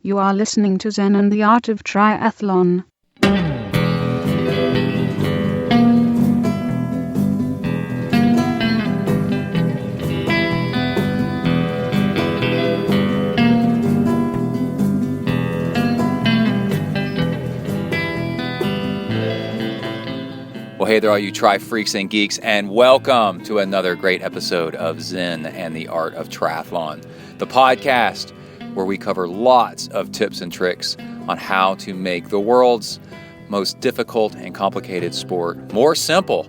You are listening to Zen and the Art of Triathlon. Well, hey there, all you tri freaks and geeks, and welcome to another great episode of Zen and the Art of Triathlon, the podcast where we cover lots of tips and tricks on how to make the world's most difficult and complicated sport more simple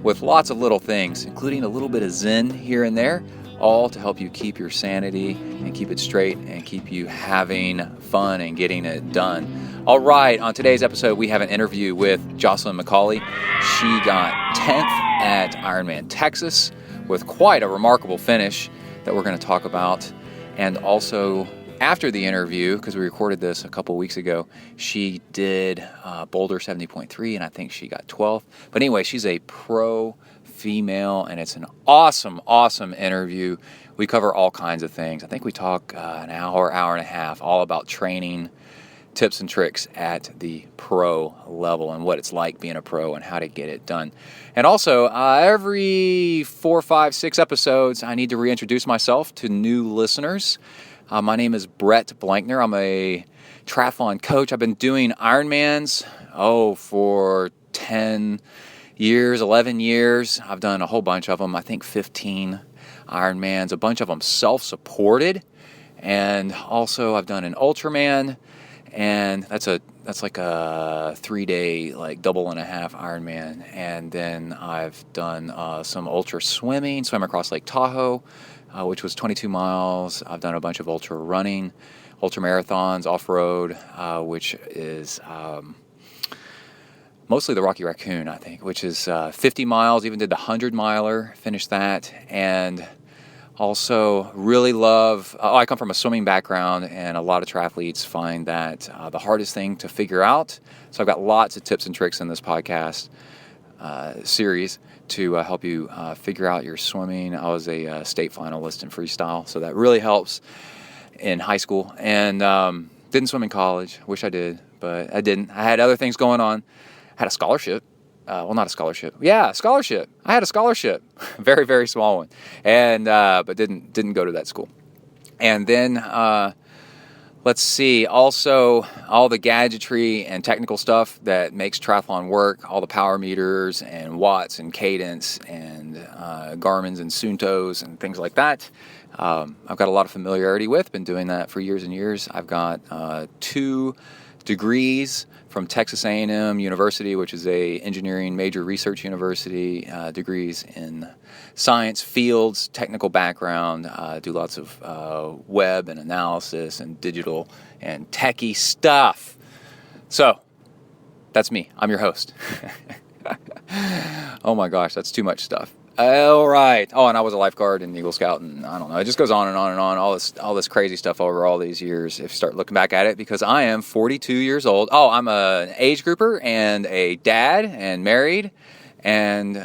with lots of little things, including a little bit of Zen here and there, all to help you keep your sanity and keep it straight and keep you having fun and getting it done. All right, on today's episode, we have an interview with Jocelyn McCauley. She got 10th at Ironman Texas with quite a remarkable finish that we're going to talk about. And also, after the interview, because we recorded this a couple weeks ago, she did Boulder 70.3, and I think she got 12th. But anyway, she's a pro female, and it's an awesome interview. We cover all kinds of things. I think we talk an hour and a half, all about training, tips and tricks at the pro level and what it's like being a pro and how to get it done. And also, every 4, 5, 6 episodes, I need to reintroduce myself to new listeners. My name is Brett Blankner. I'm a triathlon coach. I've been doing Ironmans, for 10 years, 11 years. I've done a whole bunch of them, I think 15 Ironmans, a bunch of them self-supported. And also I've done an Ultraman, and that's like a 3-day, like double and a half Ironman. And then I've done some ultra swimming, swam across Lake Tahoe, which was 22 miles. I've done a bunch of ultra running, ultra marathons, off-road, which is mostly the Rocky Raccoon, I think, which is 50 miles, even did the 100-miler, finished that. And also really love, I come from a swimming background, and a lot of triathletes find that the hardest thing to figure out. So I've got lots of tips and tricks in this podcast series to help you figure out your swimming. I was a state finalist in freestyle, so that really helps in high school. And didn't swim in college. Wish I did, but I didn't. I had other things going on. I had a scholarship. Not a scholarship. Yeah, scholarship. I had a scholarship, very, very small one, and but didn't go to that school. And then let's see. Also, all the gadgetry and technical stuff that makes triathlon work, all the power meters and watts and cadence and Garmin's and Suuntos and things like that. I've got a lot of familiarity with. Been doing that for years and years. I've got 2 degrees from Texas A&M University, which is a engineering major research university, degrees in science fields, technical background, do lots of web and analysis and digital and techie stuff. So that's me. I'm your host. Oh my gosh, that's too much stuff. All right. And I was a lifeguard and Eagle Scout, and I don't know. It just goes on and on and on. All this crazy stuff over all these years. If you start looking back at it, because I am 42 years old. I'm an age grouper and a dad and married, and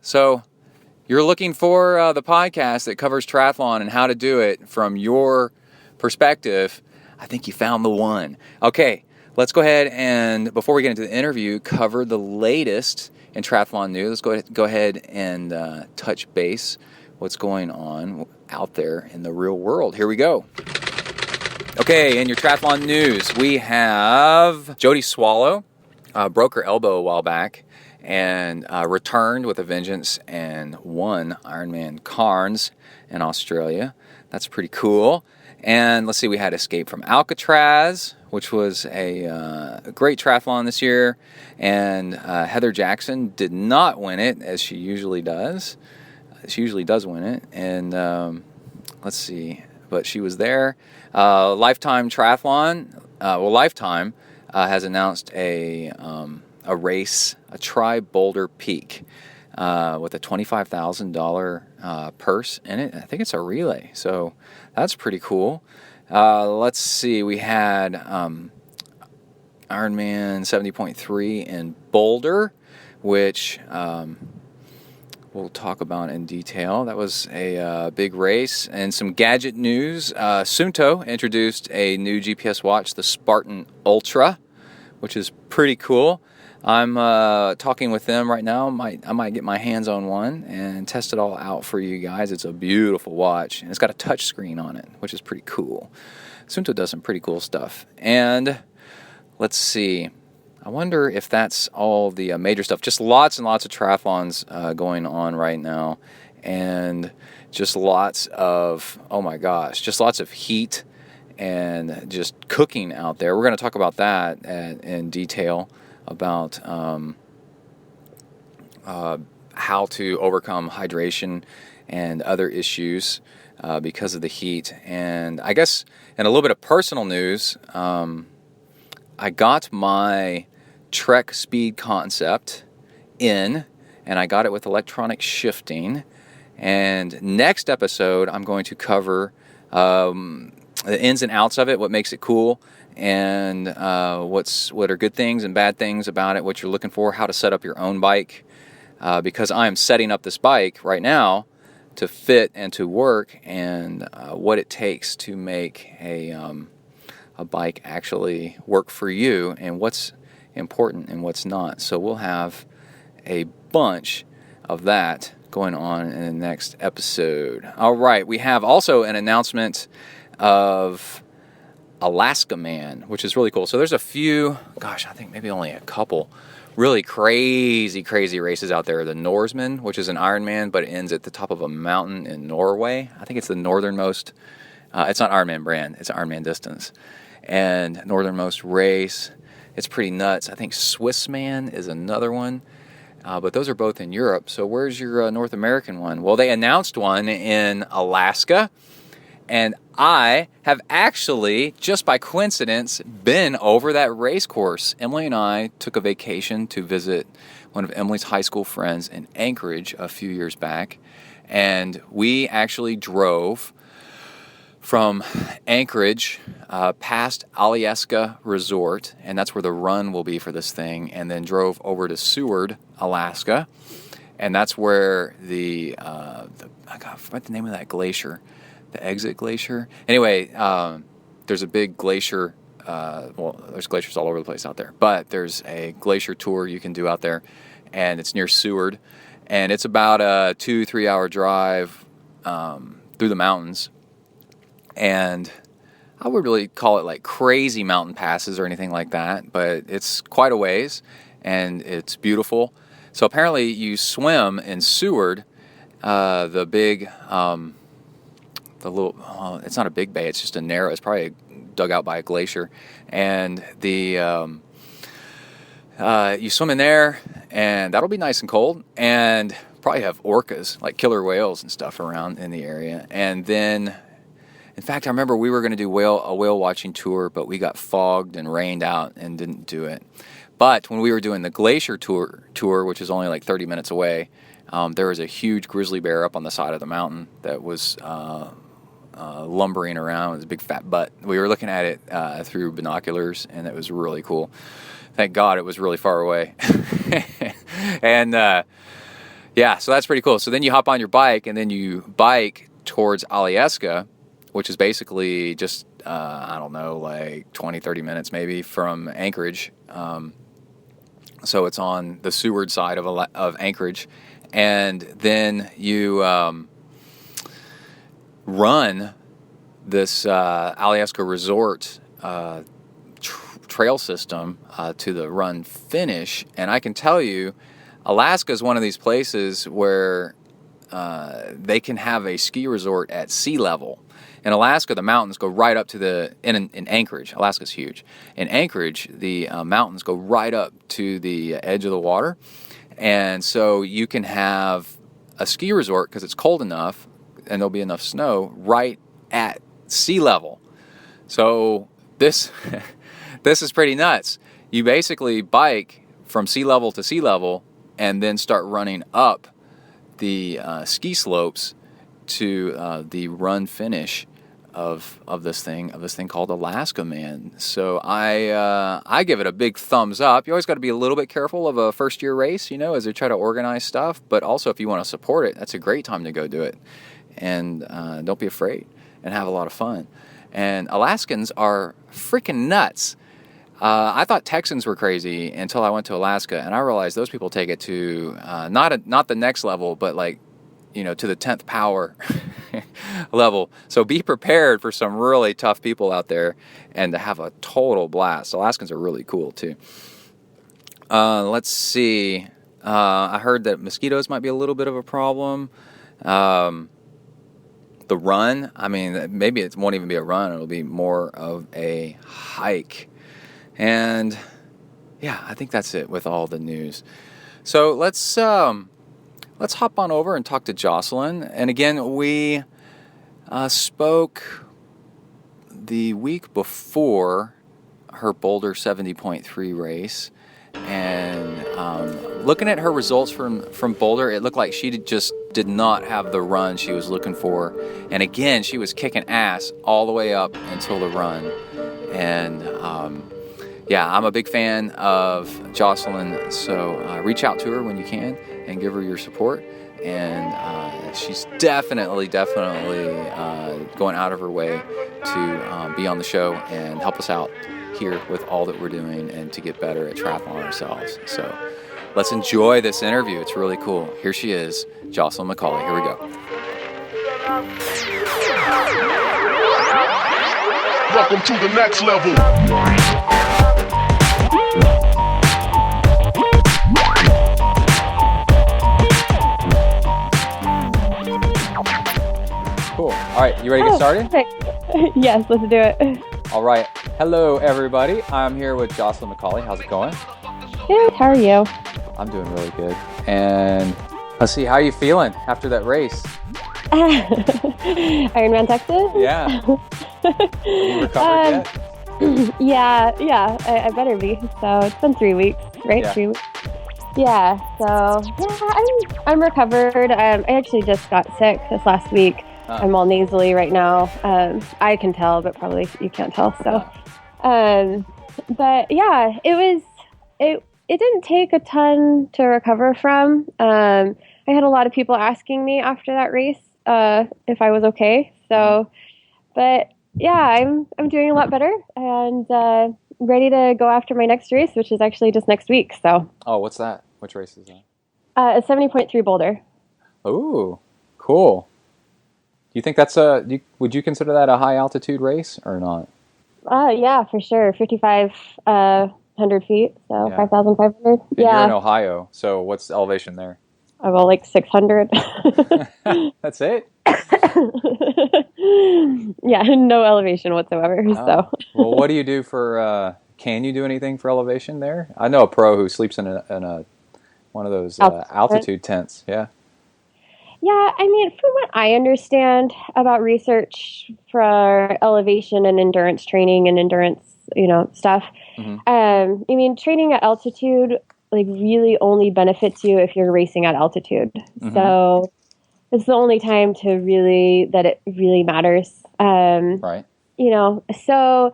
So you're looking for the podcast that covers triathlon and how to do it from your perspective. I think you found the one. Okay, let's go ahead and before we get into the interview, cover the latest in triathlon news. Let's go ahead and touch base what's going on out there in the real world. Here we go. Okay, in your triathlon news, we have Jody Swallow broke her elbow a while back and returned with a vengeance and won Ironman Cairns in Australia. That's pretty cool. And let's see, we had Escape from Alcatraz, which was a great triathlon this year. And Heather Jackson did not win it, as she usually does. She usually does win it. And let's see, but she was there. Lifetime Triathlon, Lifetime has announced a race, a Tri-Boulder Peak, with a $25,000 purse in it. I think it's a relay, so that's pretty cool. Let's see, we had Ironman 70.3 in Boulder, which we'll talk about in detail. That was a big race. And some gadget news. Suunto introduced a new GPS watch, the Spartan Ultra, which is pretty cool. I'm talking with them right now. I might get my hands on one and test it all out for you guys. It's a beautiful watch, and it's got a touch screen on it, which is pretty cool. Suunto does some pretty cool stuff. And let's see. I wonder if that's all the major stuff. Just lots and lots of triathlons going on right now, and just lots of, oh my gosh, just lots of heat and just cooking out there. We're going to talk about that in detail, about how to overcome hydration and other issues because of the heat. And I guess in a little bit of personal news, I got my Trek Speed concept in, and I got it with electronic shifting. And next episode, I'm going to cover the ins and outs of it, what makes it cool, and what are good things and bad things about it, what you're looking for, how to set up your own bike, because I'm setting up this bike right now to fit and to work, and what it takes to make a bike actually work for you, and what's important and what's not. So we'll have a bunch of that going on in the next episode. All right, we have also an announcement of Alaska Man, which is really cool. So there's a few, I think maybe only a couple really crazy races out there. The Norseman, which is an Ironman, but it ends at the top of a mountain in Norway. I think it's the northernmost, it's not Ironman brand, it's Ironman distance. And northernmost race, it's pretty nuts. I think Swissman is another one, but those are both in Europe. So where's your North American one? Well, they announced one in Alaska, and I have actually, just by coincidence, been over that race course. Emily and I took a vacation to visit one of Emily's high school friends in Anchorage a few years back, and we actually drove from Anchorage past Alyeska Resort, and that's where the run will be for this thing, and then drove over to Seward, Alaska, and that's where I forgot the name of that glacier. The Exit Glacier. Anyway, there's a big glacier. There's glaciers all over the place out there, but there's a glacier tour you can do out there, and it's near Seward, and it's about a 2-3 hour drive through the mountains. And I would really call it like crazy mountain passes or anything like that, but it's quite a ways, and it's beautiful. So apparently you swim in Seward, the big... it's not a big bay, it's just a narrow, it's probably dug out by a glacier, and you swim in there, and that'll be nice and cold, and probably have orcas, like killer whales and stuff around in the area. And then, in fact, I remember we were going to do a whale watching tour, but we got fogged and rained out and didn't do it. But when we were doing the glacier tour, which is only like 30 minutes away, there was a huge grizzly bear up on the side of the mountain that was lumbering around with a big fat butt. We were looking at it through binoculars, and it was really cool. Thank God it was really far away. And so that's pretty cool. So then you hop on your bike, and then you bike towards Alyeska, which is basically just, like 20-30 minutes maybe from Anchorage. So it's on the Seward side of Anchorage. And then you run this Alyeska Resort trail system to the run finish. And I can tell you, Alaska is one of these places where they can have a ski resort at sea level. In Alaska, the mountains go right up to in Anchorage. Alaska's huge. In Anchorage, the mountains go right up to the edge of the water. And so you can have a ski resort, because it's cold enough and there'll be enough snow, right at sea level. So this is pretty nuts. You basically bike from sea level to sea level and then start running up the ski slopes to the run finish of this thing called Alaska Man. So I give it a big thumbs up. You always got to be a little bit careful of a first year race, as they try to organize stuff. But also, if you want to support it, that's a great time to go do it. And don't be afraid and have a lot of fun. And Alaskans are freaking nuts. I thought Texans were crazy until I went to Alaska, and I realized those people take it to not the next level, but to the 10th power level. So be prepared for some really tough people out there and to have a total blast. Alaskans are really cool too. Let's see. I heard that mosquitoes might be a little bit of a problem. The run, maybe it won't even be a run. It'll be more of a hike. And yeah, I think that's it with all the news. So let's hop on over and talk to Jocelyn. And again, we spoke the week before her Boulder 70.3 race. And looking at her results from Boulder, it looked like she just did not have the run she was looking for. And again, she was kicking ass all the way up until the run. And I'm a big fan of Jocelyn, so reach out to her when you can and give her your support. And she's definitely going out of her way to be on the show and help us out here with all that we're doing and to get better at triathlon ourselves. So let's enjoy this interview. It's really cool. Here she is, Jocelyn McCauley. Here we go. Welcome to the next level. Cool. All right, you ready to get started? Okay. Yes, let's do it. All right. Hello, everybody. I'm here with Jocelyn McCauley. How's it going? Good. How are you? I'm doing really good. And let's see, how are you feeling after that race? Ironman Texas? Yeah. Have you recovered yet? Yeah. I better be. So it's been 3 weeks, right? Yeah. 3 weeks. Yeah. So yeah, I'm recovered. I actually just got sick this last week. I'm all nasally right now. I can tell, but probably you can't tell. So, but yeah, it didn't take a ton to recover from. I had a lot of people asking me after that race if I was okay. So, but yeah, I'm doing a lot better and ready to go after my next race, which is actually just next week. So. Oh, what's that? Which race is that? A 70.3 Boulder. Oh, cool. Do you think that's would you consider that a high altitude race or not? Yeah, for sure. 5,500 feet, so 5,500. Yeah. You're in Ohio, so what's the elevation there? Oh, well, like 600. That's it? Yeah, no elevation whatsoever. Oh. So. Well, what do you do for, can you do anything for elevation there? I know a pro who sleeps in a one of those altitude tents, yeah. Yeah, from what I understand about research for elevation and endurance training and endurance, stuff, training at altitude, really only benefits you if you're racing at altitude. Mm-hmm. So it's the only time that it really matters. Right. So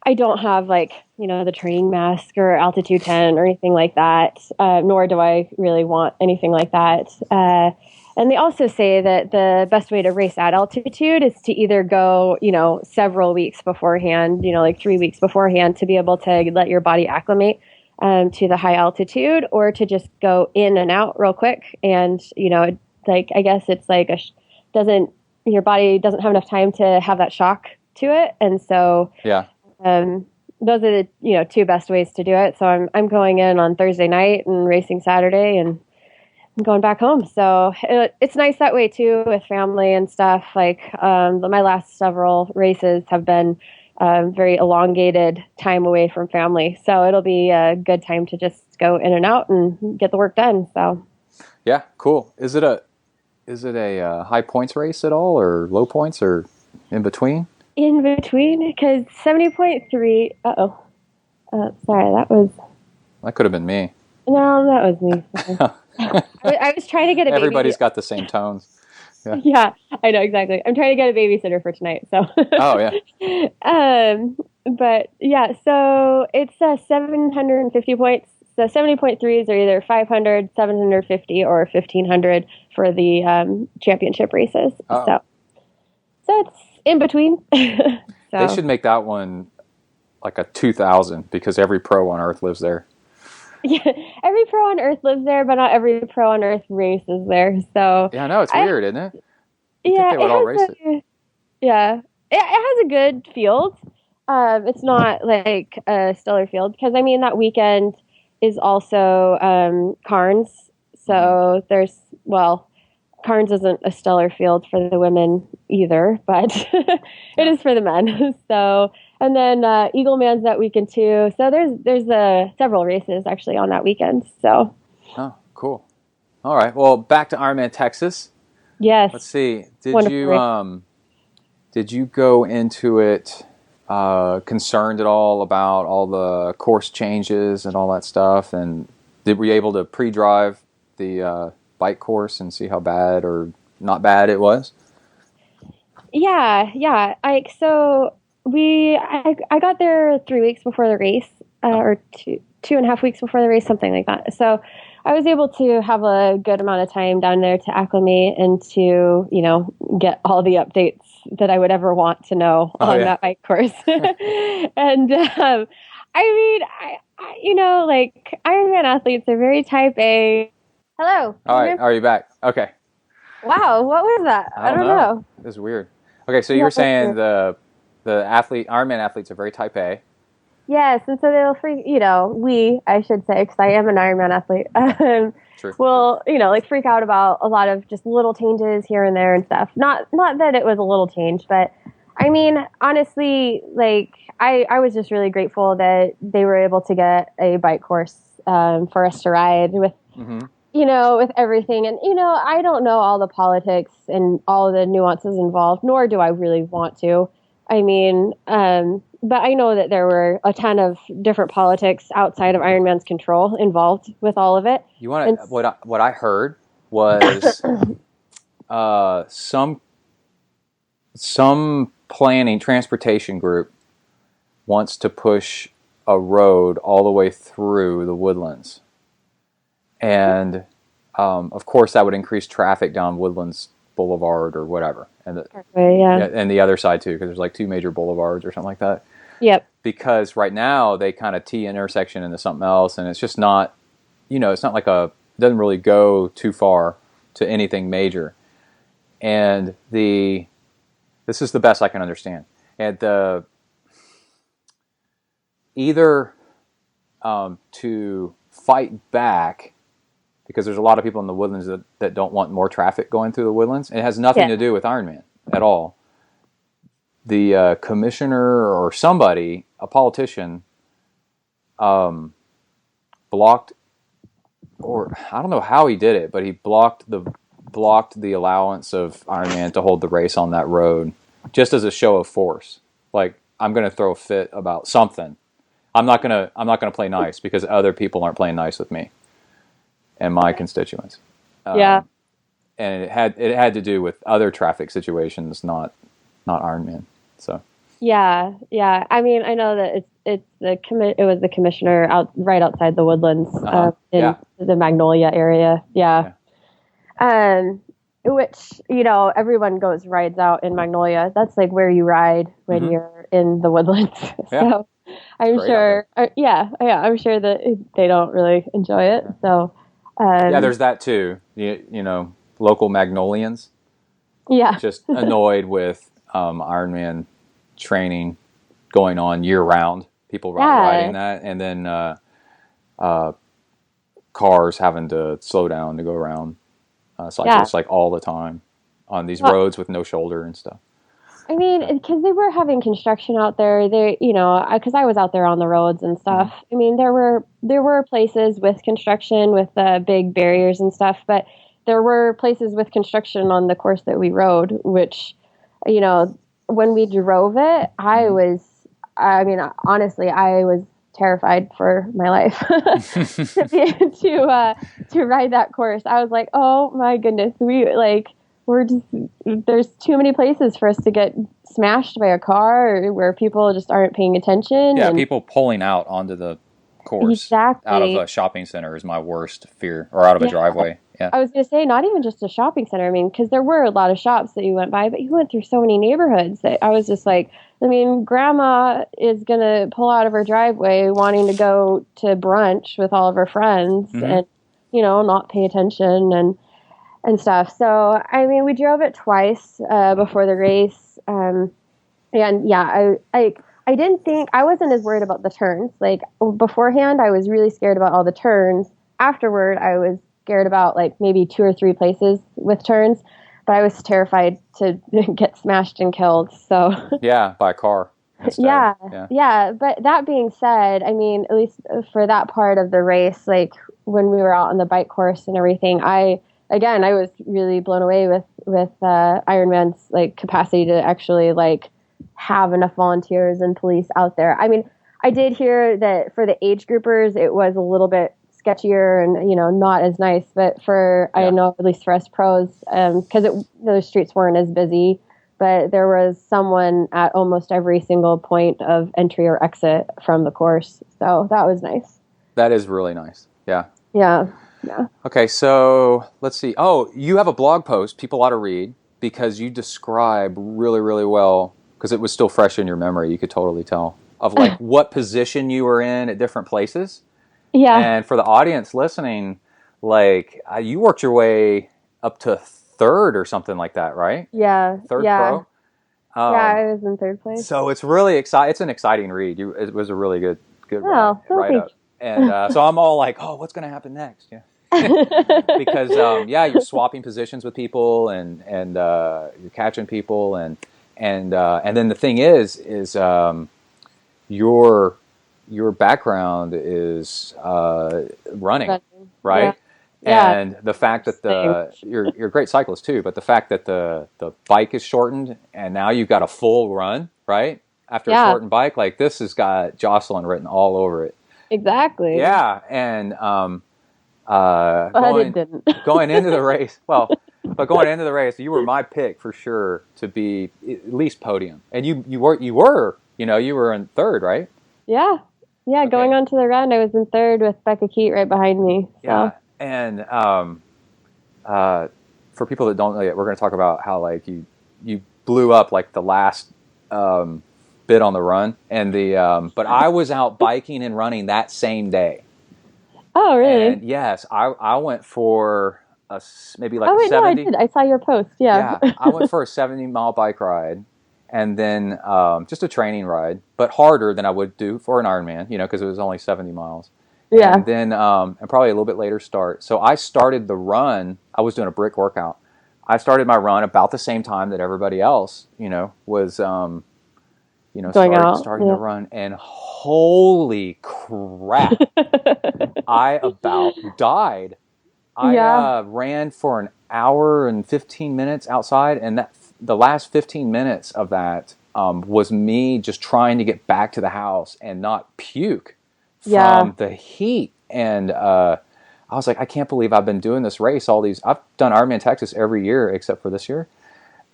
I don't have the training mask or altitude tent or anything like that, nor do I really want anything like that. And they also say that the best way to race at altitude is to either go, several weeks beforehand, 3 weeks beforehand, to be able to let your body acclimate to the high altitude, or to just go in and out real quick. And, I guess it's your body doesn't have enough time to have that shock to it. And so, those are the, two best ways to do it. So I'm going in on Thursday night and racing Saturday and going back home. So it's nice that way too, with family and stuff. My last several races have been very elongated time away from family. So it'll be a good time to just go in and out and get the work done. So yeah, cool. Is it a high points race at all, or low points, or in between? In between, because 70.3. Sorry, that could have been me. No, that was me. I was trying to get a baby. Everybody's got the same tones. Yeah. Yeah, I know exactly. I'm trying to get a babysitter for tonight. So. Oh yeah. But yeah, so it's 750 points. So 70.3s are either 500, 750, or 1500 for the championship races. Oh. So it's in between. They should make that one like a 2000 because every pro on earth lives there. Yeah, every pro on earth lives there, but not every pro on earth races there. So Yeah, I know, it's weird, isn't it? Yeah, they would all race it. Yeah, it has a good field. It's not like a stellar field because I mean that weekend is also Cairns. So there's Cairns isn't a stellar field for the women either, but it is for the men. So and then Eagleman's that weekend too. So there's several races actually on that weekend. So cool. All right. Well, back to Ironman Texas. Yes. Let's see. Wonderful. Did you go into it concerned at all about all the course changes and all that stuff? And were you able to pre-drive the bike course and see how bad or not bad it was? Yeah. I got there 3 weeks before the race, or 2.5 weeks before the race, something like that. So I was able to have a good amount of time down there to acclimate and to, get all the updates that I would ever want to know on that bike course. And, Ironman athletes are very type A. Hello. All right. Are you back? Okay. Wow. What was that? I don't know. This is weird. Okay. So you were saying the Ironman athletes are very type A. Yes, and so they'll I should say, because I am an Ironman athlete, will, freak out about a lot of just little changes here and there and stuff. Not that it was a little change, but I mean, honestly, I was just really grateful that they were able to get a bike course for us to ride with, with everything. And, I don't know all the politics and all the nuances involved, nor do I really want to. I mean, but I know that there were a ton of different politics outside of Ironman's control involved with all of it. You want to? What I heard was some planning transportation group wants to push a road all the way through the Woodlands, and of course that would increase traffic down Woodlands Boulevard or whatever, and and the other side too, because there's like 2 major boulevards or something like that. Yep. Because right now they kind of T intersection into something else, and it's just not, it's not like doesn't really go too far to anything major. And this is the best I can understand. And either to fight back, because there's a lot of people in the Woodlands that don't want more traffic going through the Woodlands. And it has nothing to do with Ironman at all. The commissioner or somebody, a politician, blocked, or I don't know how he did it, but he blocked the allowance of Ironman to hold the race on that road, just as a show of force. Like, I'm going to throw a fit about something. I'm not gonna play nice because other people aren't playing nice with me and my constituents. And it had to do with other traffic situations, not Ironman. So yeah. I mean, I know that it was the commissioner right outside the Woodlands in the Magnolia area. Yeah. Which everyone rides out in Magnolia. That's like where you ride when you're in the Woodlands. So I'm sure. I'm sure that they don't really enjoy it. So there's that too. Local Magnolians. Yeah. Just annoyed with Ironman training going on year round. People riding that, and then cars having to slow down to go around cyclists like all the time on these roads with no shoulder and stuff. I mean, because they were having construction out there. Because I was out there on the roads and stuff. I mean, there were places with construction with big barriers and stuff, but there were places with construction on the course that we rode, which, when we drove it, honestly, I was terrified for my life to ride that course. I was like, oh my goodness, we there's too many places for us to get smashed by a car, or where people just aren't paying attention. Yeah, and people pulling out onto the course Exactly. out of a shopping center is my worst fear, or out of a driveway. Yeah. I was going to say, not even just a shopping center. I mean, because there were a lot of shops that you went by, but you went through so many neighborhoods that I was just like, I mean, grandma is going to pull out of her driveway wanting to go to brunch with all of her friends and, not pay attention and stuff. So, I mean, we drove it twice before the race. I didn't think, I wasn't as worried about the turns. Like, beforehand, I was really scared about all the turns. Afterward, I was scared about like maybe 2 or 3 places with turns, but I was terrified to get smashed and killed. So Yeah, by a car. Yeah. But that being said, I mean, at least for that part of the race, like when we were out on the bike course and everything, I was really blown away with Ironman's like capacity to actually like have enough volunteers and police out there. I mean, I did hear that for the age groupers, it was a little bit sketchier and, not as nice, but I know at least for us pros, because the streets weren't as busy, but there was someone at almost every single point of entry or exit from the course. So that was nice. That is really nice. Yeah. Yeah. Okay, so let's see. Oh, you have a blog post people ought to read because you describe really, really well, because it was still fresh in your memory. You could totally tell of like what position you were in at different places. Yeah. And for the audience listening, like you worked your way up to 3rd or something like that, right? Yeah. 3rd pro. I was in 3rd place. So it's really exciting. It's an exciting read. It was a really good write up. And so I'm all like, oh, what's going to happen next? Yeah. Because you're swapping positions with people and you're catching people and then the thing is your background is running, right? Yeah. And the fact that you're a great cyclist too, but the fact that the bike is shortened and now you've got a full run, right? After a shortened bike, like this has got Jocelyn written all over it. Exactly. Yeah, and it didn't. going into the race, going into the race, you were my pick for sure to be at least podium, and you were in 3rd, right? Yeah. Okay. Going on to the run, I was in 3rd with Becca Keat right behind me. So. Yeah, and for people that don't know yet, we're going to talk about how like you blew up like the last bit on the run, and but I was out biking and running that same day. Oh, really? And yes, I went for maybe like 70. No, I did. I saw your post. Yeah. I went for a 70-mile bike ride, and then just a training ride, but harder than I would do for an Ironman, because it was only 70 miles. Yeah. And then and probably a little bit later start. So I started the run. I was doing a brick workout. I started my run about the same time that everybody else, was starting to run, and holy crap, I about died. I ran for an hour and 15 minutes outside, and the last 15 minutes of that was me just trying to get back to the house and not puke from the heat. And I was like, I can't believe I've been doing this race I've done Ironman Texas every year except for this year.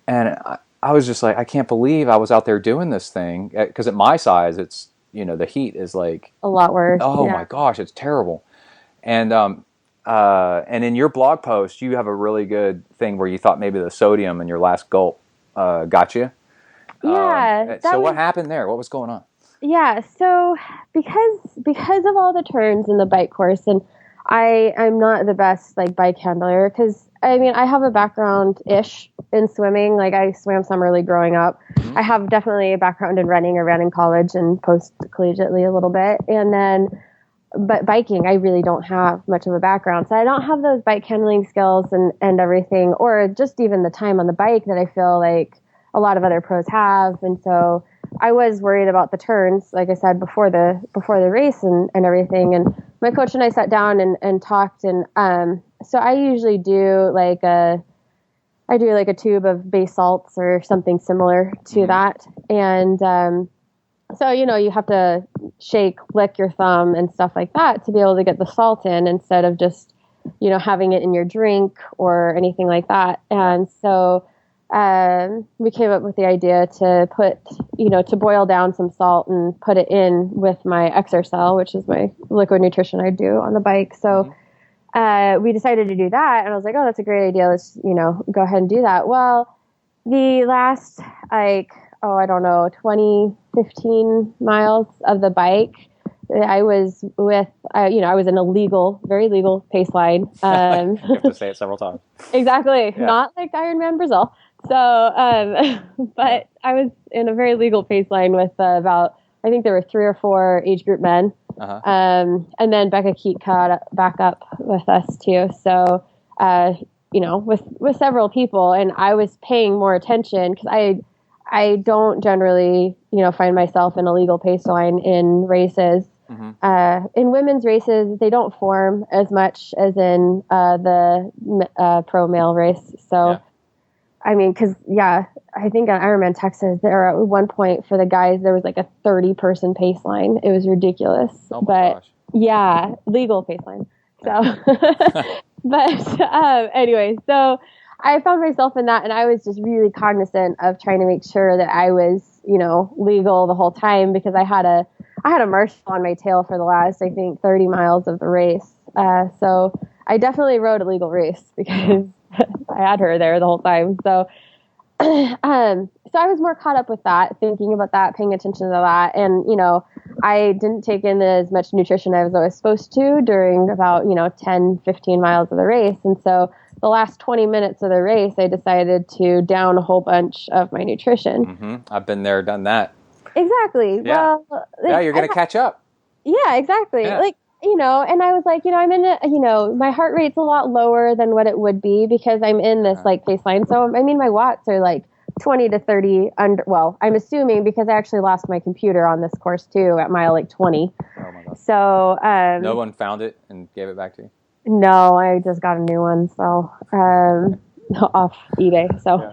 And I was just like, I can't believe I was out there doing this thing, because at my size, it's, the heat is like a lot worse. Oh my gosh, it's terrible. And in your blog post, you have a really good thing where you thought maybe the sodium in your last gulp got you. Yeah. So what happened there? What was going on? Yeah. So because of all the turns in the bike course, and I'm not the best like bike handler, because I mean, I have a background-ish in swimming. Like, I swam some early growing up. Mm-hmm. I have definitely a background in running. I ran in college and post-collegiately a little bit. But biking, I really don't have much of a background. So I don't have those bike handling skills and everything, or just even the time on the bike that I feel like a lot of other pros have. And so I was worried about the turns, like I said, before the race and everything. And my coach and I sat down and talked. And so I usually do like a tube of base salts or something similar to that. And so, you have to lick your thumb and stuff like that to be able to get the salt in, instead of just having it in your drink or anything like that. And so we came up with the idea to put, to boil down some salt and put it in with my Exercell, which is my liquid nutrition I do on the bike. So we decided to do that. And I was like, oh, that's a great idea. Let's, go ahead and do that. Well, the last, 20, 15 miles of the bike, I was with, I was in a very legal pace line. You have to say it several times. Exactly. Yeah. Not like Ironman Brazil. So, but I was in a very legal pace line with about, I think there were 3 or 4 age group men. Uh-huh. And then Becca Keat caught back up with us too. So, with several people, and I was paying more attention because I don't generally, find myself in a legal pace line in races. Mm-hmm. In women's races, they don't form as much as in the pro male race. So, yeah. I mean, because, I think on Ironman Texas, there at one point for the guys, there was like a 30-person pace line. It was ridiculous. Oh my gosh. Yeah, legal pace line. So, but anyway, so I found myself in that, and I was just really cognizant of trying to make sure that I was, legal the whole time, because I had a marshal on my tail for the last, I think, 30 miles of the race. So I definitely rode a legal race because I had her there the whole time. So, so I was more caught up with that, thinking about that, paying attention to that. And, I didn't take in as much nutrition as I was supposed to during about, 10, 15 miles of the race. And so the last 20 minutes of the race, I decided to down a whole bunch of my nutrition. Mm-hmm. I've been there, done that. Exactly. Yeah. Well, yeah, you're going to catch up. Yeah, exactly. Yeah. And I was like, I'm in my heart rate's a lot lower than what it would be because I'm in this pace line. So, I mean, my watts are like 20 to 30 under, well, I'm assuming because I actually lost my computer on this course too at mile 20. Oh my God. So, no one found it and gave it back to you? No, I just got a new one. So, off eBay. So,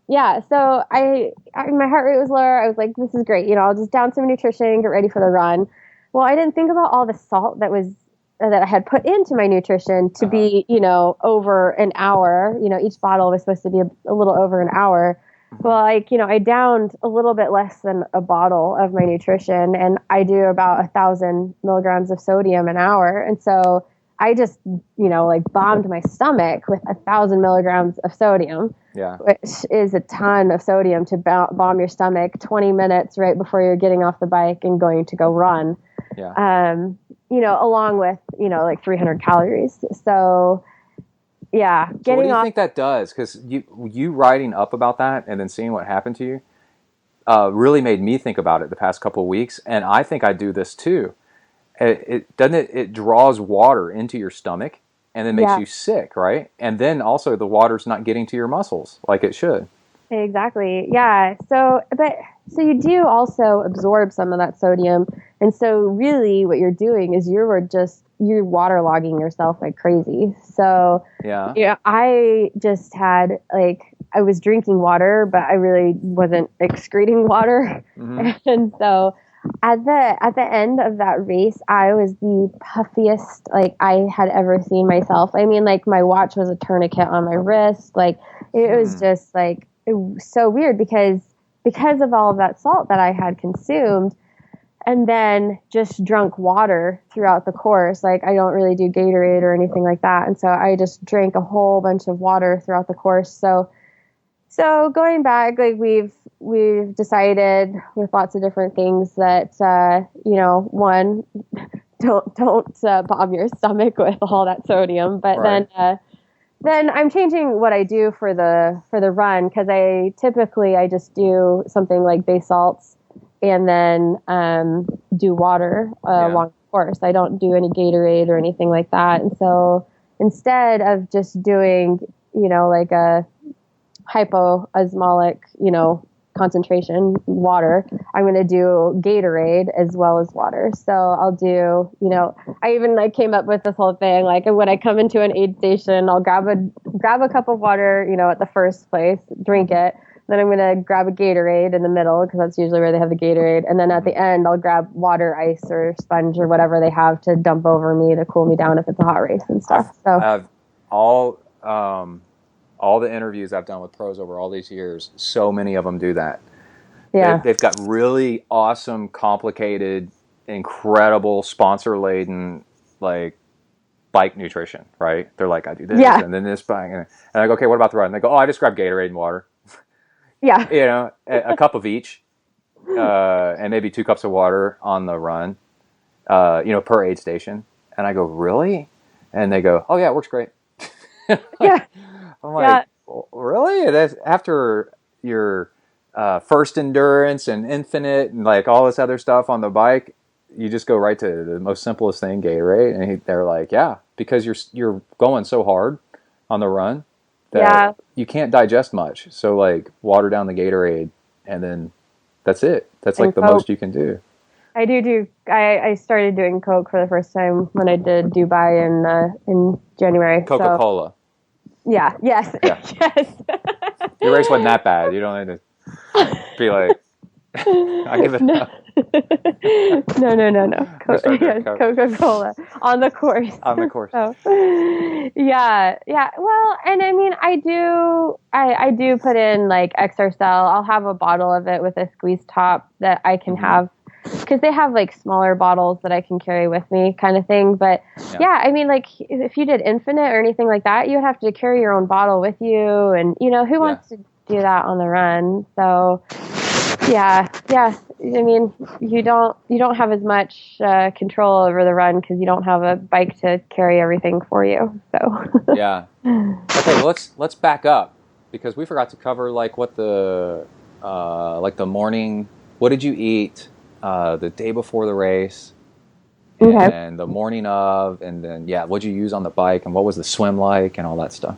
yeah. So I my heart rate was lower. I was like, this is great. I'll just down some nutrition, get ready for the run. Well, I didn't think about all the salt that I had put into my nutrition to be, over an hour. Each bottle was supposed to be a little over an hour. Well, I downed a little bit less than a bottle of my nutrition, and I do about 1,000 milligrams of sodium an hour. And so I just, bombed my stomach with 1,000 milligrams of sodium, which is a ton of sodium to bomb your stomach 20 minutes right before you're getting off the bike and going to go run. Yeah. Along with, 300 calories. So, yeah. So what do you think that does? Because you writing up about that and then seeing what happened to you really made me think about it the past couple of weeks. And I think I do this too. It draws water into your stomach and then makes you sick, right? And then also the water's not getting to your muscles like it should. Exactly. Yeah. So you do also absorb some of that sodium. And so really what you're doing is you're waterlogging yourself like crazy. So I just had I was drinking water, but I really wasn't excreting water. Mm-hmm. And so at the end of that race, I was the puffiest I had ever seen myself. I mean, my watch was a tourniquet on my wrist. It was just it was so weird because of all of that salt that I had consumed and then just drunk water throughout the course. I don't really do Gatorade or anything like that. And so I just drank a whole bunch of water throughout the course. So going back, we've decided with lots of different things that, one, don't bomb your stomach with all that sodium, but right. Then I'm changing what I do for the run, because I just do something like base salts and then do water along the course. I don't do any Gatorade or anything like that. And so instead of just doing, a hypoosmotic, concentration water, I'm going to do Gatorade as well as water. So I'll do, I even came up with this whole thing, when I come into an aid station, I'll grab a cup of water, at the first place, drink it, Then I'm going to grab a Gatorade in the middle because that's usually where they have the Gatorade. And then at the end, I'll grab water, ice, or sponge or whatever they have to dump over me to cool me down if it's a hot race and stuff. So all the interviews I've done with pros over all these years, so many of them do that. Yeah. They've got really awesome, complicated, incredible, sponsor-laden, like, bike nutrition, right? They're like, I do this, and then this bike. And I go, okay, what about the run? And they go, oh, I just grab Gatorade and water. Yeah. You know, a cup of each, and maybe 2 cups of water on the run, per aid station. And I go, really? And they go, oh, yeah, it works great. Yeah. I'm like, really? That's after your first endurance and infinite and like all this other stuff on the bike, you just go right to the most simplest thing, Gatorade. And they're like, yeah, because you're going so hard on the run that you can't digest much. So like water down the Gatorade and then that's it. That's like the most you can do. I started doing Coke for the first time when I did Dubai in January. Coca-Cola. So, yeah. Yes. Yeah. Yes. Your race wasn't that bad. You don't need to be like, I give it up. No. Coca-Cola on the course. On the course. So, yeah. Well, and I mean, I do put in like Exercel. I'll have a bottle of it with a squeeze top that I can have. Because they have like smaller bottles that I can carry with me kind of thing. But I mean, like if you did Infinite or anything like that, you would have to carry your own bottle with you. And, who wants to do that on the run? So, yeah. I mean, you don't have as much control over the run because you don't have a bike to carry everything for you. So, yeah. Okay, well, let's back up because we forgot to cover like what the morning, what did you eat? The day before the race, and the morning of, and then what'd you use on the bike, and what was the swim like, and all that stuff.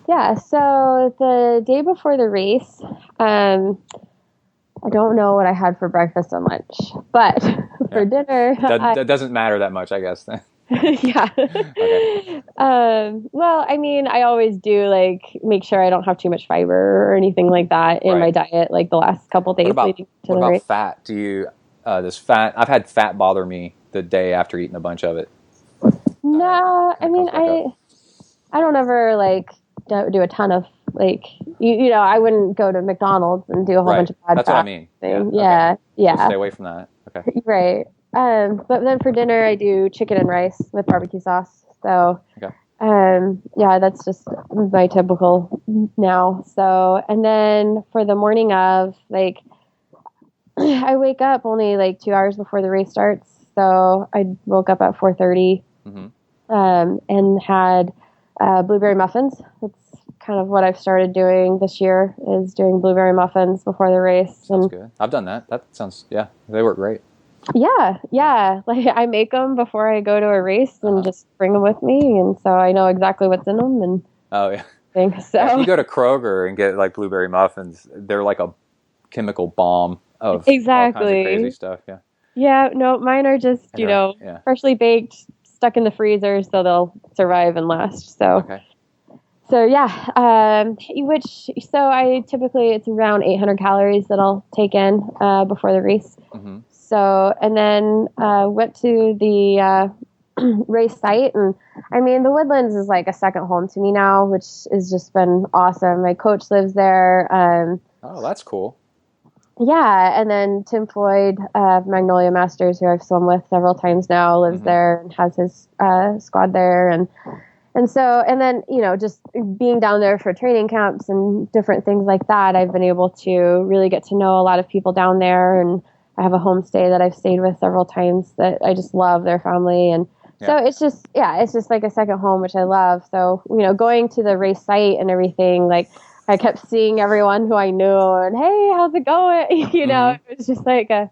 Yeah, so the day before the race, I don't know what I had for breakfast and lunch, but for dinner, that doesn't matter that much, I guess. Then. Yeah. Okay. Well, I mean, I always do like make sure I don't have too much fiber or anything like that in my diet, like the last couple days leading to the race. What about fat? Do you does fat? I've had fat bother me the day after eating a bunch of it. No, I mean, I don't ever like do a ton of like I wouldn't go to McDonald's and do a whole bunch of bad. That's what I mean. Thing. Yeah. Yeah. So stay away from that. Okay. Right. But then for dinner, I do chicken and rice with barbecue sauce. So, that's just my typical now. So, and then for the morning of, like, I wake up only like 2 hours before the race starts. So I woke up at 4:30, and had blueberry muffins. That's kind of what I've started doing this year is doing blueberry muffins before the race. Sounds good. I've done that. That sounds, they work great. Yeah. Like I make them before I go to a race and just bring them with me, and so I know exactly what's in them. And things. So if you go to Kroger and get like blueberry muffins, they're like a chemical bomb of all kinds of crazy stuff. Yeah. Yeah. No, mine are just freshly baked, stuck in the freezer, so they'll survive and last. So. Okay. So I typically it's around 800 calories that I'll take in before the race. Mm-hmm. So, and then went to the race site. And I mean, the Woodlands is like a second home to me now, which has just been awesome. My coach lives there. Oh, that's cool. Yeah. And then Tim Floyd, Magnolia Masters, who I've swum with several times now, lives there and has his squad there. And so, and then, just being down there for training camps and different things like that, I've been able to really get to know a lot of people down there. And I have a homestay that I've stayed with several times that I just love their family. And so it's just like a second home, which I love. So, going to the race site and everything, like I kept seeing everyone who I knew and, hey, how's it going? It was just like a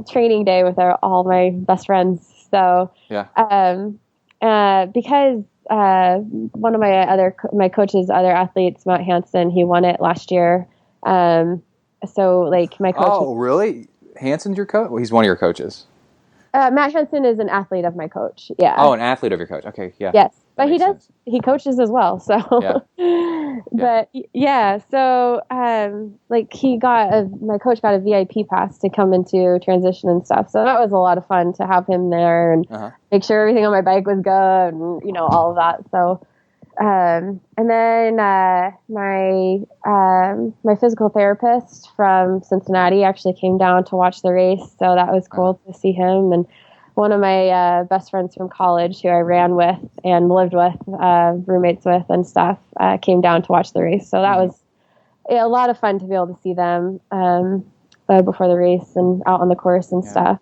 training day with all my best friends. So, because one of my coach's other athletes, Matt Hansen, he won it last year. So like my coach. Oh, really? Hansen's your coach? Well, he's one of your coaches. Matt Hansen is an athlete of my coach. Yeah. Oh, an athlete of your coach. Okay. Yeah. Yes. But he does. sense. He coaches as well. So, but yeah. So, like my coach got a VIP pass to come into transition and stuff. So that was a lot of fun to have him there and make sure everything on my bike was good and, you know, all of that. So, and then, my physical therapist from Cincinnati actually came down to watch the race. So that was cool to see him. And one of my best friends from college who I ran with and lived with, roommates with and stuff, came down to watch the race. So that was a lot of fun to be able to see them before the race and out on the course and stuff.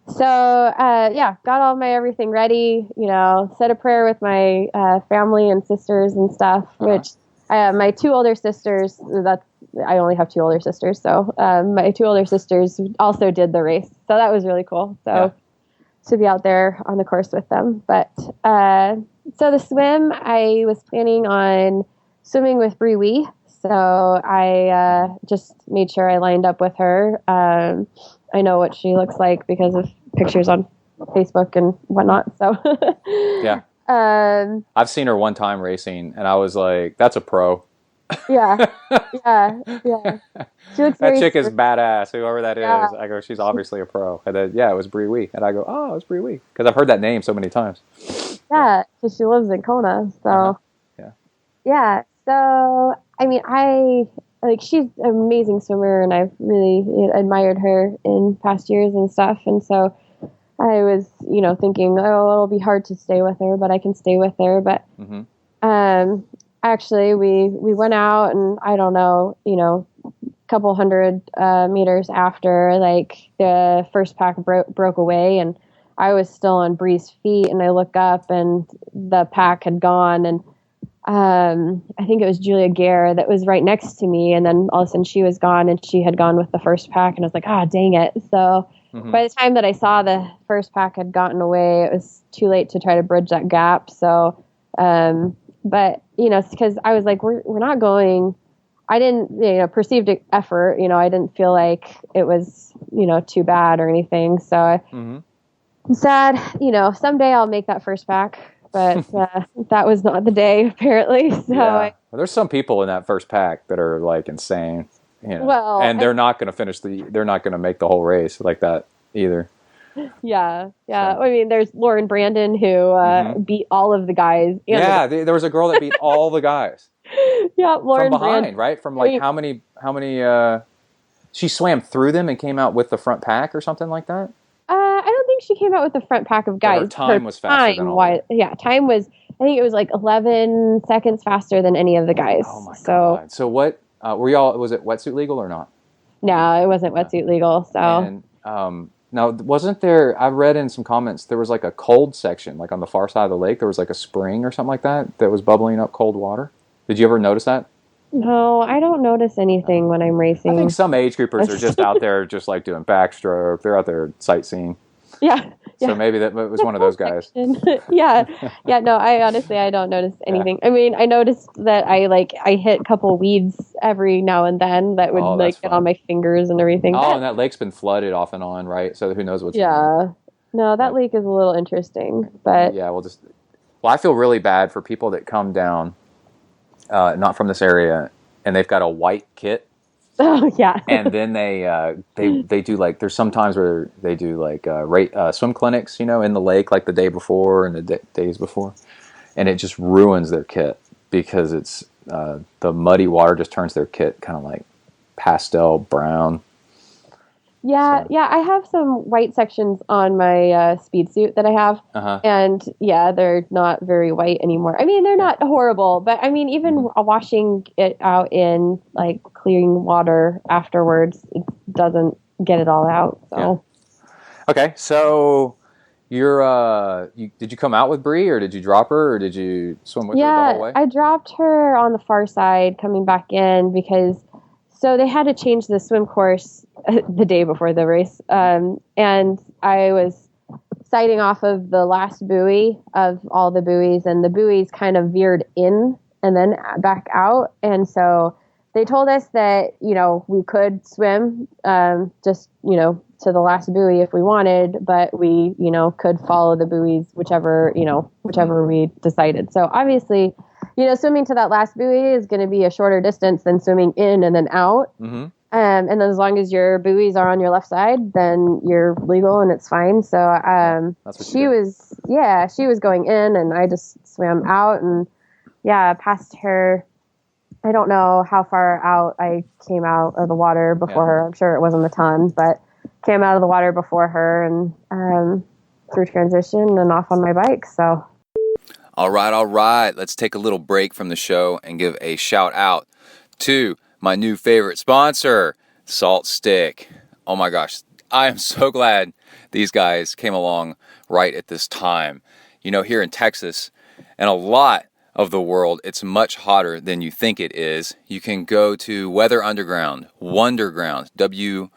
So, got all my everything ready, you know, said a prayer with my family and sisters and stuff, which my two older sisters, I only have two older sisters. So my two older sisters also did the race. So that was really cool. So to be out there on the course with them. But so the swim, I was planning on swimming with Bree Wee. So I just made sure I lined up with her. I know what she looks like because of pictures on Facebook and whatnot. So I've seen her one time racing, and I was like, "That's a pro." Yeah. She looks that chick is badass, whoever that is. I go, she's obviously a pro. And then, it was Bree Wee. And I go, oh, it's Bree Wee. Because I've heard that name so many times. Yeah, because she lives in Kona. So, yeah. So, I mean, she's an amazing swimmer, and I've really admired her in past years and stuff. And so I was, you know, thinking, oh, it'll be hard to stay with her, but I can stay with her. But, actually, we went out, and I don't know, you know, a couple hundred meters after, like, the first pack broke away, and I was still on Bree's feet, and I look up, and the pack had gone, and I think it was Julia Gare that was right next to me, and then all of a sudden she was gone, and she had gone with the first pack, and I was like, dang it. So by the time that I saw the first pack had gotten away, it was too late to try to bridge that gap. So, but, you know, because I was like, we're not going, I didn't, you know, perceived effort, you know, I didn't feel like it was, you know, too bad or anything. So I'm sad, you know, someday I'll make that first pack, but that was not the day apparently. So well, there's some people in that first pack that are like insane, you know, and they're not going to they're not going to make the whole race like that either. Yeah. So. I mean, there's Lauren Brandon who beat all of the guys. There was a girl that beat all the guys. Lauren from behind, Brandon. right? From like how many? She swam through them and came out with the front pack or something like that. I don't think she came out with the front pack of guys. Her time was faster than all. Time was. I think it was like 11 seconds faster than any of the guys. Oh my god! So what? Were y'all? Was it wetsuit legal or not? No, it wasn't wetsuit legal. So. And, now, wasn't there, I read in some comments, there was like a cold section, like on the far side of the lake, there was like a spring or something like that was bubbling up cold water. Did you ever notice that? No, I don't notice anything when I'm racing. I think some age groupers are just out there just like doing backstroke. They're out there sightseeing. Yeah. So maybe that was one of those guys. Yeah. No, I don't notice anything. I mean, I noticed that I hit a couple weeds every now and then that would get on my fingers and everything. And that lake's been flooded off and on, right? So who knows what's No, that lake is a little interesting, but I feel really bad for people that come down not from this area and they've got a white kit. Oh yeah. And then they do like, there's some times where they do like swim clinics, you know, in the lake like the day before and the days before, and it just ruins their kit because it's the muddy water just turns their kit kind of like pastel brown. Yeah, I have some white sections on my speed suit that I have, and they're not very white anymore. I mean, they're not horrible, but I mean, even washing it out in like clean water afterwards, it doesn't get it all out. So, okay, so did you come out with Bree, or did you drop her, or did you swim with her the whole way? I dropped her on the far side coming back in because. So they had to change the swim course the day before the race. And I was sighting off of the last buoy of all the buoys, and the buoys kind of veered in and then back out. And so they told us that, you know, we could swim just, you know, to the last buoy if we wanted, but we, could follow the buoys, whichever we decided. So obviously, swimming to that last buoy is going to be a shorter distance than swimming in and then out. Mm-hmm. And then as long as your buoys are on your left side, then you're legal and it's fine. So she was going in and I just swam out and past her. I don't know how far out I came out of the water before her. I'm sure it wasn't a ton, but came out of the water before her and through transition and off on my bike. So. All right. Let's take a little break from the show and give a shout out to my new favorite sponsor, Salt Stick. Oh my gosh, I am so glad these guys came along right at this time. Here in Texas and a lot of the world, it's much hotter than you think it is. You can go to Weather Underground, Wonderground, WUNDERGROUND,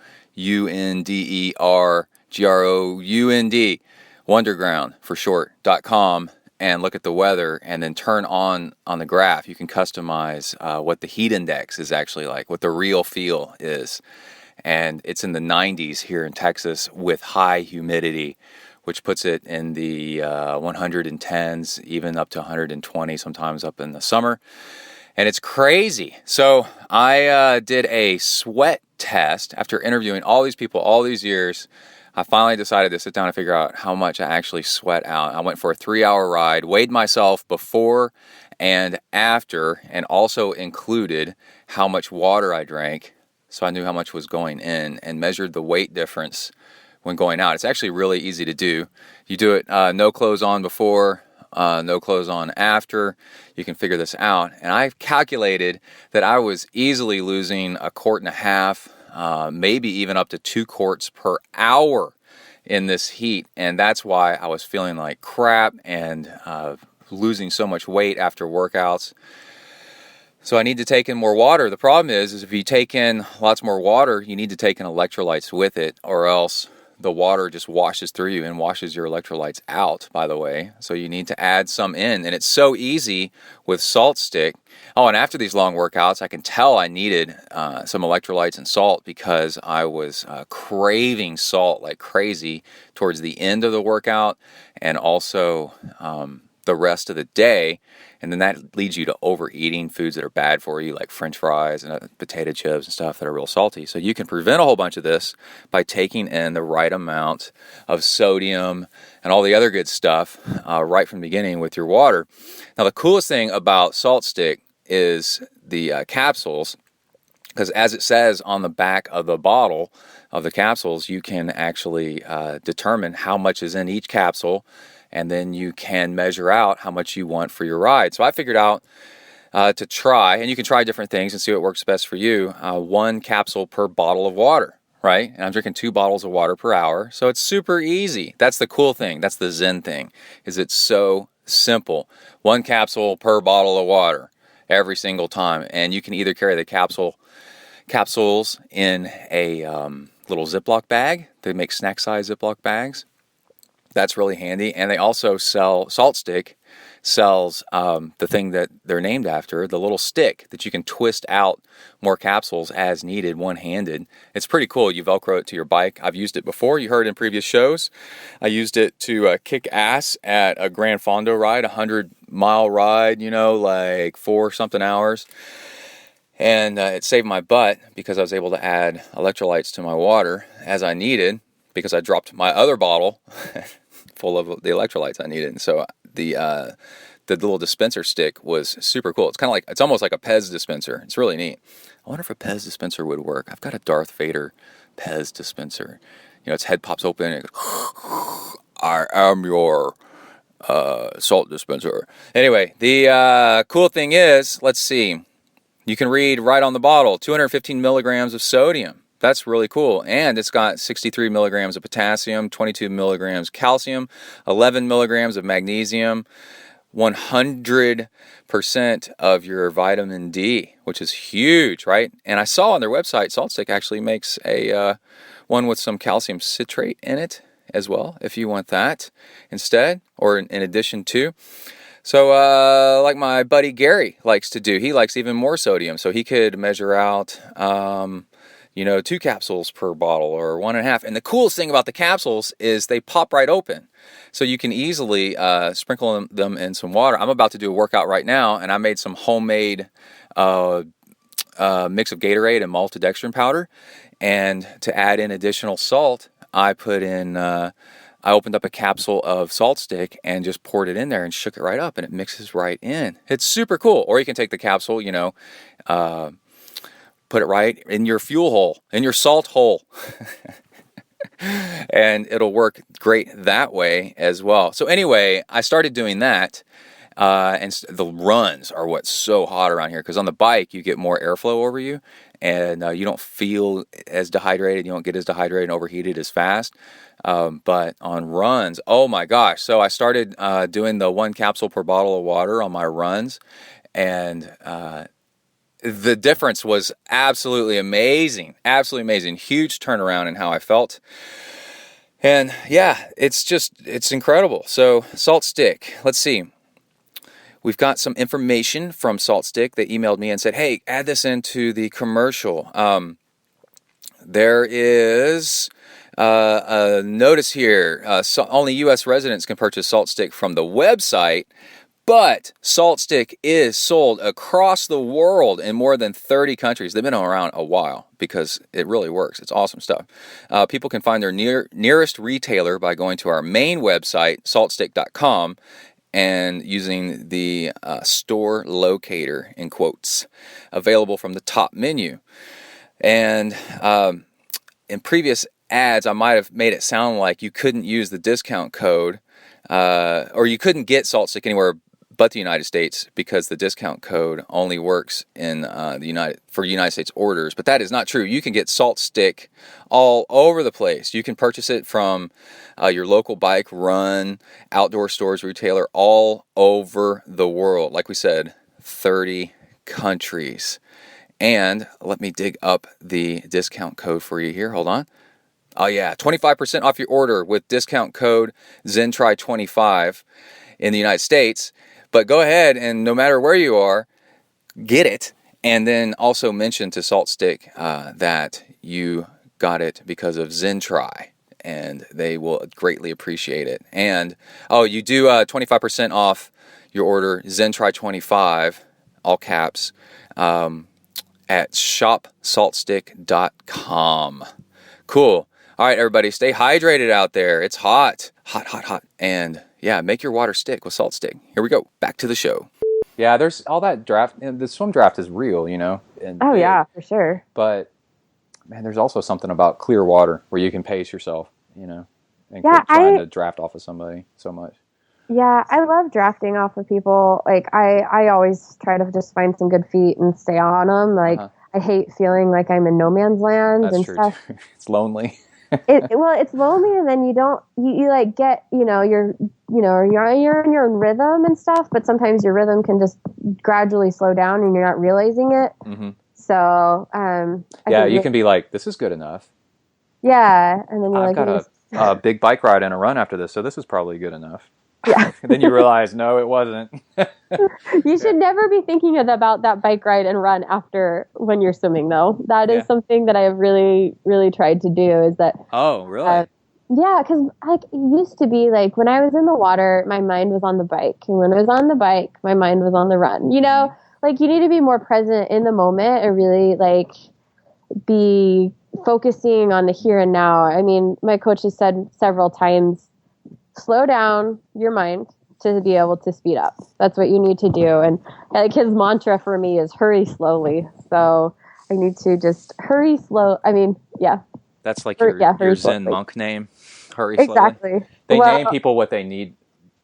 Wonderground for short.com, and look at the weather and then turn on the graph. You can customize what the heat index is actually like, what the real feel is. And it's in the 90s here in Texas with high humidity, which puts it in the 110s, even up to 120 sometimes up in the summer. And it's crazy. So I did a sweat test after interviewing all these people all these years. I finally decided to sit down and figure out how much I actually sweat out. I went for a 3-hour ride, weighed myself before and after, and also included how much water I drank, so I knew how much was going in, and measured the weight difference when going out. It's actually really easy to do. You do it no clothes on before, no clothes on after. You can figure this out. And I've calculated that I was easily losing 1.5 quarts, maybe even up to 2 quarts per hour in this heat. And that's why I was feeling like crap and losing so much weight after workouts. So I need to take in more water. The problem is if you take in lots more water, you need to take in electrolytes with it, or else the water just washes through you and washes your electrolytes out, by the way. So you need to add some in. And it's so easy with Salt Stick. Oh, and after these long workouts, I can tell I needed some electrolytes and salt because I was craving salt like crazy towards the end of the workout and also the rest of the day. And then that leads you to overeating foods that are bad for you, like French fries and potato chips and stuff that are real salty. So you can prevent a whole bunch of this by taking in the right amount of sodium and all the other good stuff right from the beginning with your water. Now, the coolest thing about Salt Stick is the capsules, because as it says on the back of the bottle of the capsules, you can actually determine how much is in each capsule, and then you can measure out how much you want for your ride. So I figured out to try, and you can try different things and see what works best for you, 1 capsule per bottle of water, right? And I'm drinking 2 bottles of water per hour, so it's super easy. That's the cool thing. That's the Zen thing, is it's so simple. 1 capsule per bottle of water every single time. And you can either carry the capsules in a little Ziploc bag. They make snack-size Ziploc bags. That's really handy. And they also sell, Salt Stick sells the thing that they're named after, the little stick that you can twist out more capsules as needed, one-handed. It's pretty cool. You Velcro it to your bike. I've used it before. You heard in previous shows. I used it to kick ass at a Gran Fondo ride, 100-mile ride, like 4-something hours. And it saved my butt because I was able to add electrolytes to my water as I needed, because I dropped my other bottle full of the electrolytes I needed. And so the little dispenser stick was super cool. It's almost like a Pez dispenser. It's really neat. I wonder if a Pez dispenser would work. I've got a Darth Vader Pez dispenser. Its head pops open and it goes, I am your salt dispenser. Anyway, the cool thing is, let's see, you can read right on the bottle, 215 milligrams of sodium. That's really cool. And it's got 63 milligrams of potassium, 22 milligrams calcium, 11 milligrams of magnesium, 100% of your vitamin D, which is huge, right? And I saw on their website, Salt Stick actually makes a one with some calcium citrate in it as well, if you want that instead, or in addition to. So like my buddy Gary likes to do, he likes even more sodium. So he could measure out 2 capsules per bottle or 1.5. And the coolest thing about the capsules is they pop right open. So you can easily sprinkle them in some water. I'm about to do a workout right now, and I made some homemade mix of Gatorade and maltodextrin powder. And to add in additional salt, I opened up a capsule of salt stick and just poured it in there and shook it right up, and it mixes right in. It's super cool. Or you can take the capsule, put it right in your fuel hole, in your salt hole. And it'll work great that way as well. So anyway, I started doing that. And the runs are what's so hot around here, because on the bike you get more airflow over you, and you don't feel as dehydrated. You don't get as dehydrated and overheated as fast. But on runs, oh my gosh! So I started doing the 1 capsule per bottle of water on my runs, and the difference was absolutely amazing. Absolutely amazing. Huge turnaround in how I felt. And yeah, it's incredible. So Salt Stick, let's see. We've got some information from Salt Stick. They emailed me and said, hey, add this into the commercial. There is a notice here. Only U.S. residents can purchase Salt Stick from the website, but Salt Stick is sold across the world in more than 30 countries. They've been around a while because it really works. It's awesome stuff. People can find their nearest retailer by going to our main website, saltstick.com, and using the store locator, in quotes, available from the top menu. And in previous ads, I might have made it sound like you couldn't use the discount code, or you couldn't get Salt Stick anywhere but the United States, because the discount code only works in for United States orders. But that is not true. You can get Salt Stick all over the place. You can purchase it from your local bike, run, outdoor stores, retailer, all over the world. Like we said, 30 countries. And let me dig up the discount code for you here. Hold on. Oh yeah, 25% off your order with discount code ZenTri25 in the United States. But go ahead and no matter where you are, get it. And then also mention to Salt Stick that you got it because of ZenTri, and they will greatly appreciate it. And you do 25% off your order, ZenTri25, all caps, at shopsaltstick.com. Cool. All right, everybody, stay hydrated out there. It's hot. Hot, hot, hot. And yeah, make your water stick with Salt Stick. Here we go. Back to the show. Yeah, there's all that draft. The swim draft is real, And yeah, for sure. But, man, there's also something about clear water where you can pace yourself, and quit trying to draft off of somebody so much. Yeah, I love drafting off of people. Like, I always try to just find some good feet and stay on them. Like, I hate feeling like I'm in no man's land. That's and true. Stuff. It's lonely. It's lonely, and then you like get, you're in your own rhythm and stuff, but sometimes your rhythm can just gradually slow down and you're not realizing it. Mm-hmm. So, you can be like, this is good enough. Yeah. And then you're I've got a big bike ride and a run after this, so this is probably good enough. Yeah. And then you realize, no, it wasn't. You should never be thinking about that bike ride and run after when you're swimming, though. That is something that I have really, really tried to do. Is that? Oh, really? Yeah, because it used to be like when I was in the water, my mind was on the bike, and when I was on the bike, my mind was on the run. Like you need to be more present in the moment and really be focusing on the here and now. I mean, my coach has said several times, slow down your mind to be able to speed up. That's what you need to do. And his mantra for me is hurry slowly. So I need to just hurry slow. I mean, yeah. That's like your Zen monk name. Hurry slowly. Exactly. They name people what they need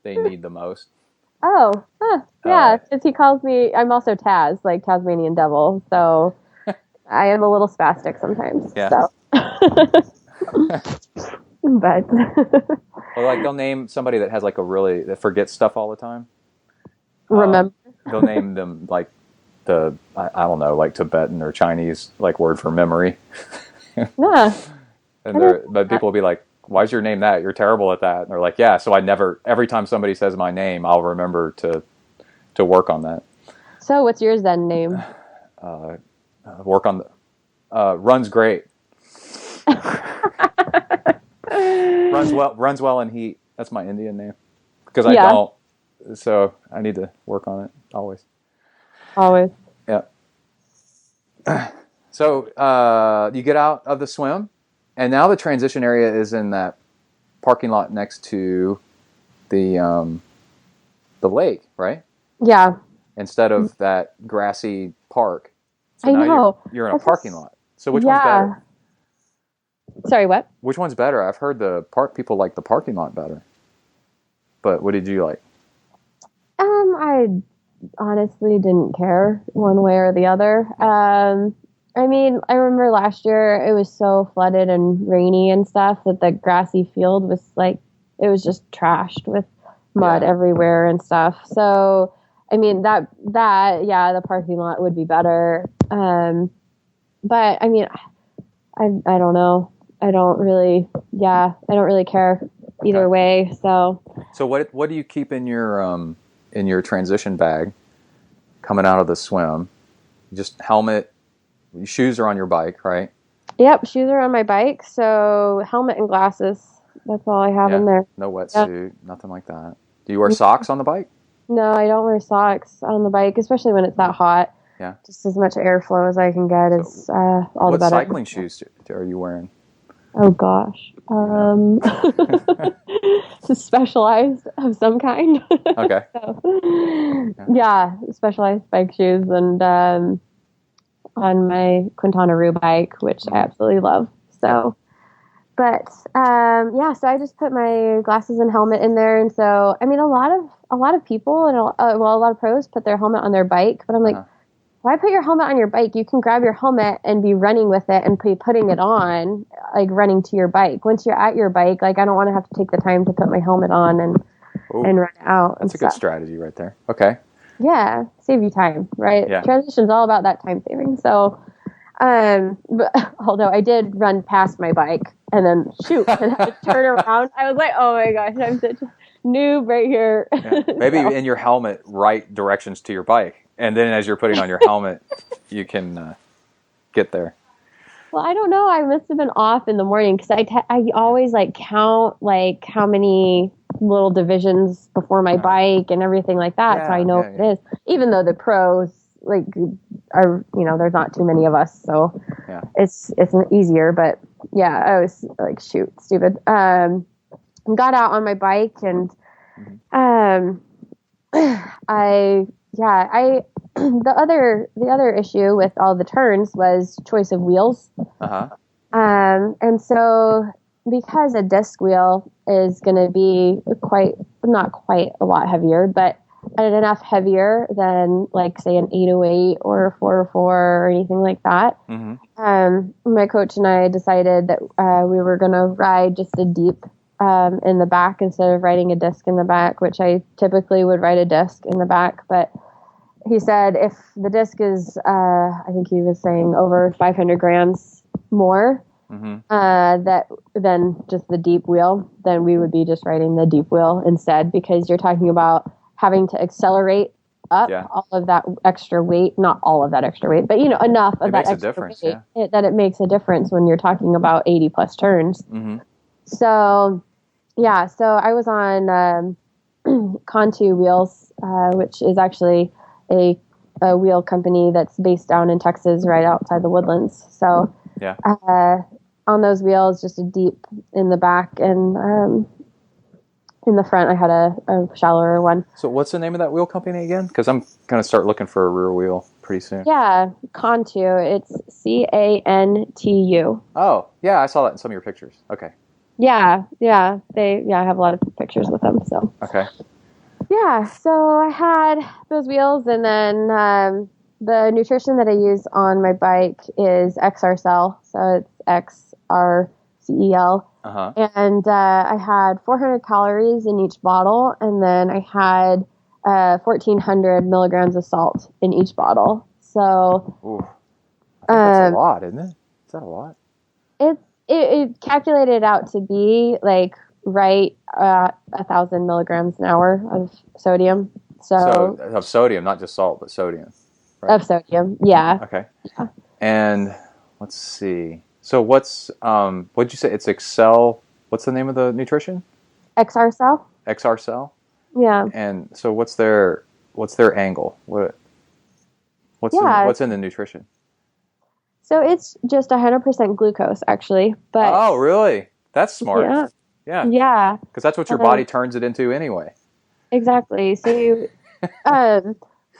the most. Oh, yeah. Because he calls me, I'm also Taz, like Tasmanian devil. So I am a little spastic sometimes. Yeah. So. But or they'll name somebody that has that forgets stuff all the time. Remember? They'll name them I don't know, like Tibetan or Chinese word for memory. Yeah. But people will be like, "Why's your name that? You're terrible at that." And they're like, "Yeah, so every time somebody says my name, I'll remember to work on that." So what's your Zen name? Work on Runs great. Runs well in heat. That's my Indian name. Because I don't. So I need to work on it always. Always. Yeah. So you get out of the swim, and now the transition area is in that parking lot next to the lake, right? Yeah. Instead of that grassy park. So I now know. You're in a parking lot. So which one's better? Sorry, what? Which one's better? I've heard people like the parking lot better. But what did you like? I honestly didn't care one way or the other. I mean, I remember last year it was so flooded and rainy and stuff that the grassy field was like, it was just trashed with mud everywhere and stuff. So, I mean, the parking lot would be better. But I mean, I don't know. I don't really care either way. So what do you keep in your transition bag coming out of the swim? Just helmet, shoes are on your bike, right? Yep, shoes are on my bike. So helmet and glasses. That's all I have in there. No wetsuit, nothing like that. Do you wear socks on the bike? No, I don't wear socks on the bike, especially when it's that hot. Yeah. Just as much airflow as I can get is all the better. What cycling shoes are you wearing? Oh gosh, Specialized of some kind. Okay. Specialized bike shoes, and on my Quintana Roo bike, which I absolutely love. So, but so I just put my glasses and helmet in there, and so I mean, a lot of people and a lot of pros put their helmet on their bike, but I'm like. Why put your helmet on your bike? You can grab your helmet and be running with it and be putting it on, like running to your bike. Once you're at your bike, like I don't want to have to take the time to put my helmet on and run out. That's a good strategy right there. Okay. Yeah, save you time, right? Yeah. Transition's all about that time saving. So, but although I did run past my bike and then and had to turn around, I was like, oh my gosh, I'm such a noob right here. Yeah. Maybe in your helmet, write directions to your bike. And then as you're putting on your helmet, you can get there. Well, I don't know. I must have been off in the morning because I always like count like how many little divisions before my bike and everything like that. So I know what it is. Even though the pros like are, there's not too many of us. So it's easier. But yeah, I was like, stupid. Got out on my bike and the other issue with all the turns was choice of wheels. And so because a disc wheel is going to be not quite a lot heavier, but enough heavier than like say an 808 or a 404 or anything like that. My coach and I decided that we were going to ride just a deep in the back instead of riding a disc in the back, which I typically would ride a disc in the back. But he said if the disc is, I think he was saying over 500 grams more than just the deep wheel, then we would be just riding the deep wheel instead, because you're talking about having to accelerate up all of that extra weight, not all of that extra weight, but enough of that extra weight that it makes a difference when you're talking about 80 plus turns. So I was on Contu wheels, which is actually a wheel company that's based down in Texas, right outside the Woodlands. So on those wheels, just a deep in the back, and in the front I had a shallower one. So what's the name of that wheel company again? Because I'm going to start looking for a rear wheel pretty soon. Yeah, Contu. It's Cantu. Oh, yeah, I saw that in some of your pictures. Okay. Yeah, I have a lot of pictures with them. So okay. Yeah, so I had those wheels, and then the nutrition that I use on my bike is XRCell, so it's XRCEL. And I had 400 calories in each bottle, and then I had 1,400 milligrams of salt in each bottle. So that's a lot, isn't it? Is that a lot? It calculated out to be like right 1,000 milligrams an hour of sodium. So of sodium, not just salt, but sodium. Right? Of sodium, yeah. Okay. Yeah. And let's see. So what'd you say? It's Excel. What's the name of the nutrition? XR Cell. XR Cell? Yeah. And so what's their angle? What's in the nutrition? So it's just 100% glucose, actually. But oh, really? That's smart. Yeah. Yeah. Yeah. Because that's what your body turns it into anyway. Exactly. So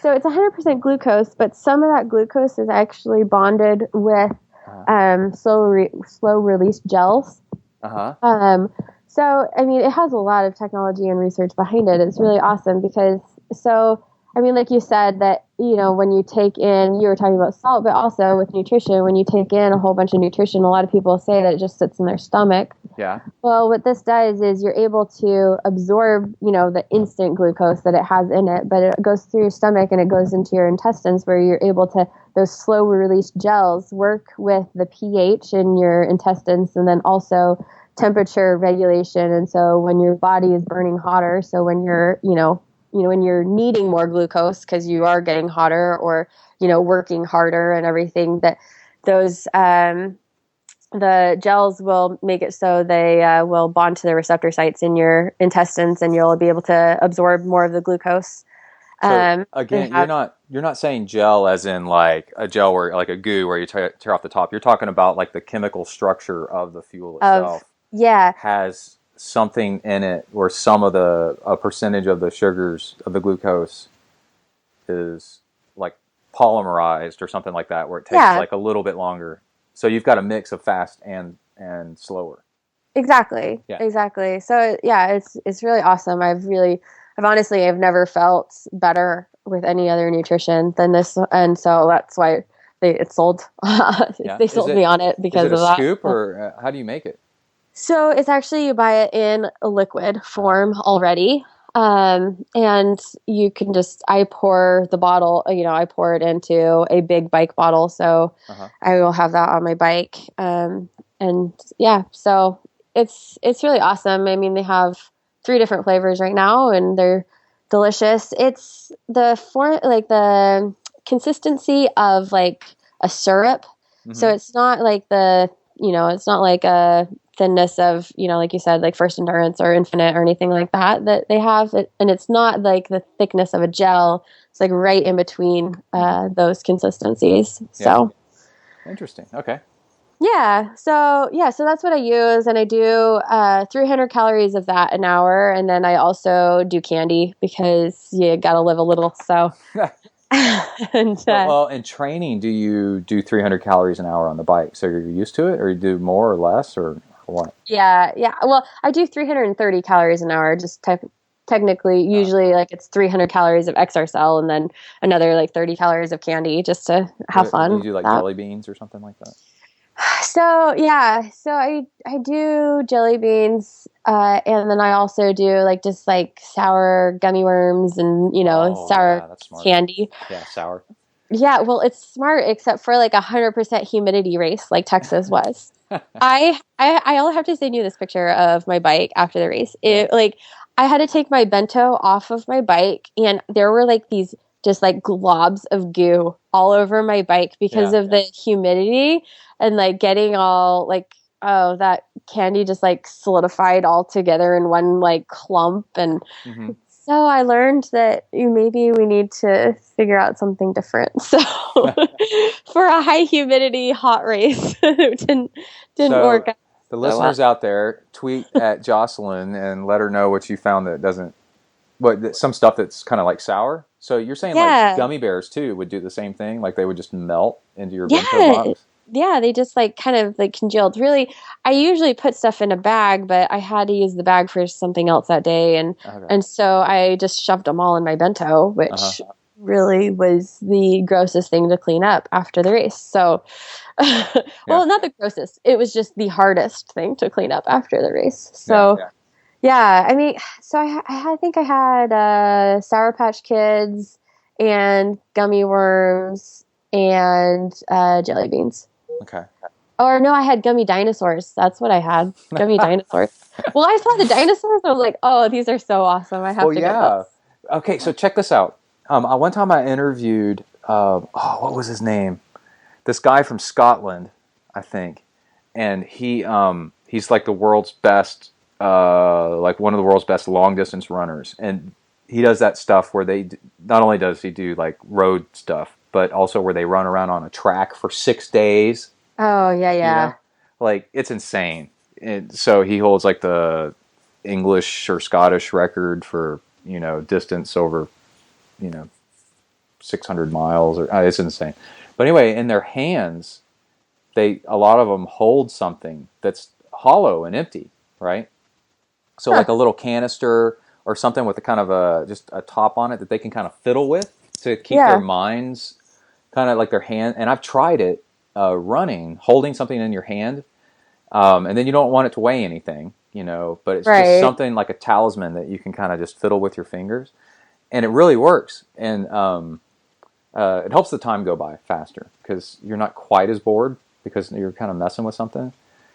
so it's 100% glucose, but some of that glucose is actually bonded with slow release gels. So I mean, it has a lot of technology and research behind it. It's really awesome because I mean, like you said, that, when you take in, you were talking about salt, but also with nutrition, when you take in a whole bunch of nutrition, a lot of people say that it just sits in their stomach. Yeah. Well, what this does is you're able to absorb, the instant glucose that it has in it, but it goes through your stomach and it goes into your intestines where you're able to, those slow release gels work with the pH in your intestines and then also temperature regulation. And so when your body is burning hotter, so when you're, when you're needing more glucose because you are getting hotter or, working harder and everything, that those, the gels will make it so they will bond to the receptor sites in your intestines and you'll be able to absorb more of the glucose. So again, you're not saying gel as in like a gel where like a goo where you tear off the top. You're talking about like the chemical structure of the fuel itself. Has something in it where a percentage of the sugars of the glucose is like polymerized or something like that, where it takes like a little bit longer. So you've got a mix of fast and slower. Exactly. Yeah. Exactly. So it's really awesome. I've never felt better with any other nutrition than this, and so that's why it sold. They sold me on it because of that. Is it a scoop or how do you make it? So it's actually, you buy it in a liquid form already. And you can I pour the bottle, I pour it into a big bike bottle. So I will have that on my bike. So it's really awesome. I mean, they have 3 different flavors right now and they're delicious. It's the consistency of like a syrup. Mm-hmm. So it's not like it's not like a thinness of, like you said, like First Endurance or Infinite or anything like that they have it, and it's not like the thickness of a gel. It's like right in between those consistencies. So interesting. Okay. So that's what I use, and I do 300 calories of that an hour, and then I also do candy because you gotta live a little. So and in training, do you do 300 calories an hour on the bike? So you're used to it, or you do more or less, or what? Yeah. Well, I do 330 calories an hour. Just technically, usually, like it's 300 calories of XR Cell and then another like 30 calories of candy just to have fun. Do you do like jelly beans or something like that? So I do jelly beans, and then I also do like just like sour gummy worms and sour candy. Yeah, sour. Yeah, well, it's smart except for like 100% humidity race like Texas was. I'll have to send you this picture of my bike after the race. I had to take my bento off of my bike, and there were like these just like globs of goo all over my bike because of the humidity and like getting all like, that candy just like solidified all together in one like clump. And so I learned that maybe we need to figure out something different. So for a high humidity hot race, it didn't work out. The listeners out there, tweet at Jocelyn and let her know what you found that doesn't, some stuff that's kind of like sour. So you're saying like gummy bears too would do the same thing? Like they would just melt into your bento box? Yeah, they just like kind of like congealed. Really, I usually put stuff in a bag, but I had to use the bag for something else that day. And so I just shoved them all in my bento, which really was the grossest thing to clean up after the race. So, well, not the grossest. It was just the hardest thing to clean up after the race. So, I mean, so I think I had Sour Patch Kids and gummy worms and jelly beans. Okay. Or no, I had gummy dinosaurs. That's what I had. Gummy dinosaurs. Well, I saw the dinosaurs. I was like, oh, these are so awesome. I have to get those. Okay, so check this out. One time I interviewed, what was his name? This guy from Scotland. I think, and he's like the world's best, like one of the world's best long distance runners, and he does that stuff where not only does he do like road stuff, but also where they run around on a track for 6 days. Oh yeah, yeah. You know? Like it's insane. And so he holds like the English or Scottish record for distance over 600 miles, or it's insane. But anyway, in their hands, a lot of them hold something that's hollow and empty, right? So like a little canister or something with a kind of just a top on it that they can kind of fiddle with to keep their minds kind of like their hand. And I've tried it running, holding something in your hand, and then you don't want it to weigh anything, but it's just something like a talisman that you can kind of just fiddle with your fingers, and it really works. And it helps the time go by faster because you're not quite as bored because you're kind of messing with something.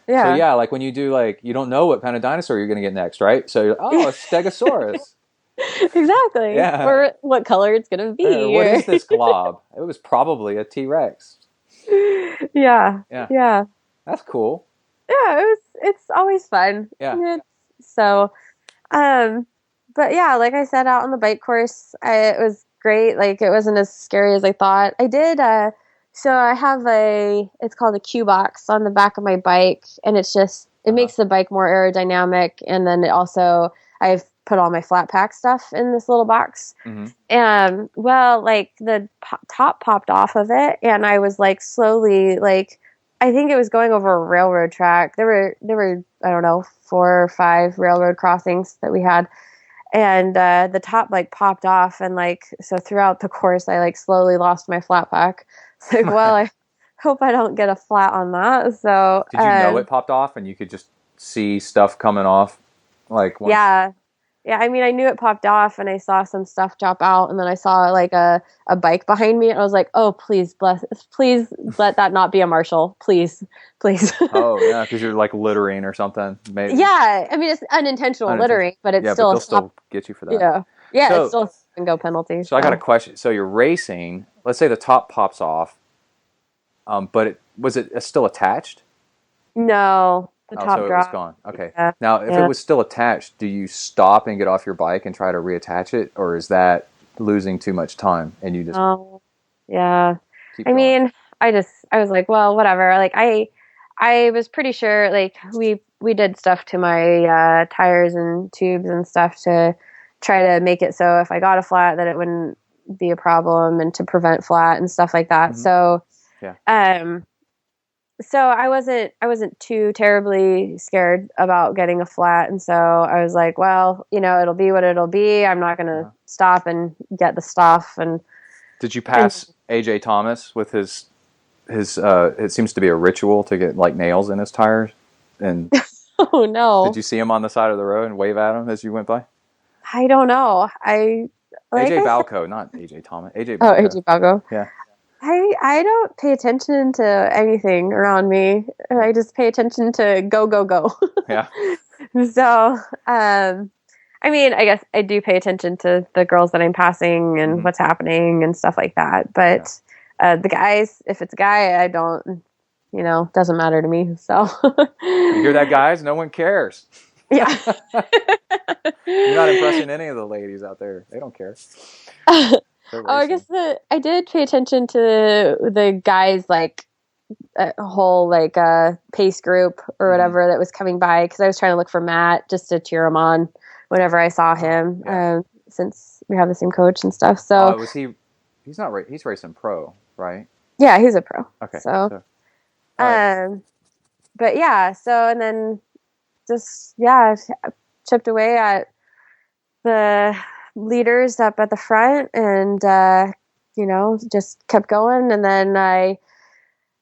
Yeah. So yeah, like when you do, like, you don't know what kind of dinosaur you're going to get next, right? So you're, a Stegosaurus. Exactly. Yeah. Or what color it's going to be. What is this glob? It was probably a T-Rex. Yeah. Yeah. That's cool. Yeah, it's always fun. Yeah. So, but yeah, like I said, out on the bike course, it was great. Like, it wasn't as scary as I thought. I did, so I have it's called a Q box on the back of my bike, and it makes the bike more aerodynamic. And then I've put all my flat pack stuff in this little box. Mm-hmm. And like the top popped off of it, and I was like slowly, like, I think it was going over a railroad track. There were I don't know, 4 or 5 railroad crossings that we had. And the top like popped off, and like, so throughout the course I like slowly lost my flat pack. It's like, well, I hope I don't get a flat on that. So did you know it popped off and you could just see stuff coming off? Like Yeah. I mean, I knew it popped off, and I saw some stuff drop out, and then I saw like a bike behind me, and I was like, oh, please let that not be a Marshall, please. Oh yeah, because you're like littering or something, maybe. Yeah, I mean, it's unintentional littering, but it's still. But they'll still get you for that. Yeah, so, it's still a go penalty. So I got a question. So you're racing. Let's say the top pops off, but was it still attached? No. The top so drop. It was gone. Okay. Yeah. Now, if it was still attached, do you stop and get off your bike and try to reattach it, or is that losing too much time and you just? Yeah. I mean, I was like, well, whatever. Like I was pretty sure. Like we did stuff to my tires and tubes and stuff to try to make it so if I got a flat that it wouldn't be a problem, and to prevent flat and stuff like that. Mm-hmm. So yeah. So I wasn't too terribly scared about getting a flat. And so I was like, well, it'll be what it'll be. I'm not going to stop and get the stuff. And did you pass AJ Thomas with his it seems to be a ritual to get like nails in his tires? And oh no. Did you see him on the side of the road and wave at him as you went by? I don't know. AJ Balco, not AJ Thomas. AJ Balco. Oh, AJ Balco. Yeah. I don't pay attention to anything around me. I just pay attention to go. Yeah. So, I mean, I guess I do pay attention to the girls that I'm passing and what's happening and stuff like that. But the guys, if it's a guy, I don't, doesn't matter to me. So. You hear that, guys? No one cares. Yeah. You're not impressing any of the ladies out there. They don't care. I guess I did pay attention to the guys, like a whole like pace group or whatever that was coming by, because I was trying to look for Matt just to cheer him on whenever I saw him, since we have the same coach and stuff. So was he? He's not right. He's racing pro, right? Yeah, he's a pro. Okay. So but yeah. So and then just chipped away at the leaders up at the front, and just kept going. And then I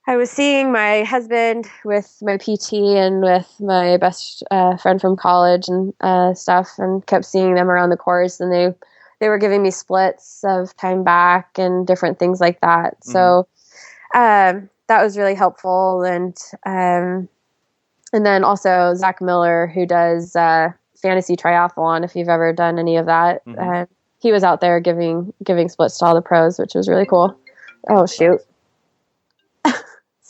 was seeing my husband with my PT and with my best friend from college and stuff, and kept seeing them around the course, and they were giving me splits of time back and different things like that. Mm-hmm. So that was really helpful. And then also Zach Miller, who does fantasy triathlon, if you've ever done any of that. Mm-hmm. He was out there giving splits to all the pros, which was really cool. Oh shoot.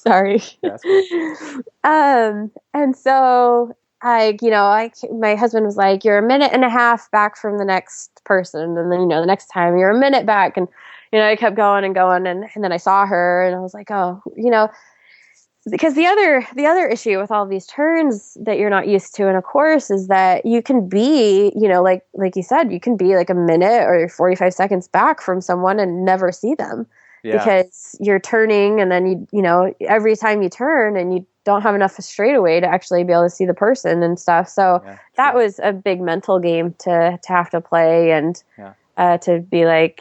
Sorry. That's cool. And so my husband was like, you're a minute and a half back from the next person. And then, the next time you're a minute back. And, I kept going and going. And then I saw her and I was like, oh, because the other issue with all these turns that you're not used to in a course is that you can be, like you said, you can be like a minute or 45 seconds back from someone and never see them because you're turning. And then, every time you turn and you don't have enough straightaway to actually be able to see the person and stuff. So that was a big mental game to have to play and to be like,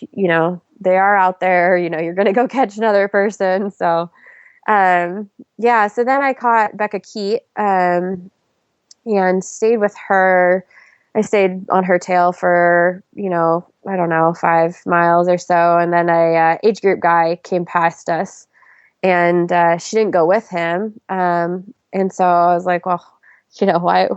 they are out there, you're going to go catch another person. So, so then I caught Becca Keat, and stayed with her. I stayed on her tail for, I don't know, 5 miles or so. And then a age group guy came past us, and she didn't go with him. And so I was like, well, why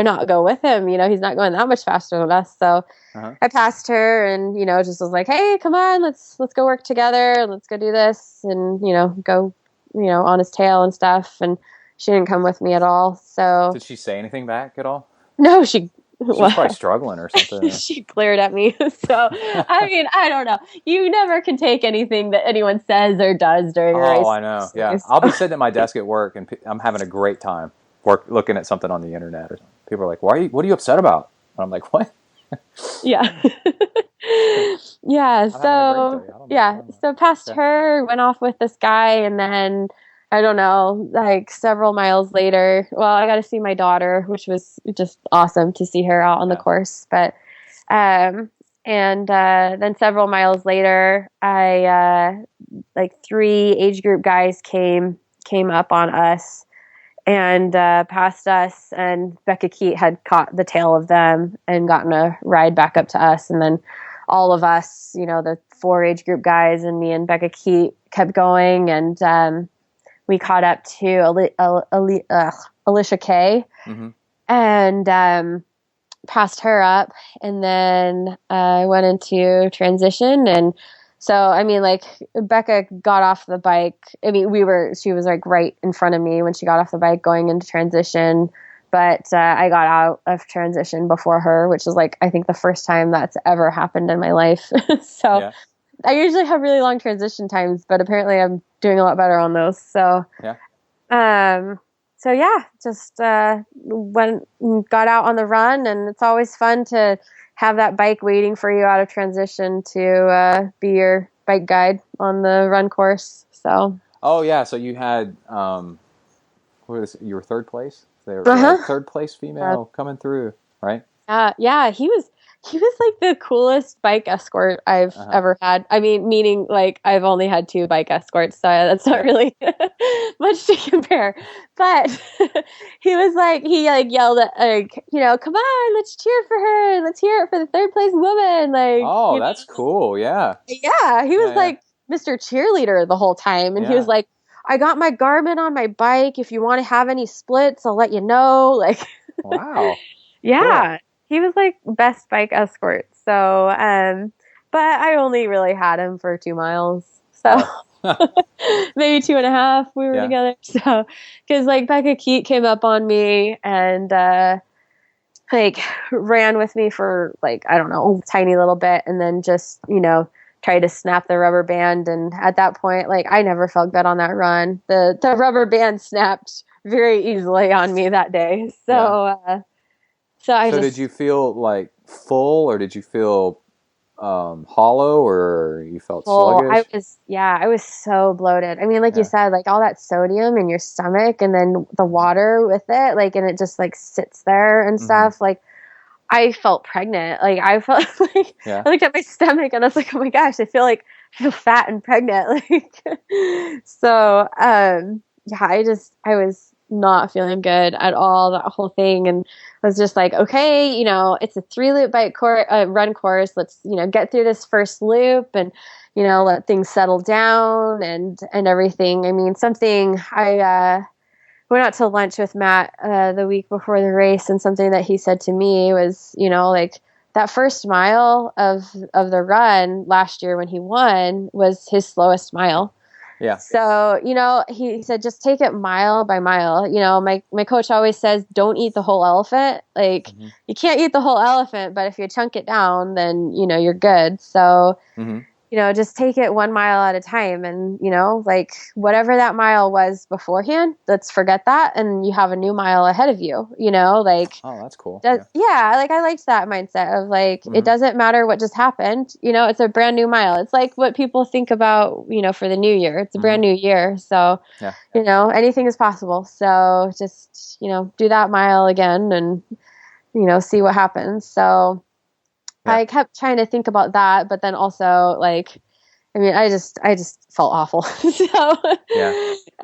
not go with him? He's not going that much faster than us. So I passed her and, just was like, hey, come on, let's go work together. Let's go do this and, go, on his tail and stuff. And she didn't come with me at all. So did she say anything back at all? No, she was probably struggling or something. She glared at me. So, I don't know. You never can take anything that anyone says or does during a race. Oh, I know. Yeah. I'll be sitting at my desk at work and I'm having a great time looking at something on the internet or something. People are like, what are you upset about? And I'm like, what? Yeah. Yeah. So past her, went off with this guy, and then I don't know, like several miles later, well, I got to see my daughter, which was just awesome to see her out on the course. But, then several miles later, like 3 age group guys came up on us and passed us, and Becca Keat had caught the tail of them and gotten a ride back up to us. And then all of us, the 4 age group guys and me and Becca Keat kept going, and we caught up to Alicia Kay, and passed her up, and then I went into transition. And so, Becca got off the bike. She was like right in front of me when she got off the bike going into transition. But I got out of transition before her, which is I think the first time that's ever happened in my life. So I usually have really long transition times, but apparently I'm doing a lot better on those. So, just got out on the run, and it's always fun to have that bike waiting for you out of transition to be your bike guide on the run course. So. Oh yeah, so you had you were third place. They were third place female coming through, right? Yeah, he was like the coolest bike escort I've ever had. Meaning I've only had 2 bike escorts, so that's not really much to compare. But he was he yelled at come on, let's cheer for her, let's hear it for the third place woman. That's cool. Yeah. Yeah, he was Mr. Cheerleader the whole time, and he was like, I got my Garmin on my bike. If you want to have any splits, I'll let you know. Wow. Yeah. Cool. He was best bike escort. So, but I only really had him for 2 miles. So maybe 2.5 we were together. So, cause Becca Keat came up on me and, ran with me for I don't know, a tiny little bit. And then just, tried to snap the rubber band. And at that point, I never felt good on that run. The rubber band snapped very easily on me that day. So, So did you feel full, or did you feel hollow, or you felt sluggish? I was so bloated. You said, all that sodium in your stomach, and then the water with it, and it just sits there and stuff. I felt pregnant. I felt I looked at my stomach and I was like, oh my gosh, I feel fat and pregnant. So, I was not feeling good at all, that whole thing. And I was just okay, it's a 3-loop bike run course. Let's, get through this first loop and, let things settle down and everything. Something I went out to lunch with Matt the week before the race, and something that he said to me was, that first mile of the run last year when he won was his slowest mile. Yeah. So, he said, just take it mile by mile. My coach always says, don't eat the whole elephant. Like, you can't eat the whole elephant, but if you chunk it down, then, you're good. So, just take it 1 mile at a time. And, like whatever that mile was beforehand, let's forget that. And you have a new mile ahead of you, like. Oh, that's cool. Yeah. Like I liked that mindset of like, it doesn't matter what just happened. It's a brand new mile. It's like what people think about, for the new year. It's a brand new year. So, anything is possible. So just, do that mile again and, see what happens. So I kept trying to think about that, but then also like, I just felt awful. So,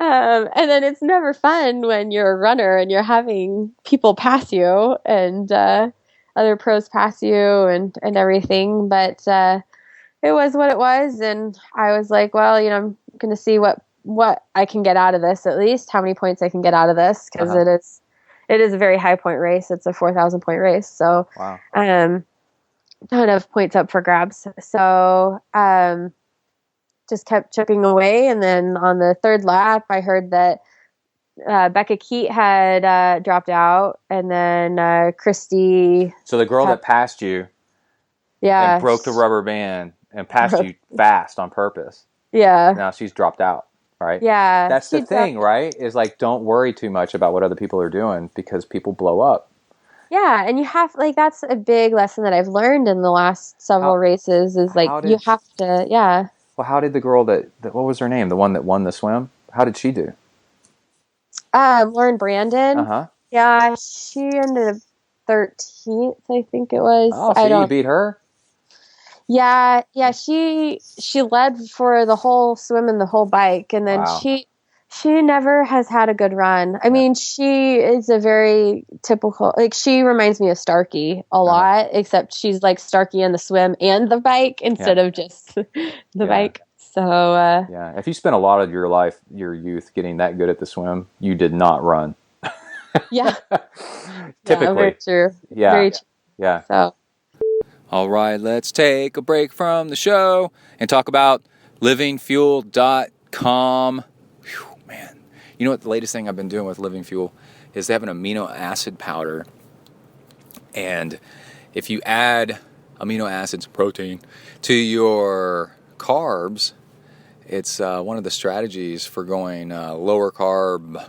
and then it's never fun when you're a runner and you're having people pass you and other pros pass you and everything. But it was what it was, and I was like, well, I'm going to see what I can get out of this, at least how many points I can get out of this, because it is a very high point race. It's a 4,000 point race, so ton of points up for grabs. So just kept chipping away, and then on the third lap, I heard that Becca Keat had dropped out, and then Christy. So the girl that passed you, and broke the rubber band and passed you fast on purpose. Yeah. Now she's dropped out, right? Yeah. That's the thing, right? Is like, don't worry too much about what other people are doing, because people blow up. Yeah, and you have, like, that's a big lesson that I've learned in the last several races is, like, you have to, Well, how did the girl that, what was her name? The one that won the swim? How did she do? Lauren Brandon. Uh-huh. Yeah, she ended up 13th, I think it was. Oh, so you beat her? Yeah, she led for the whole swim and the whole bike, and then she never has had a good run. I mean, she is a very typical, like, she reminds me of Starkey a lot, except she's like Starkey in the swim and the bike instead of just the bike. So, if you spent a lot of your life, your youth, getting that good at the swim, you did not run. Typically. Yeah, very true. Yeah. Very true. Yeah. So. All right, let's take a break from the show and talk about livingfuel.com. Whew, man. You know what the latest thing I've been doing with Living Fuel is they have an amino acid powder. And if you add amino acids, protein, to your carbs, it's one of the strategies for going lower carb,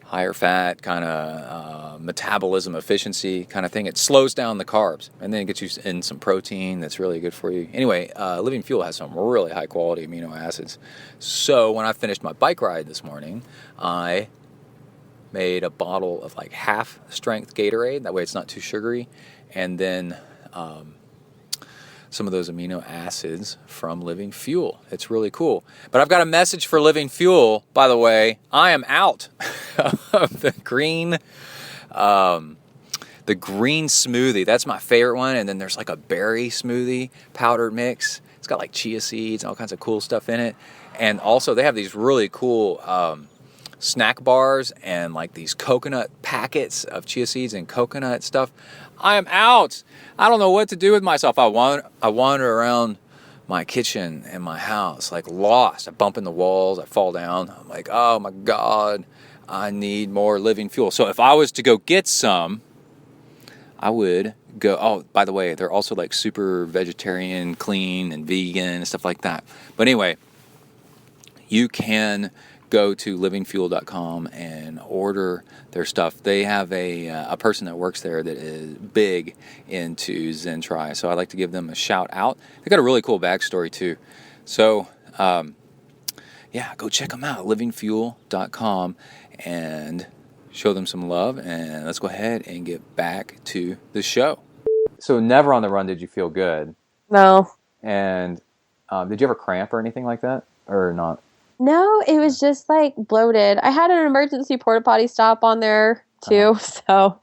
higher fat, kind of metabolism efficiency kind of thing. It slows down the carbs, and then it gets you in some protein that's really good for you. Anyway, Living Fuel has some really high quality amino acids. So when I finished my bike ride this morning, I made a bottle of like half strength Gatorade. That way it's not too sugary. And then some of those amino acids from Living Fuel. It's really cool. But I've got a message for Living Fuel, by the way. I am out of the green smoothie. That's my favorite one. And then there's like a berry smoothie powdered mix. It's got like chia seeds and all kinds of cool stuff in it. And also they have these really cool snack bars and like these coconut packets of chia seeds and coconut stuff. I am out. I don't know what to do with myself. I wander around my kitchen and my house like lost. I bump in the walls. I fall down. I'm like, oh my God, I need more Living Fuel. So if I was to go get some, I would go, oh, by the way, they're also like super vegetarian, clean, and vegan and stuff like that. But anyway, you can go to livingfuel.com and order their stuff. They have a person that works there that is big into ZenTri, so I'd like to give them a shout out. They got a really cool backstory too. So, go check them out, livingfuel.com, and show them some love. And let's go ahead and get back to the show. So never on the run did you feel good? No. And did you ever cramp or anything like that, or not? No, it was just like bloated. I had an emergency porta potty stop on there too. So,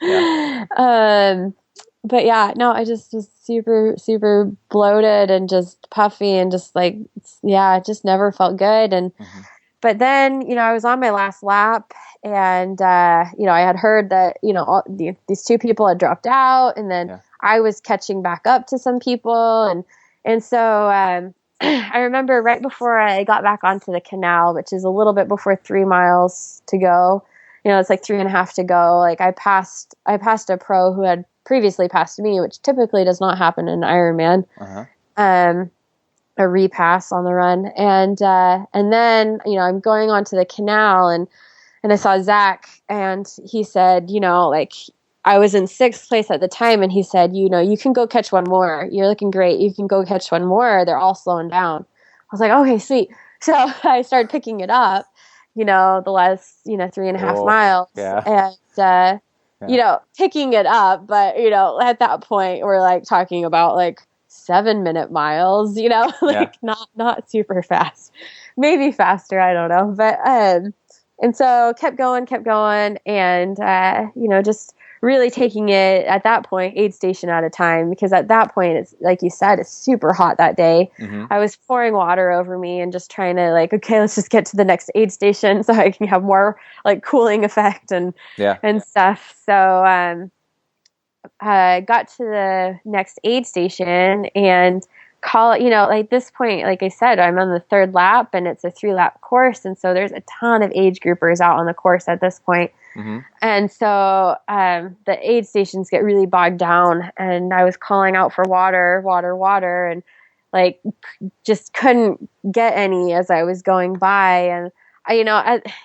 but yeah, no, I just was super, super bloated and just puffy and just like, it just never felt good. And, but then, I was on my last lap and, I had heard that, these two people had dropped out, and then I was catching back up to some people. And so, I remember right before I got back onto the canal, which is a little bit before 3 miles to go, it's like 3.5 to go. Like I passed a pro who had previously passed me, which typically does not happen in Ironman. A repass on the run. And then, I'm going onto the canal and I saw Zach and he said, like I was in 6th place at the time. And he said, you can go catch one more. You're looking great. You can go catch one more. They're all slowing down. I was like, okay, sweet. So I started picking it up, the last, 3.5 miles. Yeah. And, picking it up. But, at that point, we're like talking about like 7-minute miles, not super fast, maybe faster. I don't know. But, and so kept going and, just really taking it at that point, aid station at a time, because at that point, it's like you said, it's super hot that day. I was pouring water over me and just trying to like, okay, let's just get to the next aid station so I can have more like cooling effect and stuff. So, I got to the next aid station and like this point, like I said, I'm on the 3rd lap and it's a 3-lap course. And so there's a ton of age groupers out on the course at this point. And so the aid stations get really bogged down and I was calling out for water and like just couldn't get any as I was going by. And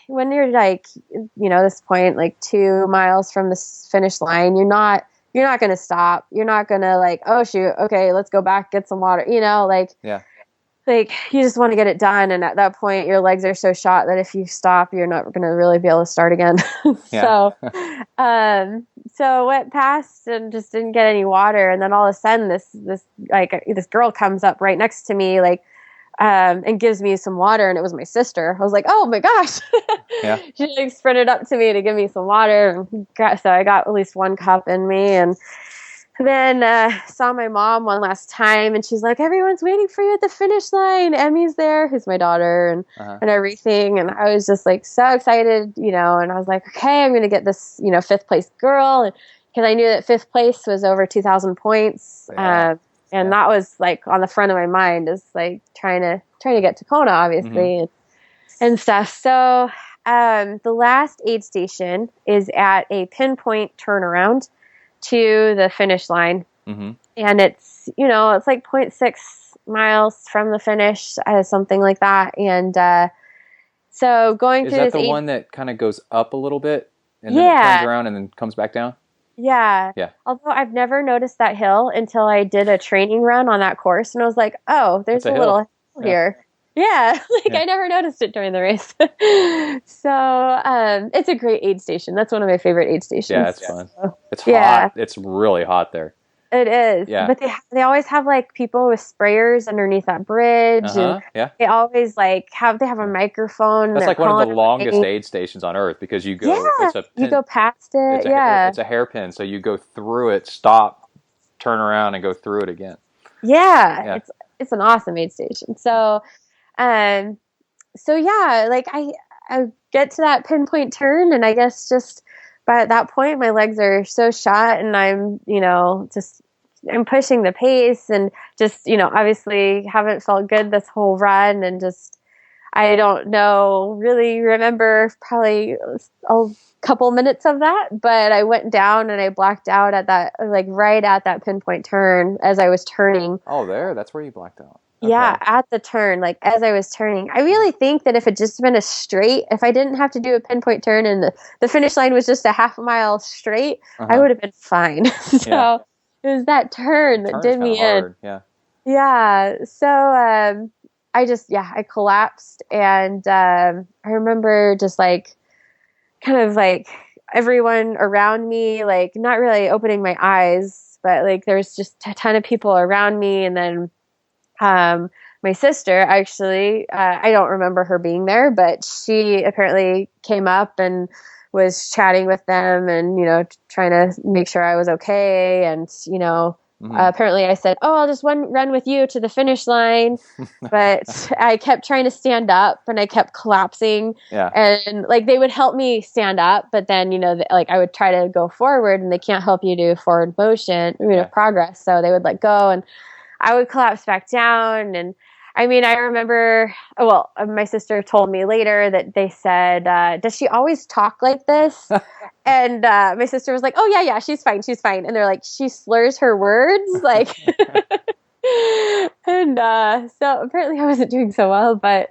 when you're like, this point, like 2 miles from the finish line, you're not going to stop. You're not going to like, oh shoot, okay, let's go back, get some water, like you just want to get it done. And at that point, your legs are so shot that if you stop, you're not going to really be able to start again. So went past and just didn't get any water. And then all of a sudden this girl comes up right next to me, like, and gives me some water. And it was my sister. I was like, oh my gosh. She like sprinted up to me to give me some water. So I got at least 1 cup in me and then saw my mom one last time and she's like, everyone's waiting for you at the finish line. Emmy's there, who's my daughter and everything. And I was just like so excited, and I was like, okay, I'm going to get this, 5th place girl. Because I knew that 5th place was over 2,000 points. And that was like on the front of my mind is like trying to get to Kona, obviously, and stuff. So the last aid station is at a pinpoint turnaround to the finish line. And it's, it's like 0.6 miles from the finish, something like that. And so going through this... Is that the one that kind of goes up a little bit and then it turns around and then comes back down? Yeah. Although I've never noticed that hill until I did a training run on that course. And I was like, oh, there's a little hill here. Yeah. I never noticed it during the race. So it's a great aid station. That's one of my favorite aid stations. Yeah, it's fun. It's hot. It's really hot there. It is. Yeah. But they always have like people with sprayers underneath that bridge. And they always like have a microphone. That's like one of the longest aid stations on earth because you go, you go past it. It's a hairpin. So you go through it, stop, turn around and go through it again. Yeah. It's an awesome aid station. So, like I get to that pinpoint turn and I guess just by at that point my legs are so shot and I'm, I'm pushing the pace and just, obviously haven't felt good this whole run and just, I don't really remember probably a couple minutes of that, but I went down and I blacked out at that, like right at that pinpoint turn as I was turning. Oh, that's where you blacked out. Okay. Yeah, at the turn, like as I was turning. I really think that if it just been a straight, if I didn't have to do a pinpoint turn and the finish line was just a half a mile straight, I would have been fine. So it was that turn that did me in. Yeah. So I collapsed and I remember just like kind of like everyone around me, like not really opening my eyes, but like there was just a ton of people around me and then my sister actually, I don't remember her being there, but she apparently came up and was chatting with them and, trying to make sure I was okay. And, apparently I said, oh, I'll just run with you to the finish line. But I kept trying to stand up and I kept collapsing and like they would help me stand up. But then, like I would try to go forward and they can't help you do forward motion, progress. So they would let go and I would collapse back down and I mean, I remember, well, my sister told me later that they said, does she always talk like this? And my sister was like, oh, yeah, she's fine. And they're like, she slurs her words. Like, and so apparently I wasn't doing so well. But,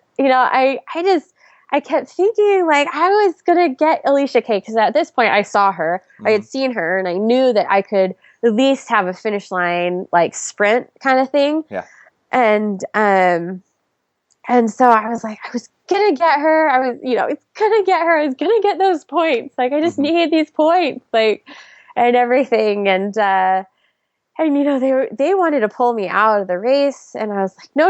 I kept thinking, like, I was going to get Alicia Kay, because at this point I saw her. I had seen her, and I knew that I could at least have a finish line, like, sprint kind of thing. Yeah. And so I was like, I was going to get her. I was going to get her. I was going to get those points. Like, I just needed these points, like, and everything. And they wanted to pull me out of the race. And I was like, no,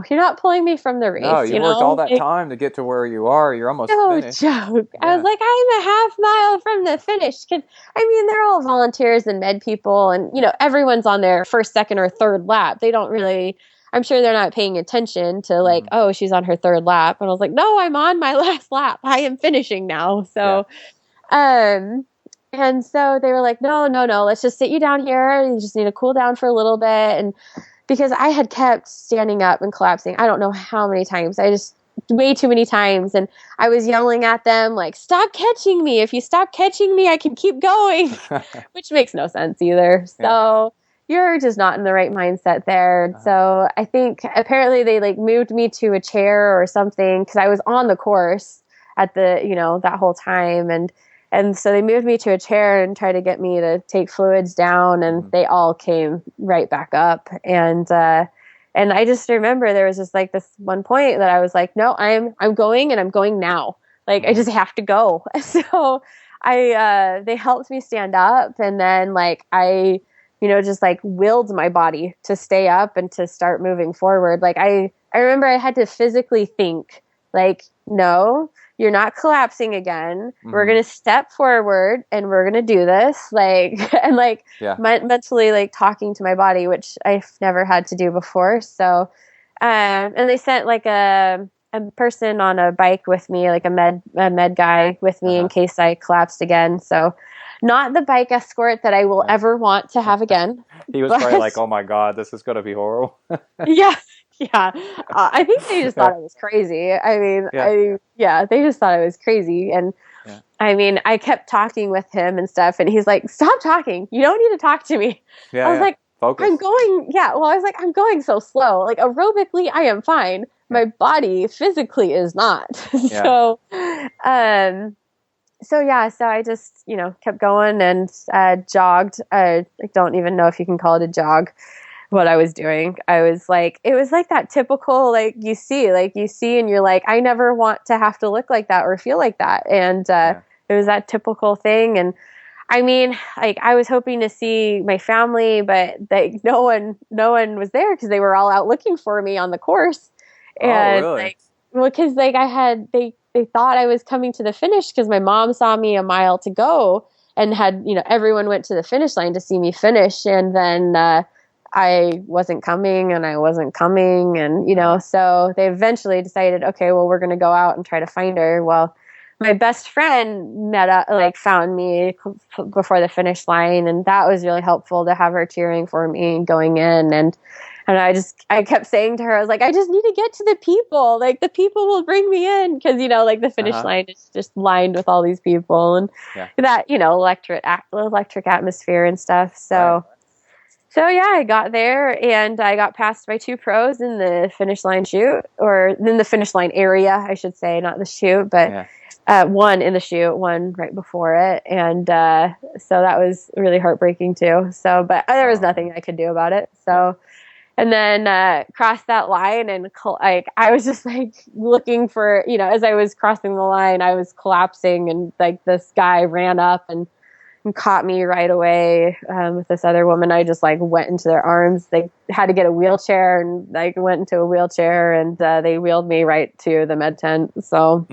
you're not pulling me from the race. No, you worked all that time to get to where you are. You're almost finished. No joke. Yeah. I was like, I'm a half mile from the finish. They're all volunteers and med people. And, everyone's on their first, second, or third lap. They don't really... I'm sure they're not paying attention to like, oh, she's on her third lap. And I was like, no, I'm on my last lap. I am finishing now. So, and so they were like, no, let's just sit you down here. You just need to cool down for a little bit. And because I had kept standing up and collapsing, I don't know how many times, way too many times. And I was yelling at them, like, stop catching me. If you stop catching me, I can keep going, which makes no sense either. So you're just not in the right mindset there. And so I think apparently they like moved me to a chair or something, because I was on the course at the, that whole time. And so they moved me to a chair and tried to get me to take fluids down, and they all came right back up. And I just remember there was just like this one point that I was like, no, I'm going, and I'm going now. Like, I just have to go. So they helped me stand up, and then like I just like willed my body to stay up and to start moving forward. Like I remember I had to physically think like, no, you're not collapsing again. We're going to step forward and we're going to do this. Like, and like mentally like talking to my body, which I've never had to do before. So, and they sent like a person on a bike with me, like a med guy with me in case I collapsed again. So, not the bike escort that I will ever want to have again. He was probably like, oh my God, this is going to be horrible. Yeah. I think they just thought I was crazy. I mean, they just thought I was crazy. And I mean, I kept talking with him and stuff, and he's like, stop talking. You don't need to talk to me. Yeah, I was like, focus. I was like, I'm going so slow. Like aerobically, I am fine. My body physically is not. So I just, kept going and jogged. I don't even know if you can call it a jog, what I was doing. I was like, it was like that typical, like you see and you're like, I never want to have to look like that or feel like that. And it was that typical thing. And I mean, like I was hoping to see my family, but like no one was there because they were all out looking for me on the course. And really? Because they thought I was coming to the finish because my mom saw me a mile to go and had, everyone went to the finish line to see me finish. And then I wasn't coming and I wasn't coming. And, so they eventually decided, okay, well, we're going to go out and try to find her. Well, my best friend found me before the finish line. And that was really helpful to have her cheering for me going in. And I kept saying to her, I was like, I just need to get to the people. Like the people will bring me in. Cause like the finish line is just lined with all these people and that, electric atmosphere and stuff. So, I got there and I got passed by two pros in the finish line chute, or in the finish line area, I should say, not the chute, but one in the chute, one right before it. And so that was really heartbreaking too. So, but there was nothing I could do about it. So. And then crossed that line, and I was just like looking for, as I was crossing the line, I was collapsing, and like this guy ran up and caught me right away with this other woman. I just like went into their arms. They had to get a wheelchair, and I went into a wheelchair, and they wheeled me right to the med tent. So.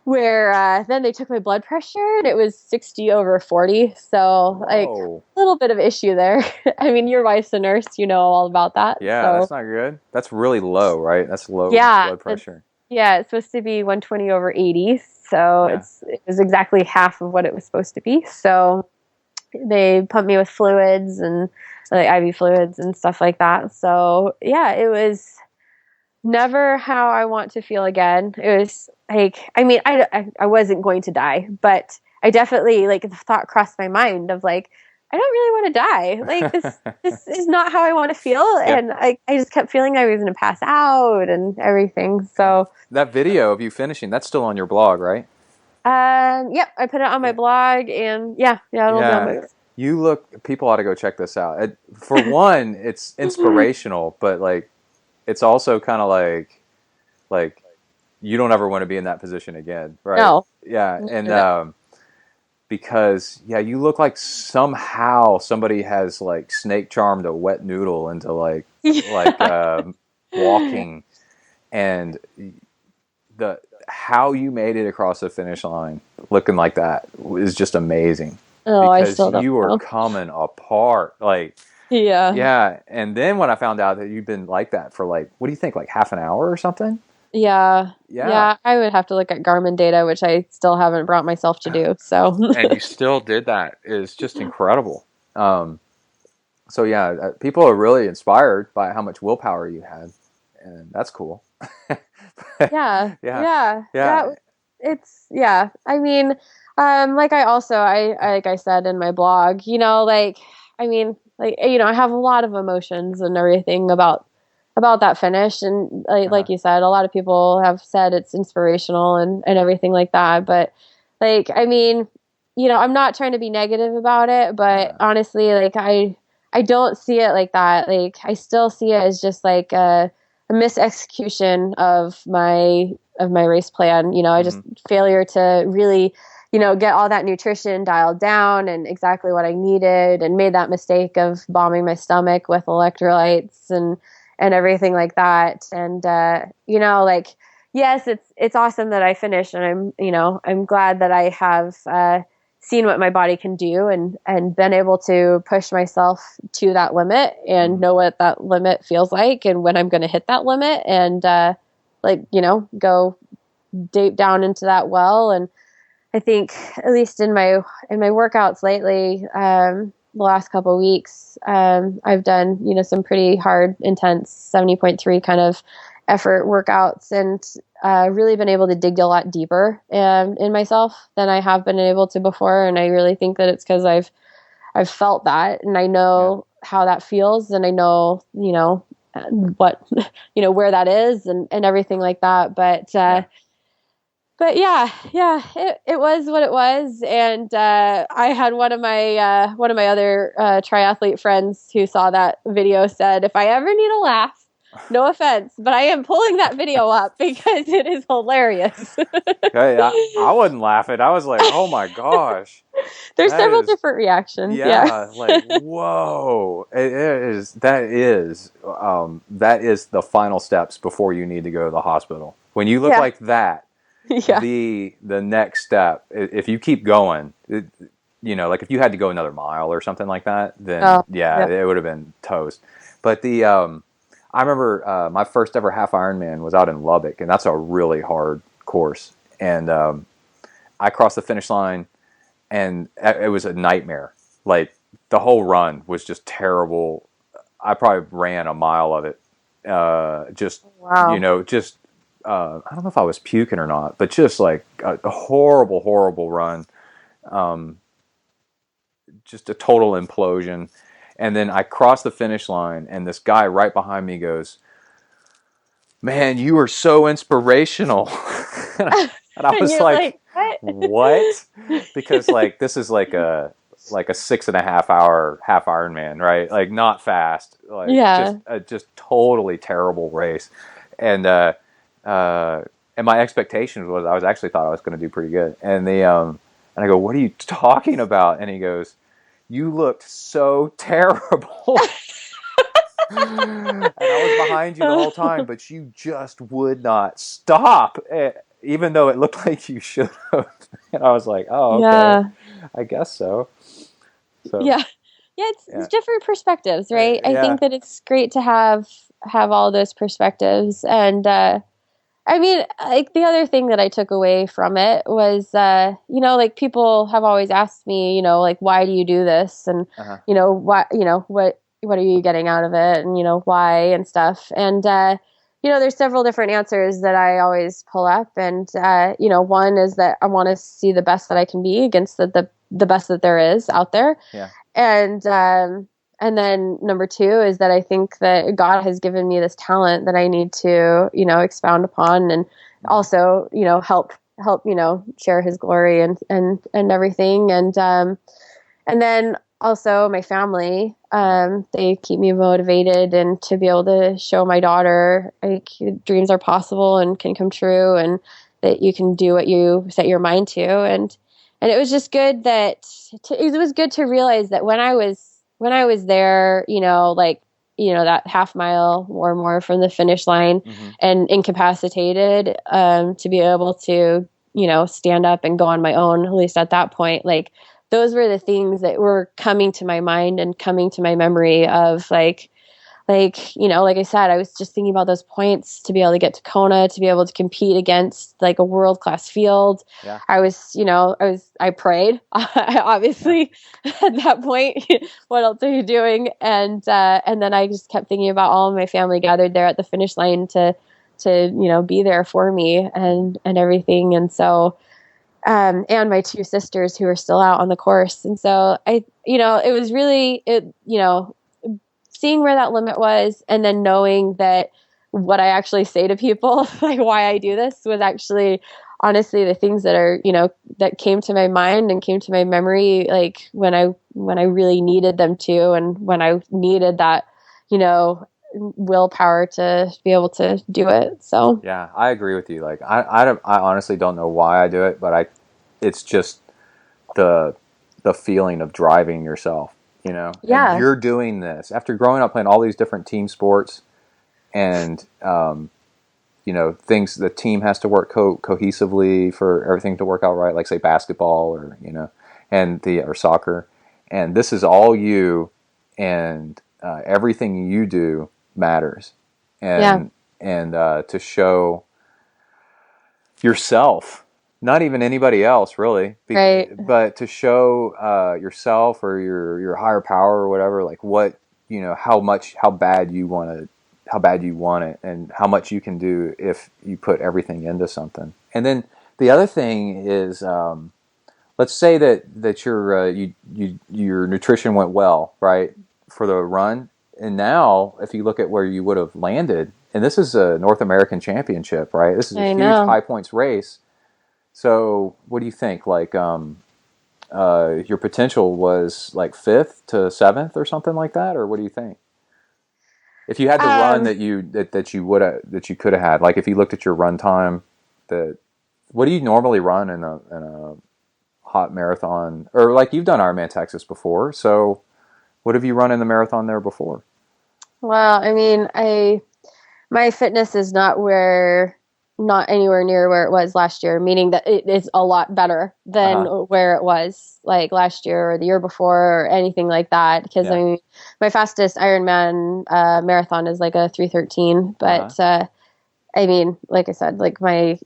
Where then they took my blood pressure and it was 60/40. So like a little bit of issue there. I mean, your wife's a nurse, all about that. Yeah, so. That's not good. That's really low, right? That's low blood pressure. It's supposed to be 120/80. So it was exactly half of what it was supposed to be. So they pumped me with fluids and like IV fluids and stuff like that. So it was never how I want to feel again. It was like, I mean, I wasn't going to die, but I definitely, like, the thought crossed my mind of like, I don't really want to die. Like, this is not how I want to feel. Yep. And I just kept feeling I was going to pass out and everything. So that video of you finishing, that's still on your blog, right? yep, I put it on my blog, and it'll be on my. You look. People ought to go check this out. For one, it's inspirational, but like, it's also kind of like you don't ever want to be in that position again, right? No. Yeah, and because you look like somehow somebody has like snake charmed a wet noodle into like walking, and how you made it across the finish line looking like that is just amazing. Oh, because you were coming apart, like and then when I found out that you'd been like that for like, what do you think, like half an hour or something? Yeah, I would have to look at Garmin data, which I still haven't brought myself to do. So and you still did that is just incredible. So people are really inspired by how much willpower you had, and that's cool. Yeah. It's I mean, like like I said in my blog, like, I mean, like, I have a lot of emotions and everything about that finish. And like you said, a lot of people have said it's inspirational and everything like that. But like, I mean, I'm not trying to be negative about it, but honestly, like, I don't see it like that. Like, I still see it as just like a misexecution of my race plan. I just failure to really, get all that nutrition dialed down and exactly what I needed, and made that mistake of bombing my stomach with electrolytes and everything like that. And, like, yes, it's awesome that I finished, and I'm glad that I have, seen what my body can do and been able to push myself to that limit and know what that limit feels like and when I'm going to hit that limit and, go deep down into that well. And I think at least in my workouts lately, the last couple of weeks, I've done, some pretty hard, intense 70.3 kind of effort workouts, and really been able to dig a lot deeper in myself than I have been able to before. And I really think that it's because I've felt that, and I know how that feels, and I know, what, where that is and everything like that. But it was what it was. And I had one of my other triathlete friends who saw that video said, if I ever need a laugh, no offense, but I am pulling that video up because it is hilarious. Hey, I wasn't laughing. I was like, oh my gosh. There's several different reactions. Yeah. Like, whoa. That is the final steps before you need to go to the hospital. When you look like that, the next step, if you keep going, like if you had to go another mile or something like that, then it would have been toast. But I remember my first ever half Ironman was out in Lubbock, and that's a really hard course. And I crossed the finish line, and it was a nightmare. Like, the whole run was just terrible. I probably ran a mile of it. I don't know if I was puking or not, but just like a horrible, horrible run. Just a total implosion. And then I crossed the finish line, and this guy right behind me goes, "Man, you are so inspirational." And I was like, what? Because like, this is like a 6.5 hour half Ironman, right? Like, not fast, like just totally terrible race. And my expectations was I actually thought I was going to do pretty good. And and I go, "What are you talking about?" And he goes, "You looked so terrible." And I was behind you the whole time, but you just would not stop, even though it looked like you should have. And I was like, "Oh, okay, I guess so." It's different perspectives, right? I think that it's great to have all those perspectives. And I mean, like, the other thing that I took away from it was, like, people have always asked me, like, why do you do this? And, why, what are you getting out of it? And, why and stuff. And, there's several different answers that I always pull up. And, one is that I want to see the best that I can be against the best that there is out there. Yeah. And then number two is that I think that God has given me this talent that I need to, expound upon, and also, help, share his glory and everything. And then also my family, they keep me motivated, and to be able to show my daughter, like, dreams are possible and can come true, and that you can do what you set your mind to. And it was just good it was good to realize that when I was there, that half mile or more from the finish line, and incapacitated, to be able to, stand up and go on my own, at least at that point, like, those were the things that were coming to my mind and coming to my memory of like I said, I was just thinking about those points to be able to get to Kona, to be able to compete against like a world-class field. Yeah. I prayed, obviously, at that point. What else are you doing? And then I just kept thinking about all of my family gathered there at the finish line to be there for me and everything. And so, and my two sisters who are still out on the course. And so it was really, seeing where that limit was, and then knowing that what I actually say to people, like why I do this, was actually honestly the things that are, that came to my mind and came to my memory, like when I really needed them to, and when I needed that, willpower to be able to do it. So yeah, I agree with you. Like I honestly don't know why I do it, but it's just the feeling of driving yourself. Yeah. And you're doing this after growing up playing all these different team sports, and things, the team has to work cohesively for everything to work out right, like say basketball or or soccer, and this is all you, and everything you do matters, and to show yourself, not even anybody else really, right, but to show yourself or your higher power or whatever, like what, how bad you want it, and how much you can do if you put everything into something. And then the other thing is, let's say that your nutrition went well, right, for the run, and now if you look at where you would have landed, and this is a North American Championship, right? This is a huge high points race. So what do you think? Like, your potential was like 5th to 7th or something like that, or what do you think? If you had the run that you could have had, like if you looked at your run time, what do you normally run in a hot marathon? Or like you've done Ironman Texas before, so what have you run in the marathon there before? Well, I mean, my fitness is not anywhere near where it was last year, meaning that it is a lot better than where it was like last year or the year before or anything like that. Because I mean, my fastest Ironman marathon is like a 3:13, but I mean, like I said, like my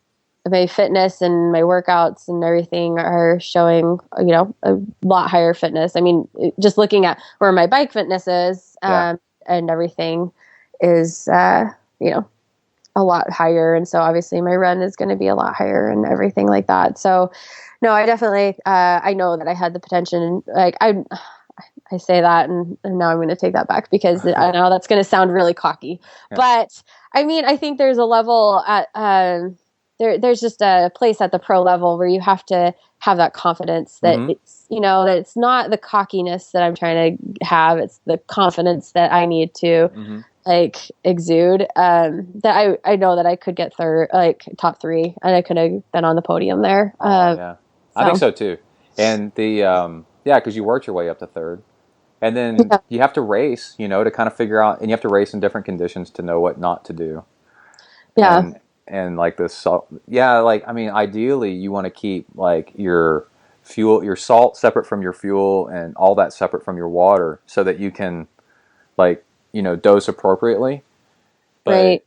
fitness and my workouts and everything are showing, a lot higher fitness. I mean, just looking at where my bike fitness is, and everything is, a lot higher. And so obviously my run is going to be a lot higher and everything like that. So no, I definitely, I know that I had the potential, and like, I say that and now I'm going to take that back because I know that's going to sound really cocky, but I mean, I think there's a level at, there's just a place at the pro level where you have to have that confidence that it's, that it's not the cockiness that I'm trying to have. It's the confidence that I need to like exude, that I know that I could get top 3, and I could have been on the podium there. I think so too. And because you worked your way up to 3rd, and then you have to race, to kind of figure out, and you have to race in different conditions to know what not to do. Yeah. And like this, I mean, ideally you want to keep like your fuel, your salt separate from your fuel, and all that separate from your water, so that you can dose appropriately. But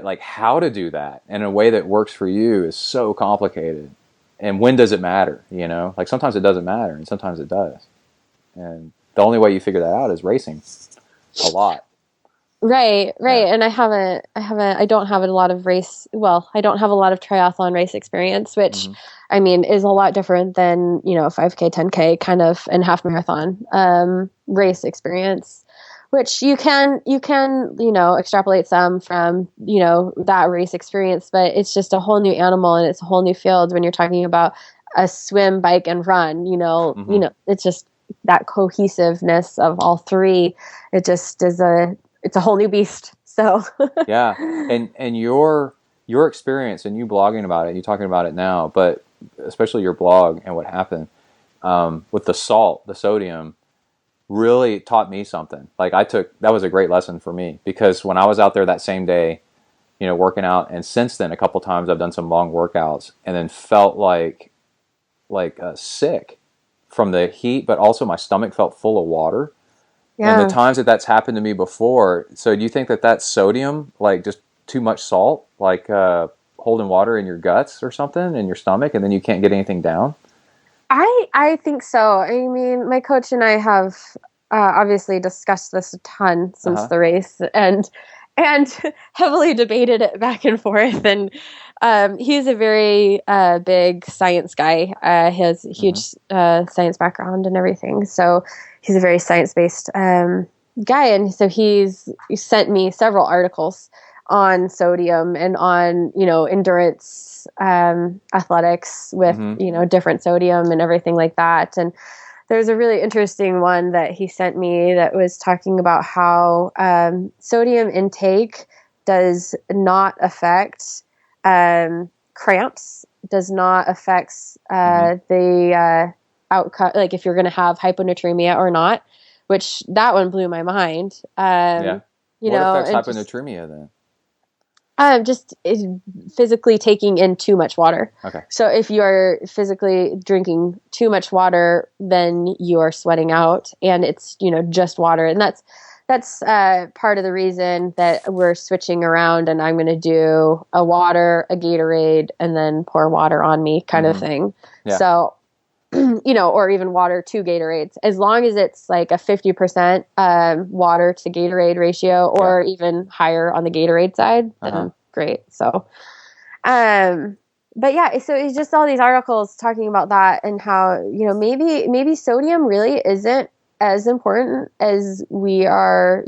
like how to do that in a way that works for you is so complicated. And when does it matter? Like sometimes it doesn't matter and sometimes it does. And the only way you figure that out is racing a lot. Right. Yeah. And I don't have a lot of I don't have a lot of triathlon race experience, which I mean is a lot different than, 5K, 10K kind of and half marathon, race experience, which you can, extrapolate some from, that race experience, but it's just a whole new animal and it's a whole new field when you're talking about a swim, bike and run, it's just that cohesiveness of all three. It just it's a whole new beast. So yeah. And your experience and you blogging about it, you talking about it now, but especially your blog and what happened with the sodium really taught me something. Like that was a great lesson for me because when I was out there that same day, working out, and since then a couple times I've done some long workouts and then felt like sick from the heat, but also my stomach felt full of water. Yeah. And the times that's happened to me before. So do you think that's sodium, like just too much salt, like holding water in your guts or something in your stomach, and then you can't get anything down? I think so. I mean, my coach and I have obviously discussed this a ton since the race and heavily debated it back and forth. And he's a very big science guy. He has a huge science background and everything. So he's a very science-based guy. And so he sent me several articles on sodium and on, endurance athletics with, different sodium and everything like that. And there's a really interesting one that he sent me that was talking about how sodium intake does not affect cramps, does not affect the outcome, like if you're going to have hyponatremia or not, which that one blew my mind. What affects hyponatremia then? Just physically taking in too much water. Okay. So if you are physically drinking too much water, then you are sweating out, and it's just water, and that's part of the reason that we're switching around. And I'm going to do a water, a Gatorade, and then pour water on me kind of thing. Yeah. So, or even water, 2 Gatorades, as long as it's like a 50% water to Gatorade ratio, or even higher on the Gatorade side, then great. So, but yeah, so it's just all these articles talking about that and how, maybe sodium really isn't as important as we are,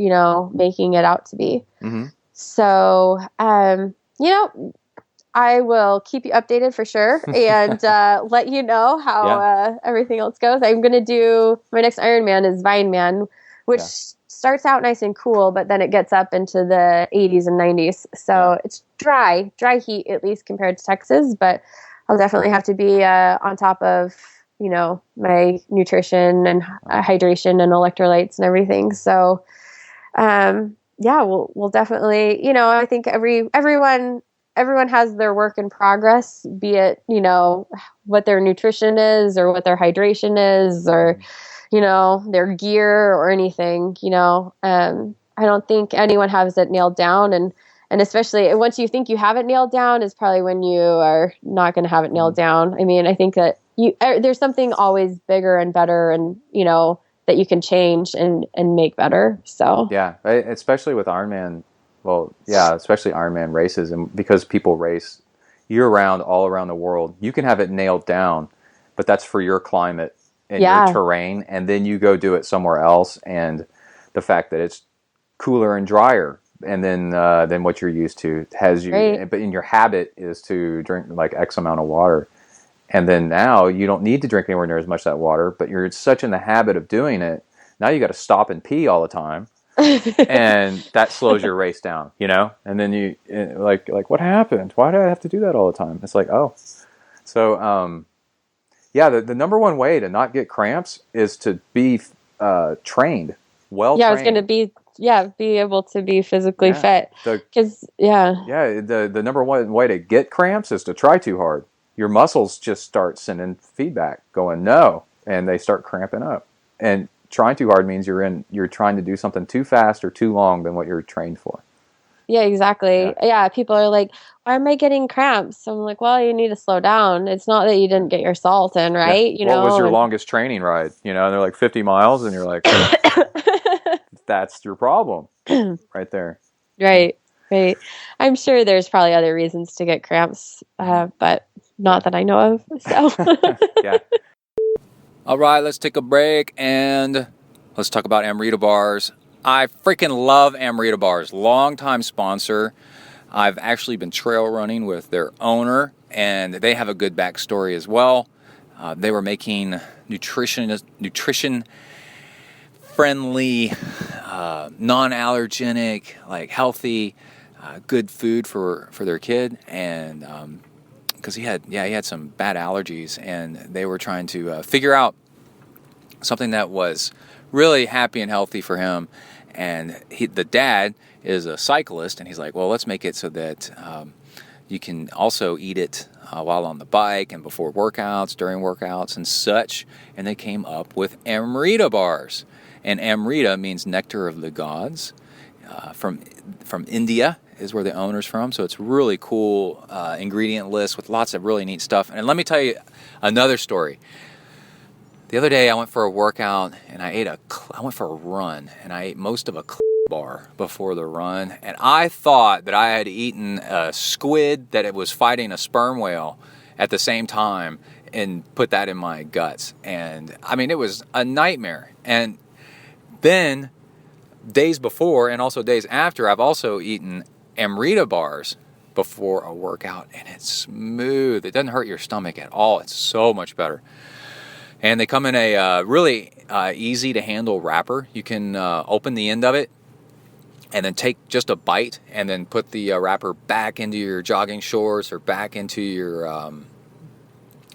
making it out to be. So, I will keep you updated for sure and let you know how everything else goes. I'm going to do my next Ironman is Vineman, which starts out nice and cool, but then it gets up into the 80s and 90s. So it's dry heat, at least compared to Texas, but I'll definitely have to be on top of, my nutrition and hydration and electrolytes and everything. So, we'll definitely, I think everyone has their work in progress, be it, what their nutrition is or what their hydration is or, their gear or anything, I don't think anyone has it nailed down. And especially once you think you have it nailed down is probably when you are not going to have it nailed down. I mean, I think that there's something always bigger and better and, that you can change and make better. So, yeah, especially with Ironman. Well, yeah, especially Ironman races, and because people race year-round all around the world, you can have it nailed down, but that's for your climate and your terrain, and then you go do it somewhere else, and the fact that it's cooler and drier, and then what you're used to has you, but in your habit is to drink like X amount of water, and then now you don't need to drink anywhere near as much of that water, but you're such in the habit of doing it, now you got to stop and pee all the time. And that slows your race down, and then you like what happened? Why do I have to do that all the time? It's like, so the number one way to not get cramps is to be trained, well. Yeah, I was going to be able to be physically fit because the number one way to get cramps is to try too hard. Your muscles just start sending feedback, going no, and they start cramping up. And trying too hard means you're trying to do something too fast or too long than what you're trained for. Yeah, exactly. Yeah, people are like, why am I getting cramps? So I'm like, well, you need to slow down. It's not that you didn't get your salt in, right? What was your longest training ride? And they're like 50 miles, and you're like, that's your problem. right there. Right. I'm sure there's probably other reasons to get cramps, but not that I know of. So. Yeah. All right, let's take a break and let's talk about Amrita bars. I freaking love Amrita bars. Longtime sponsor. I've actually been trail running with their owner, and they have a good backstory as well. They were making nutrition-friendly, non-allergenic, like healthy, good food for their kid, and because he had some bad allergies, and they were trying to figure out something that was really happy and healthy for him. And the dad is a cyclist, and he's like, well, let's make it so that you can also eat it while on the bike and before workouts, during workouts, and such. And they came up with Amrita bars. And Amrita means nectar of the gods. From India is where the owner's from. So it's really cool ingredient list with lots of really neat stuff. And let me tell you another story. The other day I went for a workout and I went for a run and I ate most of a bar before the run, and I thought that I had eaten a squid that it was fighting a sperm whale at the same time and put that in my guts. And I mean, it was a nightmare. And then days before and also days after, I've also eaten Amrita bars before a workout, and it's smooth. It doesn't hurt your stomach at all. It's so much better. And they come in a really easy to handle wrapper. You can open the end of it and then take just a bite and then put the wrapper back into your jogging shorts or back into your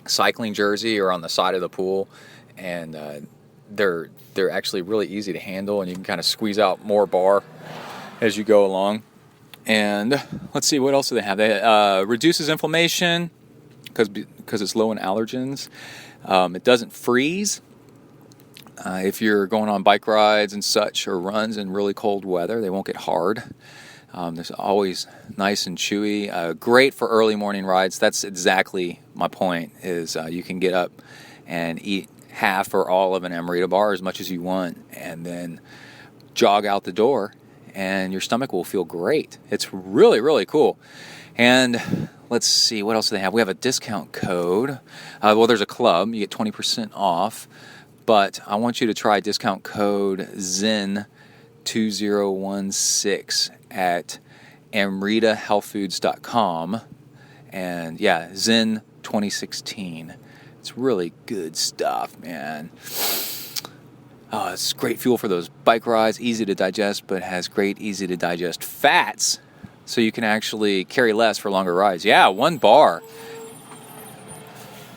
cycling jersey or on the side of the pool. And they're actually really easy to handle, and you can kind of squeeze out more bar as you go along. And let's see, what else do they have? They reduces inflammation because it's low in allergens. It doesn't freeze. If you're going on bike rides and such or runs in really cold weather, they won't get hard. There's always nice and chewy. Great for early morning rides. That's exactly my point, is you can get up and eat half or all of an Amrita bar as much as you want and then jog out the door and your stomach will feel great. It's really, really cool. And let's see, what else do they have? We have a discount code. Well, there's a club. You get 20% off. But I want you to try discount code ZEN2016 at amritahealthfoods.com. And yeah, Zen 2016. It's really good stuff, man. Oh, it's great fuel for those bike rides. Easy to digest, but has great easy to digest fats. So you can actually carry less for longer rides. Yeah, 1 bar.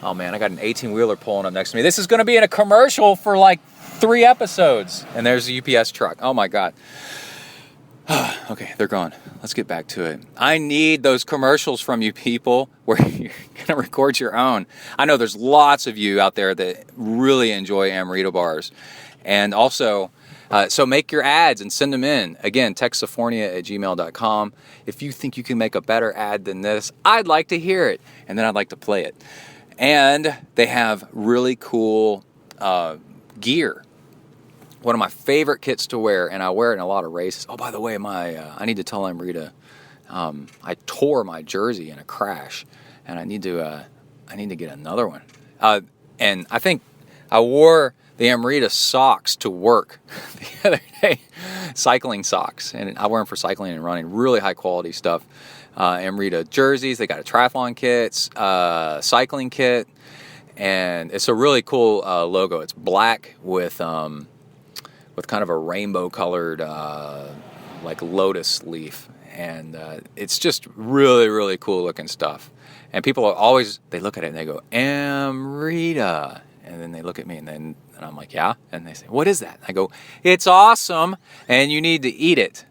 Oh man, I got an 18-wheeler pulling up next to me. This is going to be in a commercial for like 3 episodes. And there's a UPS truck. Oh my God. Okay, they're gone. Let's get back to it. I need those commercials from you people where you're going to record your own. I know there's lots of you out there that really enjoy Amrita bars. And also, so make your ads and send them in. Again, textsophornia@gmail.com. If you think you can make a better ad than this, I'd like to hear it. And then I'd like to play it. And they have really cool gear. One of my favorite kits to wear, and I wear it in a lot of races. Oh, by the way, I need to tell Amrita, I tore my jersey in a crash, and I need to get another one. And I think I wore the Amrita socks to work the other day, cycling socks, and I wear them for cycling and running. Really high quality stuff. Amrita jerseys. They got a triathlon kit, cycling kit, and it's a really cool logo. It's black with kind of a rainbow colored like lotus leaf, and it's just really, really cool looking stuff. And people are always, they look at it and they go, Amrita, and then they look at me and I'm like, yeah, and they say, what is that? I go, it's awesome, and you need to eat it.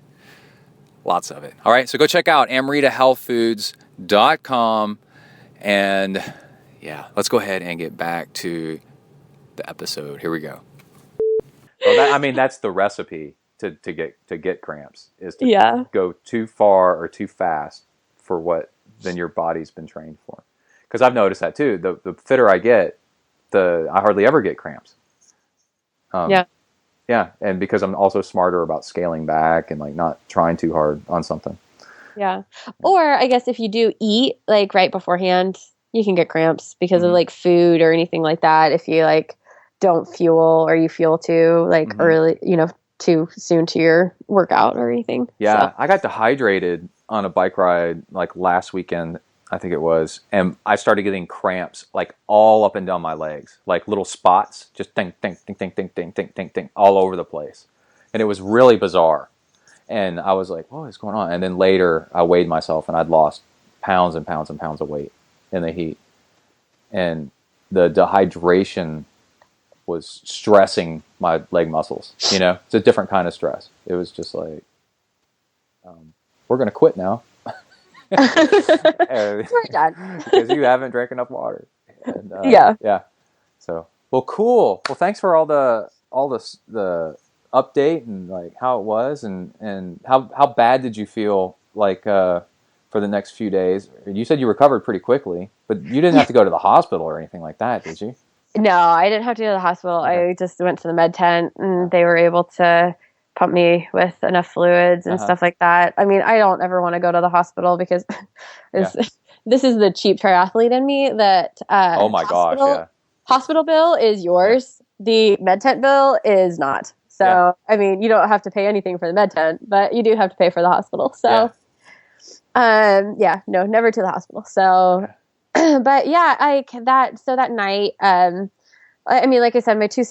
Lots of it. All right, so go check out amritahealthfoods.com. And yeah, let's go ahead and get back to the episode. Here we go. Well, that's the recipe to get cramps, is to go too far or too fast for what then your body's been trained for. Because I've noticed that too. The fitter I get, I hardly ever get cramps. Yeah, Yeah. And because I'm also smarter about scaling back and like not trying too hard on something. Yeah. Or I guess if you do eat like right beforehand, you can get cramps because of like food or anything like that. If you like don't fuel or you fuel too like early, too soon to your workout or anything. Yeah. So. I got dehydrated on a bike ride like last weekend, I think it was. And I started getting cramps like all up and down my legs, like little spots, just ting, ting, ting, ting, ting, ting, ting, ting, ting, all over the place. And it was really bizarre. And I was like, what is going on? And then later I weighed myself and I'd lost pounds and pounds and pounds of weight in the heat. And the dehydration was stressing my leg muscles. It's a different kind of stress. It was just like, we're going to quit now. We're done. Because you haven't drank enough water. And, Yeah. So, well, cool. Well, thanks for all the update and like how it was and how bad did you feel like for the next few days? You said you recovered pretty quickly, but you didn't have to go to the hospital or anything like that, did you? No, I didn't have to go to the hospital. Okay. I just went to the med tent and they were able to pump me with enough fluids and stuff like that. I mean, I don't ever want to go to the hospital because this is the cheap triathlete in me that Oh my gosh, yeah. Hospital bill is yours. The med tent bill is not. So, I mean, you don't have to pay anything for the med tent, but you do have to pay for the hospital. So, no, never to the hospital. So, but yeah, that night, I mean, like I said, my two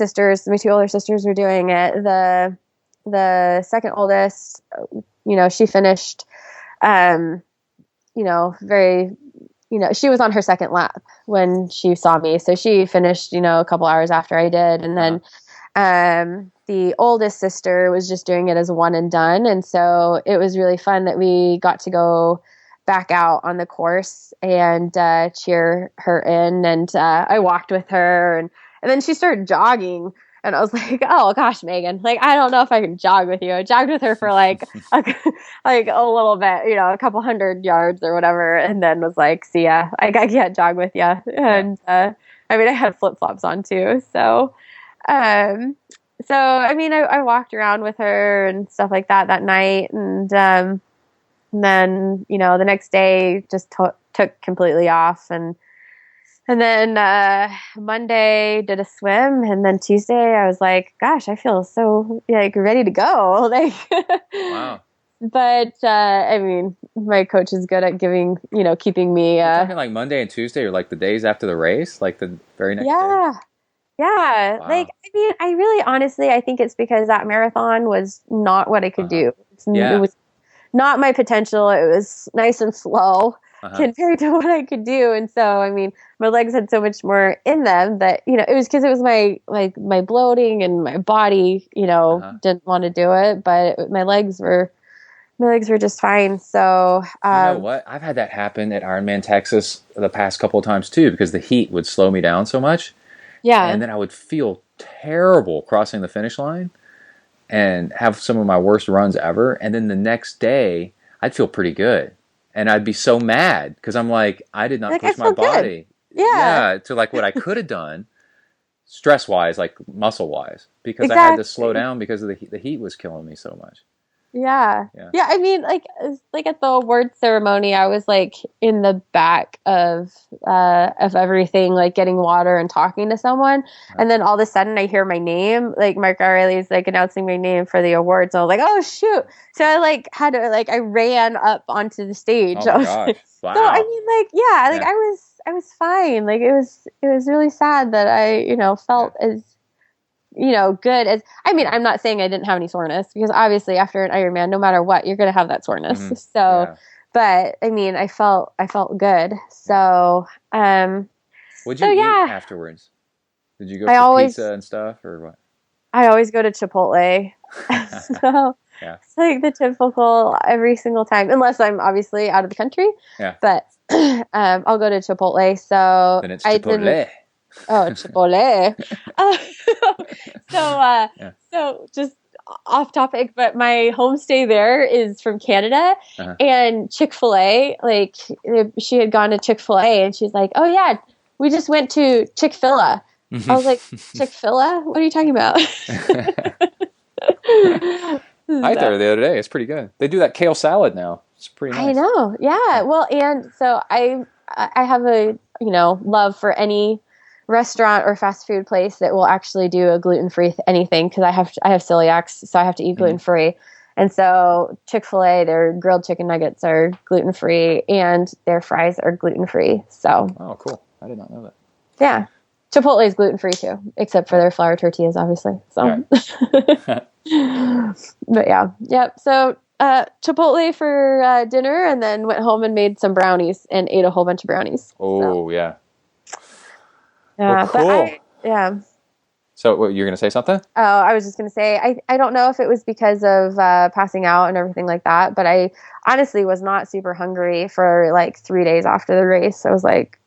older sisters were doing it. The second oldest, she finished, she was on her second lap when she saw me. So she finished, a couple hours after I did. And then, the oldest sister was just doing it as a one and done. And so it was really fun that we got to go back out on the course and cheer her in. And I walked with her and then she started jogging. And I was like, oh gosh, Megan, like, I don't know if I can jog with you. I jogged with her for like a little bit, a couple 100 yards or whatever. And then was like, see ya, I can't jog with you. And I had flip flops on too. So, I mean, I walked around with her and stuff like that night. And then, the next day just took completely off. And then Monday did a swim. And then Tuesday I was like, gosh, I feel so like ready to go. Like, wow. But, I mean, my coach is good at keeping me. You're talking like Monday and Tuesday or like the days after the race, like the very next day? Yeah. Wow. Like, I mean, I really, honestly, I think it's because that marathon was not what I could do. It was not my potential. It was nice and slow compared to what I could do. And so, I mean, my legs had so much more in them that, it was because it was my bloating and my body, didn't want to do it, but my legs were just fine. So, you know what? I've had that happen at Ironman Texas the past couple of times too, because the heat would slow me down so much. Yeah. And then I would feel terrible crossing the finish line and have some of my worst runs ever. And then the next day, I'd feel pretty good. And I'd be so mad because I'm like, I did not push my body. To like what I could have done stress-wise, like muscle-wise, because I had to slow down because of the heat was killing me so much. Yeah. I mean, like at the award ceremony, I was like in the back of everything, like getting water and talking to someone, and then all of a sudden I hear my name, like Mark Riley's like announcing my name for the awards. So I was like, oh shoot! So I like had to I ran up onto the stage. Oh my gosh! Wow. So I mean, I was fine. Like it was really sad that I felt as good as, I mean, I'm not saying I didn't have any soreness because obviously after an Ironman, no matter what, you're going to have that soreness. Mm-hmm. So, but I mean, I felt good. So, what'd you eat afterwards? Did you go for pizza and stuff or what? I always go to Chipotle. So it's like the typical every single time, unless I'm obviously out of the country. Yeah. But, I'll go to Chipotle. So then it's Chipotle. Chipotle. So just off topic, but my homestay there is from Canada, and Chick-fil-A, like she had gone to Chick-fil-A and she's like, oh yeah, we just went to Chick-fil-A. I was like, Chick-fil-A? What are you talking about? I ate there the other day. It's pretty good. They do that kale salad now. It's pretty nice. I know. Yeah. Well, and so I have a, love for any restaurant or fast food place that will actually do a gluten-free anything, because I have celiacs, so I have to eat gluten-free. And so Chick-fil-A, their grilled chicken nuggets are gluten-free and their fries are gluten-free. So. Oh, cool. I did not know that. Yeah. Chipotle is gluten-free too, except for their flour tortillas, obviously. So. Right. But yeah. Yep. So Chipotle for dinner, and then went home and made some brownies and ate a whole bunch of brownies. Oh, yeah. Yeah. Well, cool. Yeah. So what, you're going to say something? Oh, I was just going to say, I don't know if it was because of passing out and everything like that, but I honestly was not super hungry for like 3 days after the race. I was like,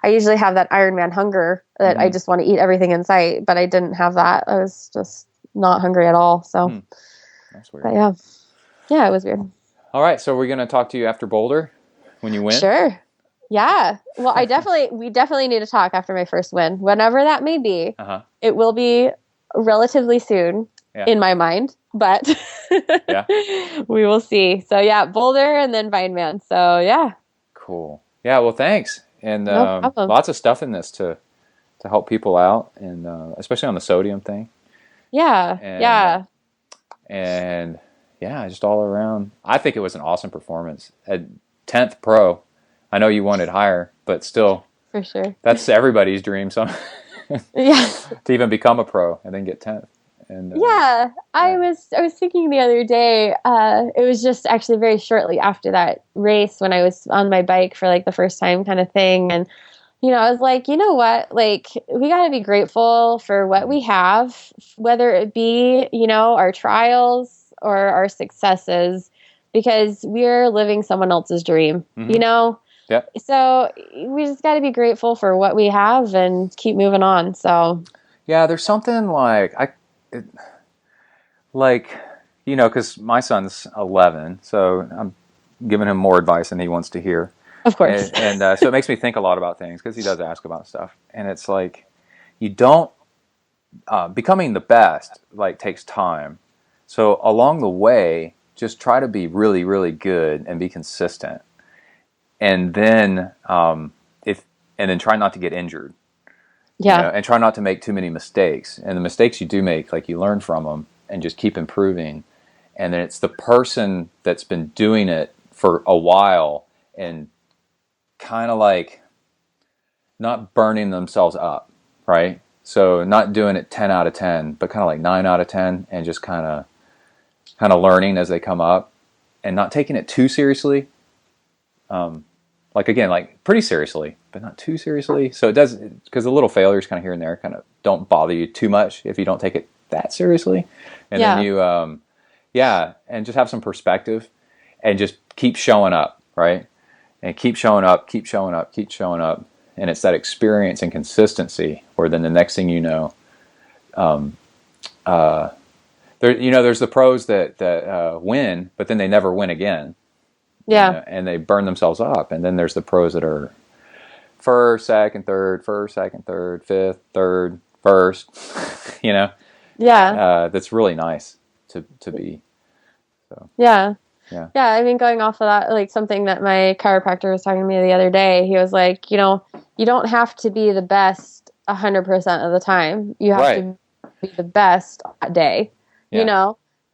I usually have that Ironman hunger that I just want to eat everything in sight, but I didn't have that. I was just not hungry at all. So, That's weird. But yeah, it was weird. All right. So we're going to talk to you after Boulder when you win? Sure. Yeah. Well, we definitely need to talk after my first win, whenever that may be. Uh-huh. It will be relatively soon in my mind, but Yeah. we will see. So yeah, Boulder and then Vineman. So yeah. Cool. Yeah. Well, thanks. And No problem. lots of stuff in this to help people out, and especially on the sodium thing. Yeah. And just all around. I think it was an awesome performance. At 10th pro, I know you wanted higher, but still, for sure, that's everybody's dream. So yeah, to even become a pro and then get 10th. And I was thinking the other day, it was just actually very shortly after that race when I was on my bike for like the first time kind of thing. And, I was like, you know what, like we got to be grateful for what we have, whether it be, our trials or our successes, because we're living someone else's dream, Yeah. So we just got to be grateful for what we have and keep moving on. So yeah, there's something because my son's 11, so I'm giving him more advice than he wants to hear. Of course. And so it makes me think a lot about things, because he does ask about stuff. And it's like, you don't, becoming the best, takes time. So along the way, just try to be really, really good and be consistent. And then, then try not to get injured. Yeah. And try not to make too many mistakes. And the mistakes you do make, you learn from them and just keep improving. And then it's the person that's been doing it for a while and kind of not burning themselves up, right? So not doing it 10 out of 10, but kind of 9 out of 10, and just kind of learning as they come up and not taking it too seriously. Pretty seriously, but not too seriously. So it does, because the little failures kind of here and there kind of don't bother you too much if you don't take it that seriously. And then you, and just have some perspective and just keep showing up, right? And keep showing up. And it's that experience and consistency where then the next thing you know, there's the pros that win, but then they never win again. Yeah. And they burn themselves up. And then there's the pros that are first, second, third, fifth, third, first, Yeah. That's really nice to be. So. Yeah. Yeah. Yeah. I mean, going off of that, something that my chiropractor was talking to me the other day, he was like, you don't have to be the best 100% of the time. You have to be the best that day,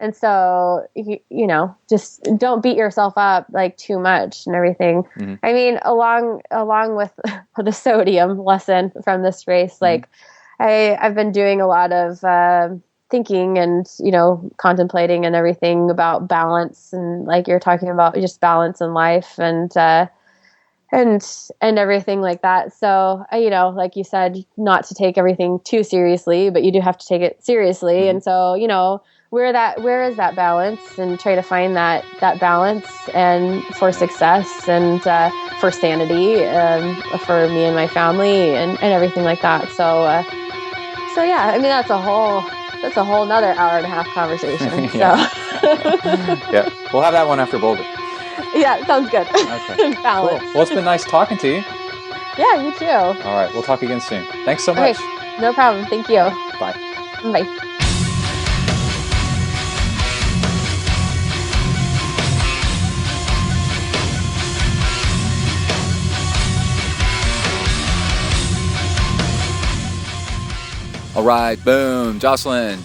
And so, just don't beat yourself up too much and everything. Mm-hmm. I mean, along with the sodium lesson from this race, I've been doing a lot of thinking and, contemplating and everything about balance, and you're talking about just balance in life and everything like that. So, like you said, not to take everything too seriously, but you do have to take it seriously. Mm-hmm. And so, where is that balance, and try to find that balance, and for success and for sanity, for me and my family and everything like that. So yeah, I mean, that's a whole nother hour and a half conversation. Yeah. So Yeah, we'll have that one after Boulder. Yeah, sounds good. Okay. Balance. Cool. Well, it's been nice talking to you. Yeah, you too. All right, we'll talk again soon. Thanks so much. Okay, no problem. Thank you. Bye. Bye. All right, boom. Jocelyn,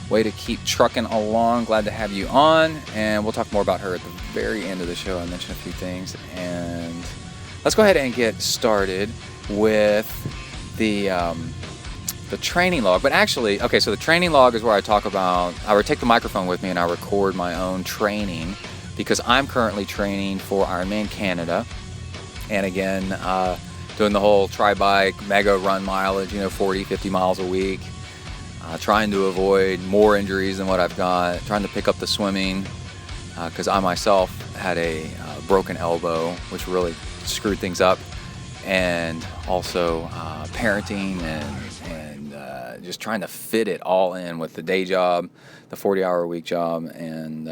way to keep trucking along. Glad to have you on. And we'll talk more about her at the very end of the show. I mentioned a few things. And let's go ahead and get started with the training log. But actually, okay, so the training log is where I would take the microphone with me and I record my own training, because I'm currently training for Ironman Canada. And again, doing the whole tri-bike, mega run mileage, 40, 50 miles a week. Trying to avoid more injuries than what I've got. Trying to pick up the swimming, because I myself had a broken elbow, which really screwed things up. And also parenting and just trying to fit it all in with the day job, the 40-hour-a-week job. And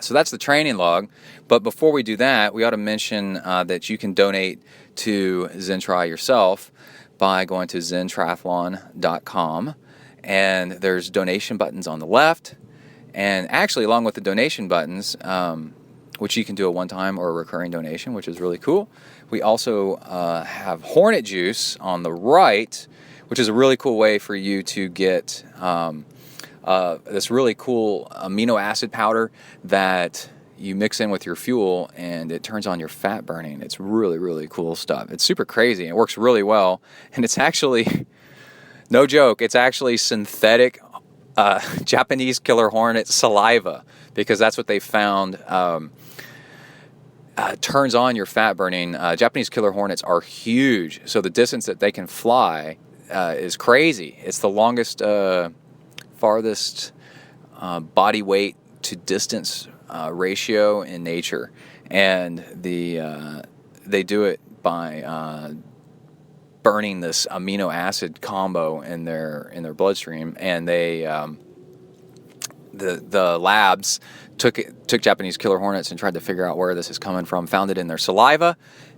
so that's the training log. But before we do that, we ought to mention that you can donate to ZenTri yourself by going to zentriathlon.com. And there's donation buttons on the left. And actually, along with the donation buttons, which you can do a one-time or a recurring donation, which is really cool, we also have Hornet Juice on the right, which is a really cool way for you to get this really cool amino acid powder that you mix in with your fuel, and it turns on your fat burning. It's really, really cool stuff. It's super crazy. It works really well, and it's actually, no joke, it's actually synthetic Japanese killer hornet saliva, because that's what they found turns on your fat burning. Japanese killer hornets are huge, so the distance that they can fly is crazy. It's the longest, farthest body weight to distance ratio in nature, and they do it by burning this amino acid combo in their bloodstream, and they the labs took Japanese killer hornets and tried to figure out where this is coming from, found it in their saliva,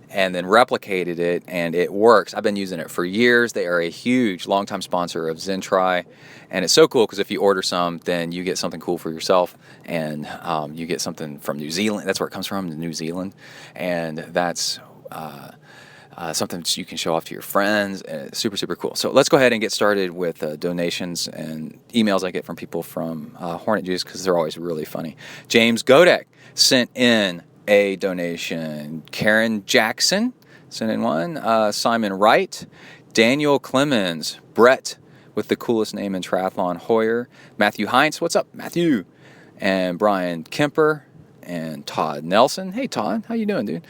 and then replicated it, and it works. I've been using it for years. They are a huge, long-time sponsor of ZenTri, and it's so cool because if you order some, then you get something cool for yourself, and you get something from New Zealand. That's where it comes from, New Zealand, and that's something that you can show off to your friends, and it's super, super cool. So let's go ahead and get started with donations and emails I get from people from Hornet Juice, because they're always really funny. James Godek sent in a donation. Karen Jackson sent in one. Simon Wright. Daniel Clemens. Brett with the coolest name in triathlon, Hoyer. Matthew Heinz. What's up, Matthew? And Brian Kemper. And Todd Nelson. Hey, Todd. How you doing, dude?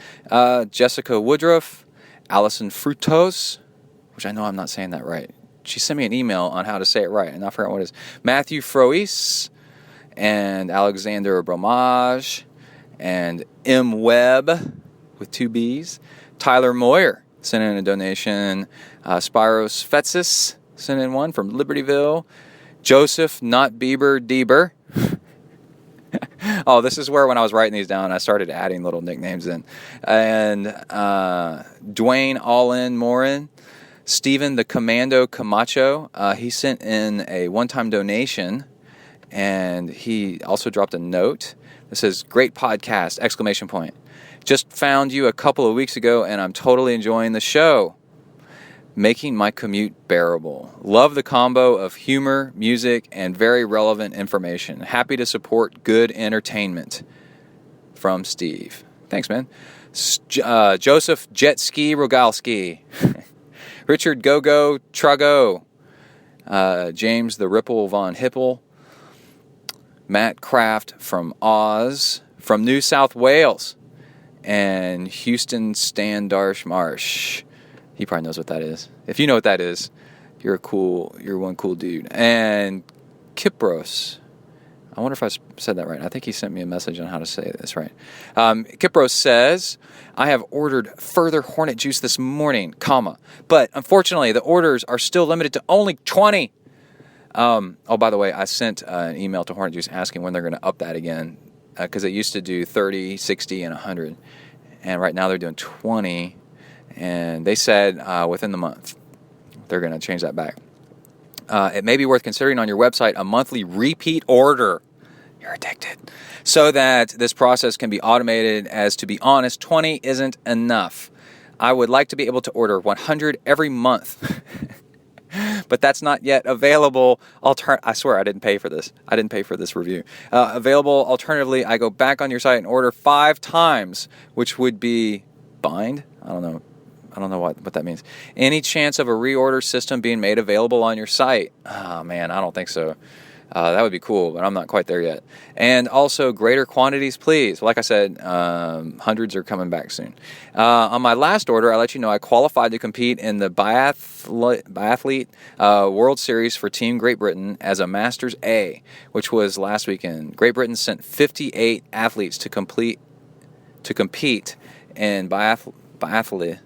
Jessica Woodruff. Allison Frutos, which I know I'm not saying that right. She sent me an email on how to say it right, and I forgot what it is. Matthew Frois, and Alexander Bromage, and M. Webb with 2 B's. Tyler Moyer sent in a donation. Spiros Fetsis sent in one from Libertyville. Joseph, not Bieber, Deber. Oh, this is where when I was writing these down, I started adding little nicknames in. And Dwayne All-In Morin. Stephen the Commando Camacho. He sent in a one-time donation, and he also dropped a note. This says, great podcast, exclamation point. Just found you a couple of weeks ago, and I'm totally enjoying the show. Making my commute bearable. Love the combo of humor, music, and very relevant information. Happy to support good entertainment. From Steve. Thanks, man. Joseph Jet Ski Rogalski. Richard Gogo Trago. James the Ripple Von Hipple. Matt Kraft from Oz. From New South Wales. And Houston Standarsh Marsh. He probably knows what that is. If you know what that is, you're one cool dude. And Kipros. I wonder if I said that right. I think he sent me a message on how to say this right. Kipros says, I have ordered further Hornet Juice this morning, but unfortunately the orders are still limited to only 20. By the way, I sent an email to Hornet Juice asking when they're going to up that again, because it used to do 30, 60, and 100. And right now they're doing 20. And they said within the month they're going to change that back. It may be worth considering on your website a monthly repeat order. You're addicted. So that this process can be automated, as to be honest, 20 isn't enough. I would like to be able to order 100 every month. but that's not yet available. I swear I didn't pay for this. I didn't pay for this review. Available alternatively, I go back on your site and order 5 times, which would be bind? I don't know what that means. Any chance of a reorder system being made available on your site? Oh, man, I don't think so. That would be cool, but I'm not quite there yet. And also, greater quantities, please. Like I said, hundreds are coming back soon. On my last order, I let you know I qualified to compete in the Biathlete World Series for Team Great Britain as a Masters A, which was last weekend. Great Britain sent 58 athletes to compete in biathlete,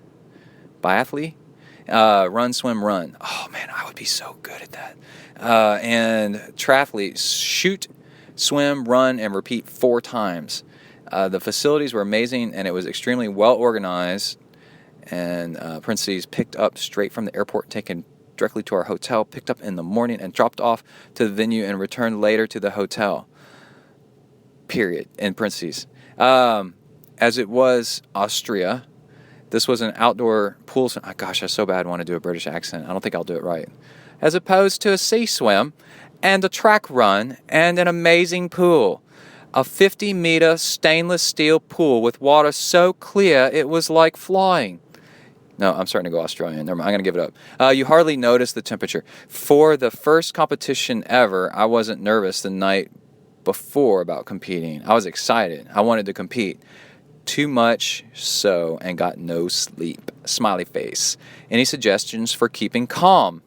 run, swim, run. Oh, man, I would be so good at that. And triathletes shoot, swim, run, and repeat 4 times. The facilities were amazing, and it was extremely well organized. And parentheses, picked up straight from the airport, taken directly to our hotel, picked up in the morning, and dropped off to the venue and returned later to the hotel. Period. In parentheses. As it was Austria, this was an outdoor pool. Oh, gosh, I so bad want to do a British accent. I don't think I'll do it right. As opposed to a sea swim and a track run and an amazing pool. A 50-meter stainless steel pool with water so clear it was like flying. No, I'm starting to go Australian. Never mind, I'm going to give it up. You hardly noticed the temperature. For the first competition ever, I wasn't nervous the night before about competing. I was excited. I wanted to compete. Too much so and got no sleep. Smiley face. Any suggestions for keeping calm?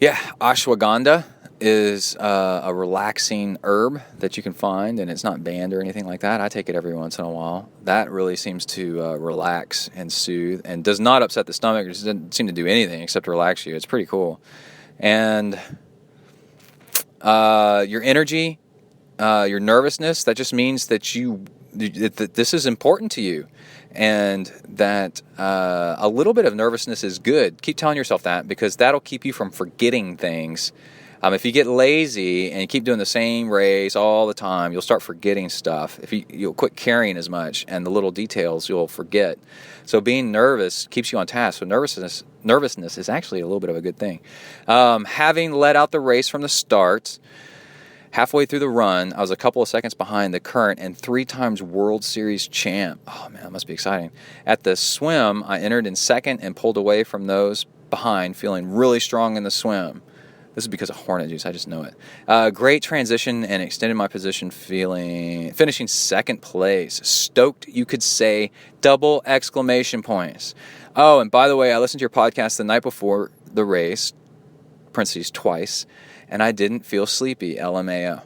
Yeah, ashwagandha is a relaxing herb that you can find, and it's not banned or anything like that. I take it every once in a while. That really seems to relax and soothe and does not upset the stomach. It doesn't seem to do anything except relax you. It's pretty cool. And your energy, your nervousness, that just means that that this is important to you, and that a little bit of nervousness is good. Keep telling yourself that, because that'll keep you from forgetting things. If you get lazy and you keep doing the same race all the time, you'll start forgetting stuff. You'll quit caring as much, and the little details you'll forget. So being nervous keeps you on task. So nervousness is actually a little bit of a good thing. Having let out the race from the start, halfway through the run, I was a couple of seconds behind the current and 3 times World Series champ. Oh, man, that must be exciting. At the swim, I entered in second and pulled away from those behind, feeling really strong in the swim. This is because of Hornet Juice. I just know it. Great transition and extended my position, finishing second place. Stoked, you could say, double exclamation points. Oh, and by the way, I listened to your podcast the night before the race, parentheses, twice, and I didn't feel sleepy, LMAO.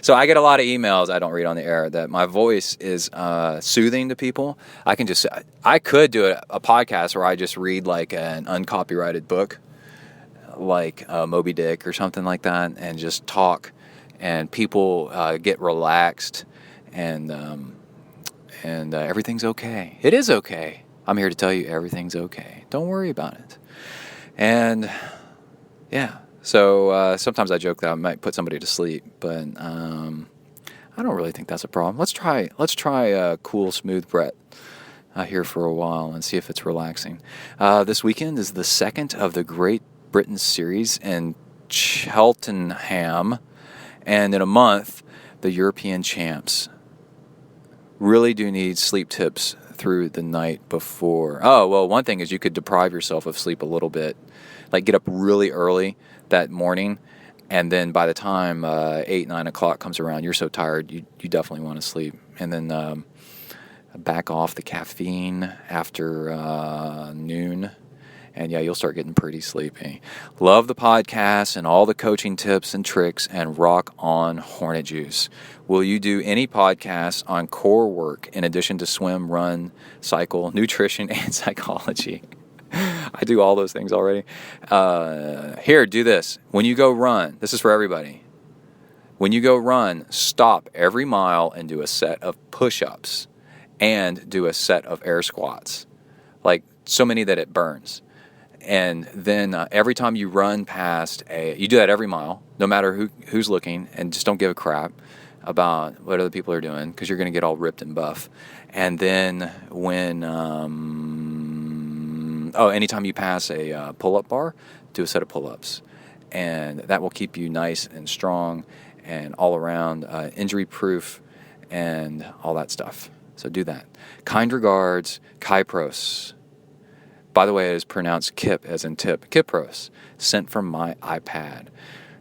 So I get a lot of emails I don't read on the air that my voice is soothing to people. I could do a podcast where I just read like an uncopyrighted book, like Moby Dick or something like that, and just talk, and people get relaxed, and everything's okay. It is okay. I'm here to tell you everything's okay. Don't worry about it. And yeah, so sometimes I joke that I might put somebody to sleep, but I don't really think that's a problem. Let's try a cool, smooth Brett here for a while and see if it's relaxing. This weekend is the second of the Great Britain series in Cheltenham, and in a month, the European champs. Really do need sleep tips through the night before. Oh, well, one thing is you could deprive yourself of sleep a little bit, like get up really early that morning, and then by the time 8, 9 o'clock comes around, you're so tired, you definitely want to sleep. And then back off the caffeine after noon. And yeah, you'll start getting pretty sleepy. Love the podcast and all the coaching tips and tricks, and rock on Hornet Juice. Will you do any podcasts on core work in addition to swim, run, cycle, nutrition, and psychology? I do all those things already. Here, do this. When you go run, this is for everybody. When you go run, stop every mile and do a set of push-ups and do a set of air squats. Like so many that it burns. And then every time you run past you do that every mile, no matter who's looking, and just don't give a crap about what other people are doing, because you're going to get all ripped and buff. And then when Anytime you pass a pull-up bar, do a set of pull-ups. And that will keep you nice and strong and all around injury-proof and all that stuff. So do that. Kind regards, Kypros. By the way, it is pronounced Kip as in tip. Kipros, sent from my iPad.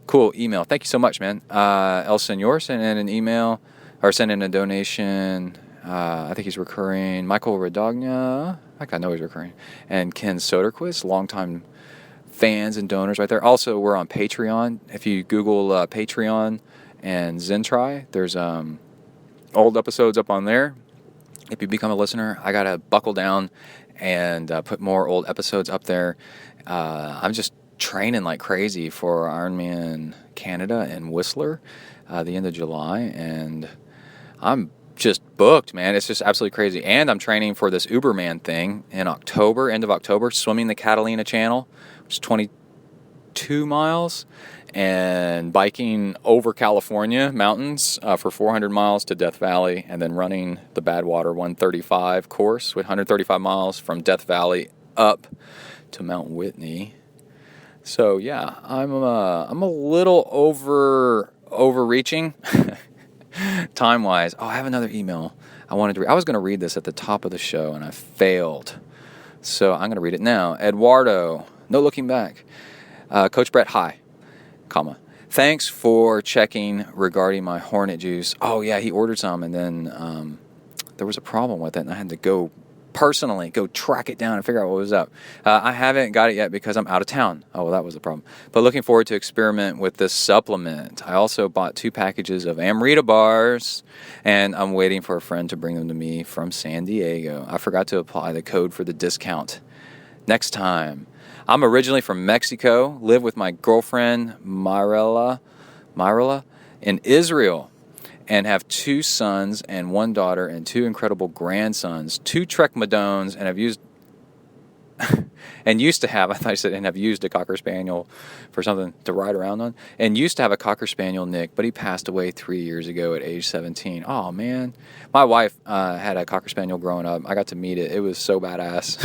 Cool email. Thank you so much, man. El Senor sent in an email, or sent in a donation. I think he's recurring. Michael Radogna, I know he's recurring. And Ken Soderquist, longtime fans and donors right there. Also, we're on Patreon. If you Google Patreon and ZenTri, there's old episodes up on there. If you become a listener, I got to buckle down and put more old episodes up there. I'm just training like crazy for Ironman Canada and Whistler the end of July, and I'm just booked, man. It's just absolutely crazy. And I'm training for this Uberman thing in October, end of October, swimming the Catalina Channel, which is 22 miles, and biking over California mountains for 400 miles to Death Valley, and then running the Badwater 135 course with 135 miles from Death Valley up to Mount Whitney. So yeah, I'm a little overreaching time wise. Oh, I have another email I wanted to read. I was going to read this at the top of the show and I failed, so I'm going to read it now. Eduardo, no looking back. Coach Brett, hi, comma. Thanks for checking regarding my Hornet juice. Oh yeah, he ordered some, and then there was a problem with it, and I had to go track it down and figure out what was up. I haven't got it yet because I'm out of town. Oh, well, that was the problem. But looking forward to experiment with this supplement. I also bought 2 packages of Amrita bars, and I'm waiting for a friend to bring them to me from San Diego. I forgot to apply the code for the discount next time. I'm originally from Mexico, live with my girlfriend, Myrella, in Israel, and have 2 sons and 1 daughter and 2 incredible grandsons, 2 Trek Madones, and have used have used a Cocker Spaniel for something to ride around on, and used to have a Cocker Spaniel, Nick, but he passed away 3 years ago at age 17. Oh, man. My wife had a Cocker Spaniel growing up. I got to meet it. It was so badass.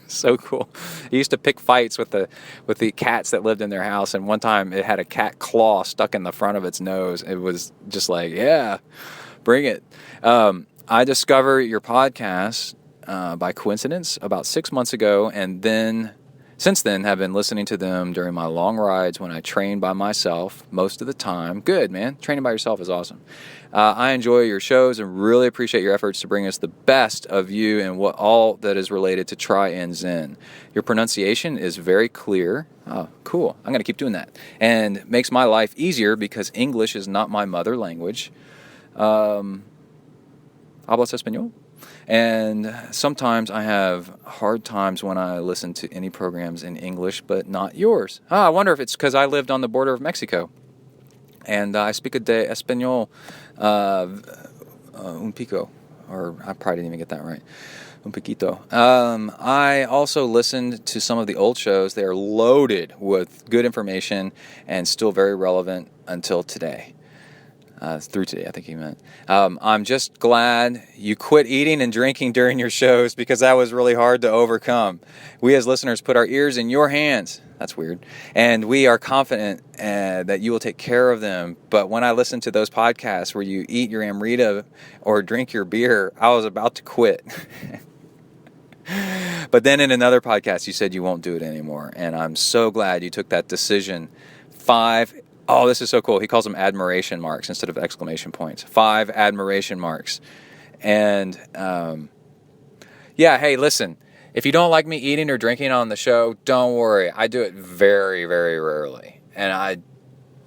So cool. He used to pick fights with the cats that lived in their house, and one time it had a cat claw stuck in the front of its nose. It was just like, yeah, bring it. I discovered your podcast by coincidence about 6 months ago, and then since then have been listening to them during my long rides when I train by myself most of the time. Good, man. Training by yourself is awesome. I enjoy your shows and really appreciate your efforts to bring us the best of you and what all that is related to Tri and Zen. Your pronunciation is very clear. Oh, cool. I'm going to keep doing that. And makes my life easier because English is not my mother language. Hablas español? And sometimes I have hard times when I listen to any programs in English, but not yours. I wonder if it's because I lived on the border of Mexico. And I speak a de español un pico, or I probably didn't even get that right. Un poquito. I also listened to some of the old shows. They are loaded with good information and still very relevant until today. Through today, I think he meant. I'm just glad you quit eating and drinking during your shows because that was really hard to overcome. We as listeners put our ears in your hands. That's weird. And we are confident that you will take care of them. But when I listened to those podcasts where you eat your Amrita or drink your beer, I was about to quit. But then in another podcast, you said you won't do it anymore. And I'm so glad you took that decision. 5 Oh, this is so cool. He calls them admiration marks instead of exclamation points. 5 admiration marks. And, yeah, hey, listen. If you don't like me eating or drinking on the show, don't worry. I do it very, very rarely. And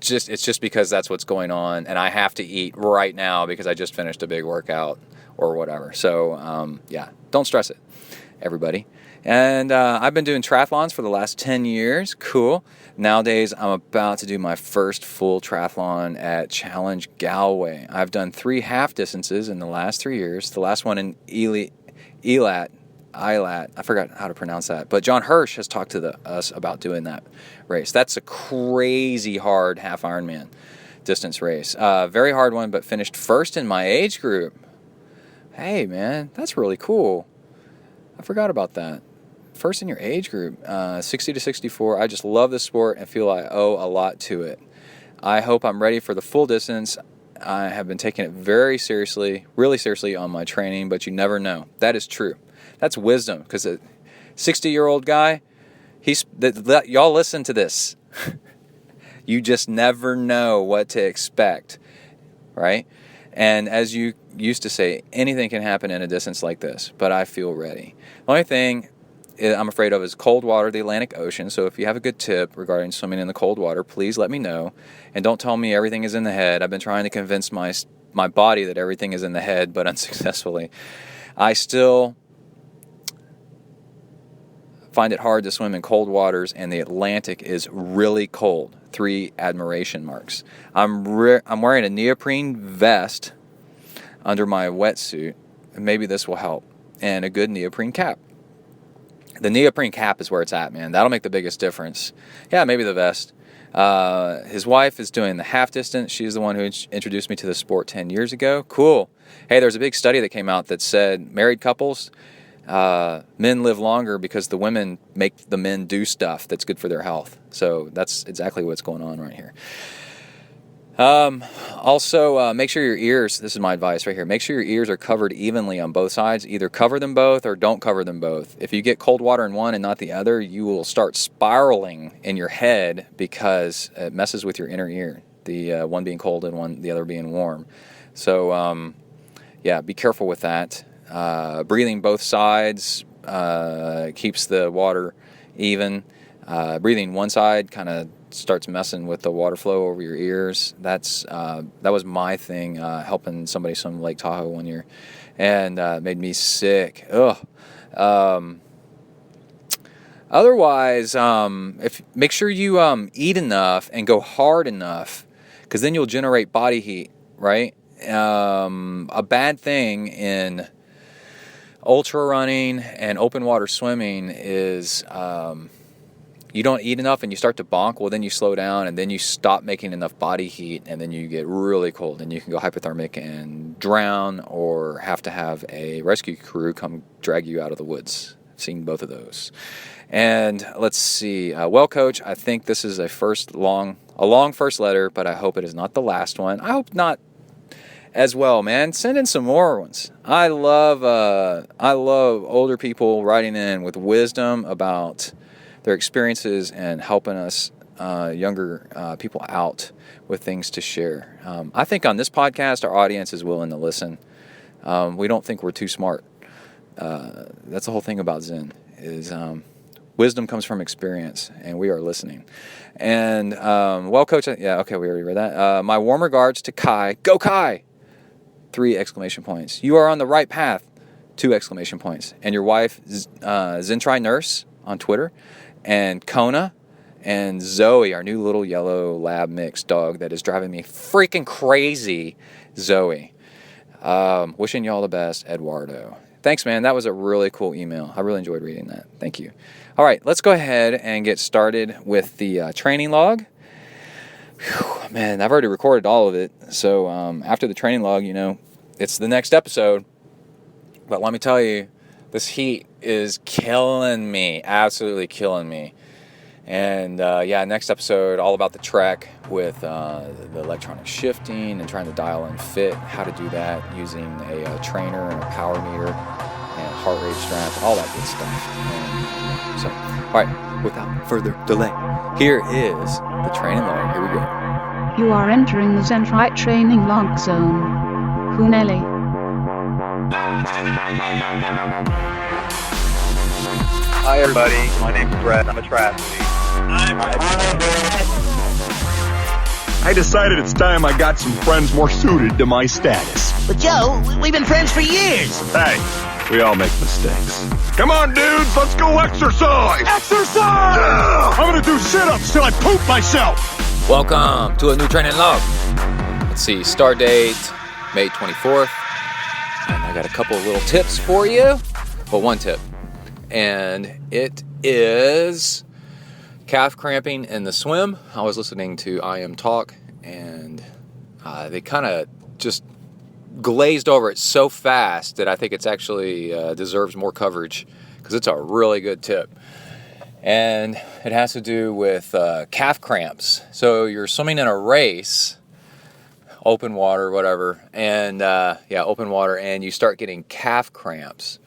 it's just because that's what's going on. And I have to eat right now because I just finished a big workout or whatever. So, yeah, don't stress it, everybody. And I've been doing triathlons for the last 10 years. Cool. Nowadays, I'm about to do my first full triathlon at Challenge Galway. I've done 3 half distances in the last 3 years. The last one in Eilat. I forgot how to pronounce that. But John Hirsch has talked to us about doing that race. That's a crazy hard half Ironman distance race. Very hard one, but finished first in my age group. Hey, man, that's really cool. I forgot about that. first in your age group, 60 to 64. I just love the sport and feel I owe a lot to it. I hope I'm ready for the full distance. I have been taking it very seriously, really seriously on my training, but you never know. That is true. That's wisdom, because a 60-year-old guy, y'all listen to this. You just never know what to expect, right? And as you used to say, anything can happen in a distance like this, but I feel ready. The only thing I'm afraid of is cold water, the Atlantic Ocean. So if you have a good tip regarding swimming in the cold water, please let me know. And don't tell me everything is in the head. I've been trying to convince my body that everything is in the head, but unsuccessfully. I still find it hard to swim in cold waters, and the Atlantic is really cold. 3 admiration marks. I'm wearing a neoprene vest under my wetsuit, and maybe this will help, and a good neoprene cap. The neoprene cap is where it's at, man. That'll make the biggest difference. Yeah, maybe the vest. His wife is doing the half distance. She's the one who introduced me to the sport 10 years ago. Cool. Hey, there's a big study that came out that said married couples, men live longer because the women make the men do stuff that's good for their health. So that's exactly what's going on right here. Also, make sure your ears, this is my advice right here, make sure your ears are covered evenly on both sides. Either cover them both or don't cover them both. If you get cold water in one and not the other, you will start spiraling in your head because it messes with your inner ear, the one being cold and the other being warm. So, yeah, be careful with that. Breathing both sides keeps the water even. Breathing one side kind of starts messing with the water flow over your ears. That was my thing, helping somebody swim Lake Tahoe one year, and made me sick. Otherwise, make sure you eat enough and go hard enough, because then you'll generate body heat, right? A bad thing in ultra running and open water swimming is you don't eat enough and you start to bonk. Well, then you slow down and then you stop making enough body heat, and then you get really cold and you can go hypothermic and drown, or have to have a rescue crew come drag you out of the woods. I've seen both of those. And let's see. Well, Coach, I think this is a long first letter, but I hope it is not the last one. I hope not as well, man. Send in some more ones. I love older people writing in with wisdom about their experiences and helping us younger people out with things to share. I think on this podcast, our audience is willing to listen. We don't think we're too smart. That's the whole thing about Zen, is wisdom comes from experience, and we are listening. And, well, Coach, yeah, okay, we already read that. My warm regards to Kai. Go Kai! 3 exclamation points. You are on the right path. 2 exclamation points. And your wife, ZenTri Nurse on Twitter, and Kona, and Zoe, our new little yellow lab mix dog that is driving me freaking crazy, Zoe. Wishing you all the best, Eduardo. Thanks, man. That was a really cool email. I really enjoyed reading that. Thank you. All right, let's go ahead and get started with the training log. Whew, man, I've already recorded all of it. So after the training log, it's the next episode. But let me tell you, this heat is killing me, absolutely killing me. And next episode, all about the trek with the electronic shifting and trying to dial in fit, how to do that using a trainer and a power meter and heart rate strap, all that good stuff. So, all right, without further delay, here is the training log. Here we go. You are entering the ZenTri training log zone. Huneli. Hi everybody, my name is Brett. I'm a triathlete. I decided it's time I got some friends more suited to my status. But Joe, we've been friends for years. Hey, we all make mistakes. Come on, dudes, let's go exercise! Exercise! Yeah! I'm gonna do sit-ups till I poop myself! Welcome to a new training log. Let's see, start date, May 24th. And I got a couple of little tips for you. Well, one tip. And it is calf cramping in the swim. I was listening to IMTX, and they kind of just glazed over it so fast that I think it's actually deserves more coverage, because because it's a really good tip. And it has to do with calf cramps. So you're swimming in a race, open water, whatever, and open water, and you start getting calf cramps.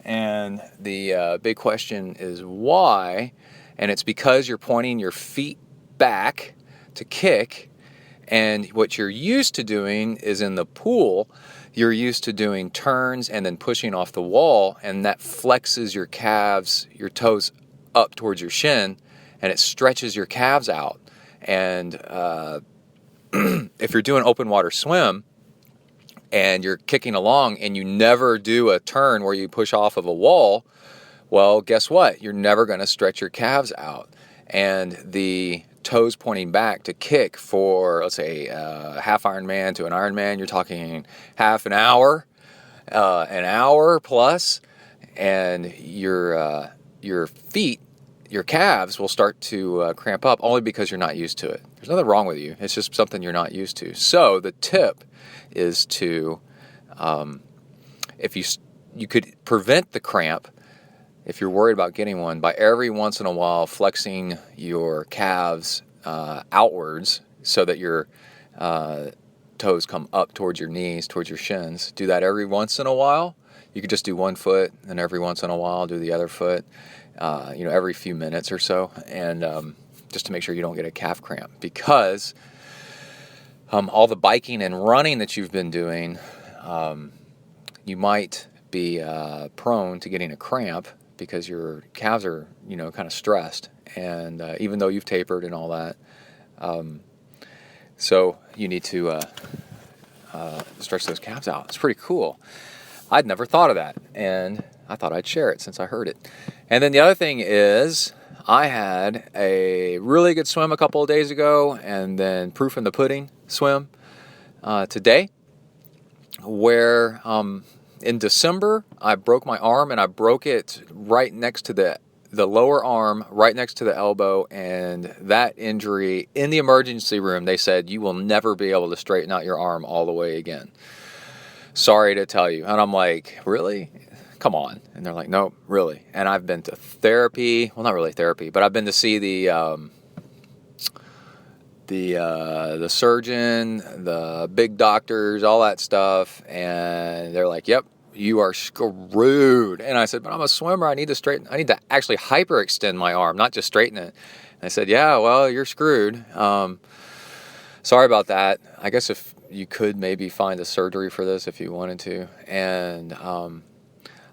And the big question is why? And it's because you're pointing your feet back to kick, and what you're used to doing is in the pool, you're used to doing turns and then pushing off the wall, and that flexes your calves, your toes up towards your shin, and it stretches your calves out. And if you're doing open water swim and you're kicking along and you never do a turn where you push off of a wall, well, guess what? You're never going to stretch your calves out. And the toes pointing back to kick for, let's say, half Ironman to an Ironman, you're talking half an hour plus, and your feet, your calves will start to cramp up only because you're not used to it. There's nothing wrong with you. It's just something you're not used to. So the tip is to, if you could prevent the cramp, if you're worried about getting one, by every once in a while flexing your calves outwards so that your toes come up towards your knees, towards your shins. Do that every once in a while. You could just do one foot, and every once in a while do the other foot, every few minutes or so, and just to make sure you don't get a calf cramp. Because all the biking and running that you've been doing, you might be prone to getting a cramp because your calves are, kind of stressed, and even though you've tapered and all that, so you need to stretch those calves out. It's pretty cool. I'd never thought of that, and I thought I'd share it since I heard it. And then the other thing is, I had a really good swim a couple of days ago, and then proof in the pudding swim today, where in December, I broke my arm, and I broke it right next to the lower arm, right next to the elbow, and that injury, in the emergency room, they said, you will never be able to straighten out your arm all the way again. Sorry to tell you. And I'm like, really? Come on. And they're like, no, really. And I've been to therapy, well, not really therapy, but I've been to see the surgeon, the big doctors, all that stuff, and they're like, yep, you are screwed. And I said, but I'm a swimmer. I need to actually hyperextend my arm, not just straighten it. And I said, yeah, well, you're screwed. Sorry about that. I guess if you could maybe find a surgery for this if you wanted to. And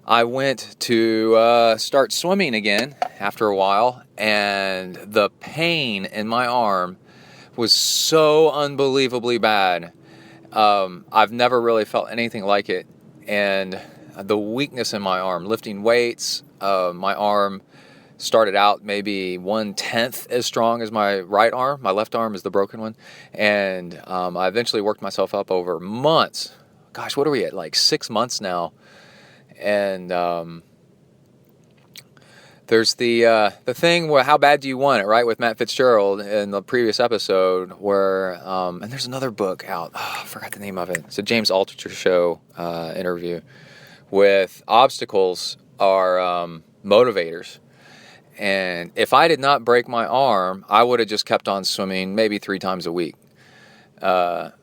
I went to start swimming again after a while, and the pain in my arm was so unbelievably bad. I've never really felt anything like it. And the weakness in my arm, lifting weights, my arm started out maybe 1/10 as strong as my right arm. My left arm is the broken one. And I eventually worked myself up over months. Gosh, what are we at? Like 6 months now. And there's the thing where how bad do you want it, right? With Matt Fitzgerald in the previous episode where, and there's another book out. Oh, I forgot the name of it. It's a James Altucher show interview with obstacles are motivators. And if I did not break my arm, I would have just kept on swimming maybe 3 times a week. But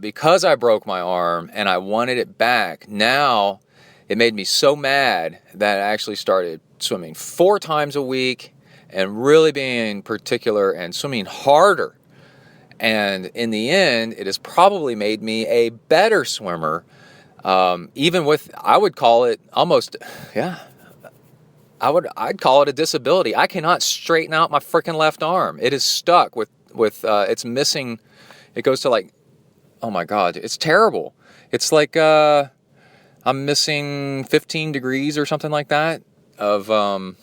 because I broke my arm and I wanted it back, now it made me so mad that I actually started swimming 4 times a week and really being particular and swimming harder. And in the end, it has probably made me a better swimmer. Even with, I would call it almost, I'd call it a disability. I cannot straighten out my freaking left arm. It is stuck with it's missing. It goes to like, oh my God, it's terrible. It's like, I'm missing 15 degrees or something like that and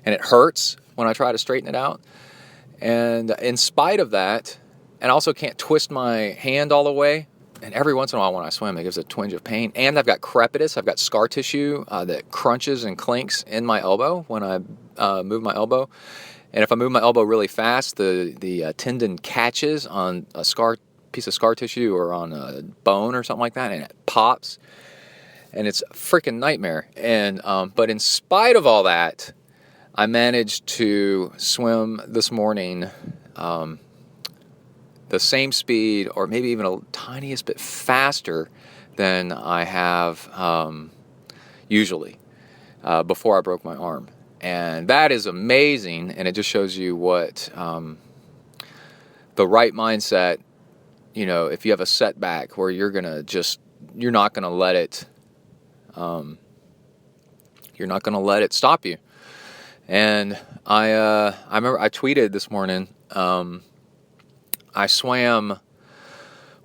it hurts when I try to straighten it out. And in spite of that, and I also can't twist my hand all the way. And every once in a while when I swim, it gives a twinge of pain. And I've got crepitus. I've got scar tissue that crunches and clinks in my elbow when I move my elbow. And if I move my elbow really fast, the tendon catches on a piece of scar tissue or on a bone or something like that, and it pops. and it's a freaking nightmare. And but in spite of all that, I managed to swim this morning the same speed, or maybe even a tiniest bit faster than I have usually before I broke my arm. And that is amazing, and it just shows you what the right mindset, if you have a setback where you're not going to let it stop you. And I remember I tweeted this morning, I swam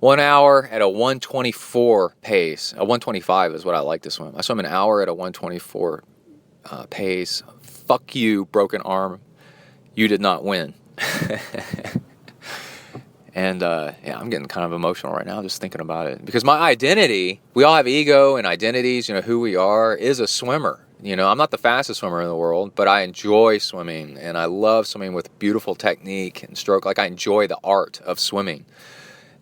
1 hour at a 124 pace. A 125 is what I like to swim. I swam an hour at a 124 pace. Fuck you, broken arm. You did not win. And I'm getting kind of emotional right now just thinking about it. Because my identity, we all have ego and identities, who we are, is a swimmer. I'm not the fastest swimmer in the world, but I enjoy swimming, and I love swimming with beautiful technique and stroke. Like, I enjoy the art of swimming.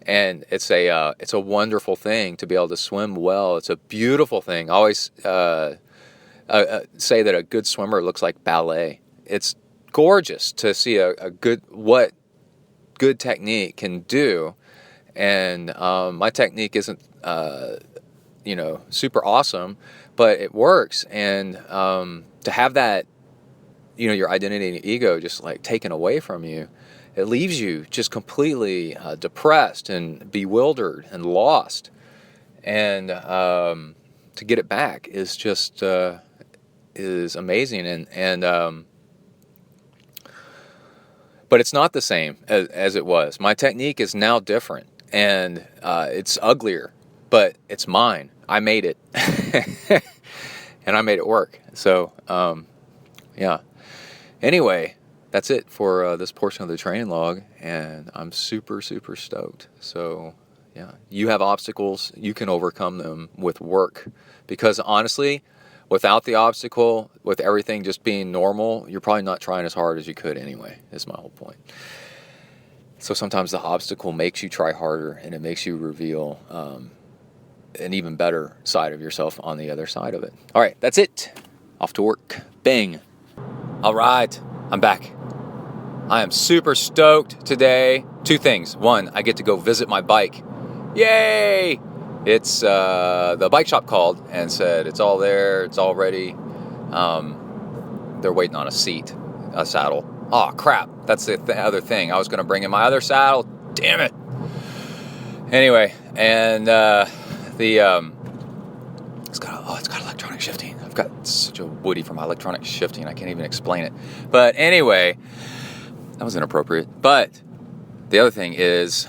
And it's a wonderful thing to be able to swim well. It's a beautiful thing. I always say that a good swimmer looks like ballet. It's gorgeous to see what good technique can do. And my technique isn't super awesome, but it works. And to have that, your identity and ego just like taken away from you, it leaves you just completely depressed and bewildered and lost. And to get it back is just is amazing. And but it's not the same as it was. My technique is now different, and it's uglier, but it's mine. I made it, and I made it work. So, yeah. Anyway, that's it for this portion of the training log, and I'm super, super stoked. So, yeah, you have obstacles. You can overcome them with work, because honestly, without the obstacle, with everything just being normal, you're probably not trying as hard as you could anyway, is my whole point. So sometimes the obstacle makes you try harder, and it makes you reveal an even better side of yourself on the other side of it. All right, that's it. Off to work. Bang. All right, I'm back. I am super stoked today. 2 things. 1, I get to go visit my bike. Yay! It's the bike shop called and said it's all there, it's all ready. They're waiting on a saddle. Oh crap! That's the other thing. I was going to bring in my other saddle. Damn it! Anyway, and it's got electronic shifting. I've got such a woody from my electronic shifting. I can't even explain it. But anyway, that was inappropriate. But the other thing is,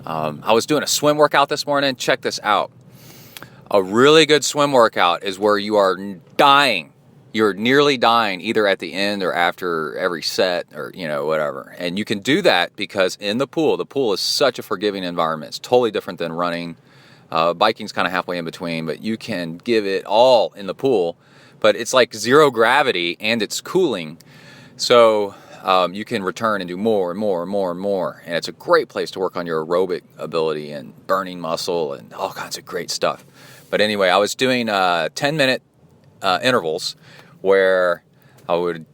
I was doing a swim workout this morning. Check this out. A really good swim workout is where you are dying. You're nearly dying either at the end or after every set or, whatever. And you can do that because in the pool is such a forgiving environment. It's totally different than running. Biking's kind of halfway in between, but you can give it all in the pool. But it's like zero gravity and it's cooling. So you can return and do more and more and more and more. And it's a great place to work on your aerobic ability and burning muscle and all kinds of great stuff. But anyway, I was doing 10-minute intervals where I would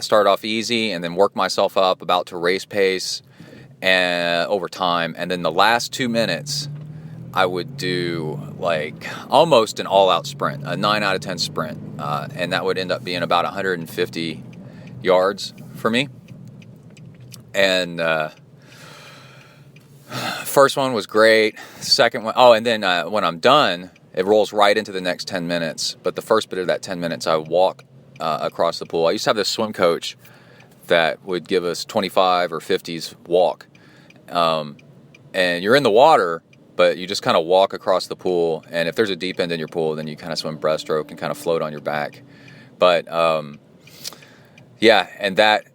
start off easy and then work myself up about to race pace and over time. And then the last 2 minutes, I would do like almost an all-out sprint, a 9 out of 10 sprint. And that would end up being about 150 yards for me. And first one was great. Second one, and then when I'm done, it rolls right into the next 10 minutes. But the first bit of that 10 minutes, I walk across the pool. I used to have this swim coach that would give us 25 or 50s walk. And you're in the water, but you just kind of walk across the pool. And if there's a deep end in your pool, then you kind of swim breaststroke and kind of float on your back. But and that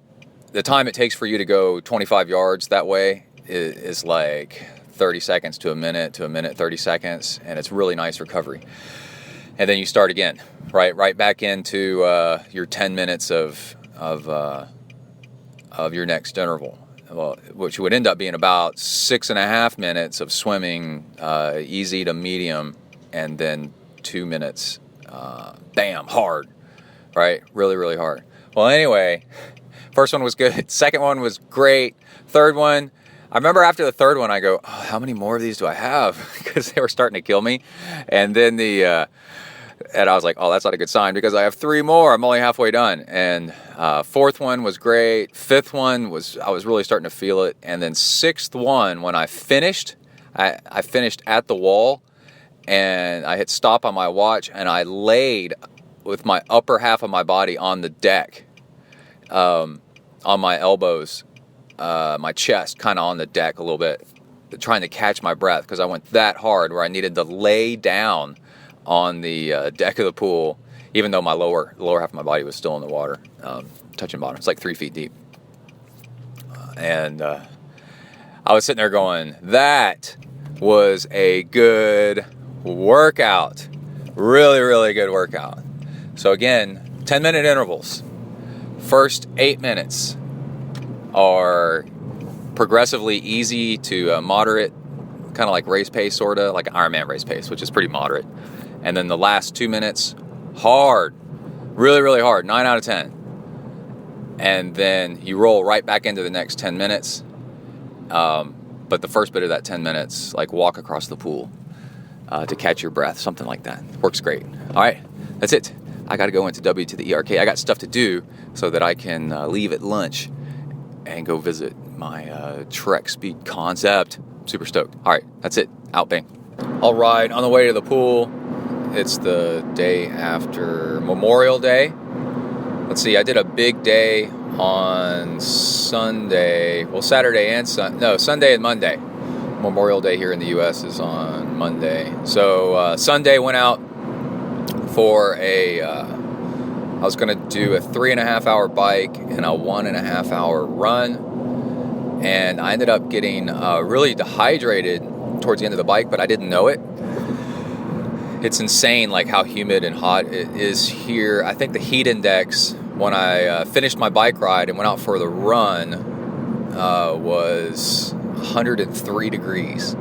the time it takes for you to go 25 yards that way is like 30 seconds to a minute, 30 seconds, and it's really nice recovery. And then you start again, right back into your 10 minutes of your next interval, which would end up being about 6.5 minutes of swimming, easy to medium, and then 2 minutes, bam, hard, right? Really, really hard. Well, anyway, first one was good. Second one was great. Third one, I remember after the third one, I go, oh, how many more of these do I have? Because they were starting to kill me. And then and I was like, oh, that's not a good sign because I have 3 more. I'm only halfway done. And fourth one was great. Fifth one I was really starting to feel it. And then sixth one, when I finished, I finished at the wall and I hit stop on my watch and I laid with my upper half of my body on the deck, on my elbows, my chest kind of on the deck a little bit, trying to catch my breath because I went that hard where I needed to lay down on the deck of the pool, even though my lower half of my body was still in the water, touching bottom. It's like 3 feet deep. And I was sitting there going, that was a good workout. Really, really good workout. So again, 10-minute intervals. First 8 minutes are progressively easy to moderate, kind of like race pace, sort of like Ironman race pace, which is pretty moderate. And then the last 2 minutes, hard, really, really hard, 9 out of 10. And then you roll right back into the next 10 minutes. But the first bit of that 10 minutes, like walk across the pool to catch your breath, something like that. Works great. All right, that's it. I got to go into W to the ERK. I got stuff to do so that I can leave at lunch and go visit my Trek Speed concept. Super stoked. All right, that's it. Out, bang. All right, on the way to the pool. It's the day after Memorial Day. Let's see, I did a big day on Sunday. Well, Saturday and Sunday and Monday. Memorial Day here in the U.S. is on Monday. So Sunday went out for I was going to do a 3.5 hour bike and a 1.5 hour run. And I ended up getting really dehydrated towards the end of the bike, but I didn't know it. It's insane like how humid and hot it is here. I think the heat index when I finished my bike ride and went out for the run was 103 degrees.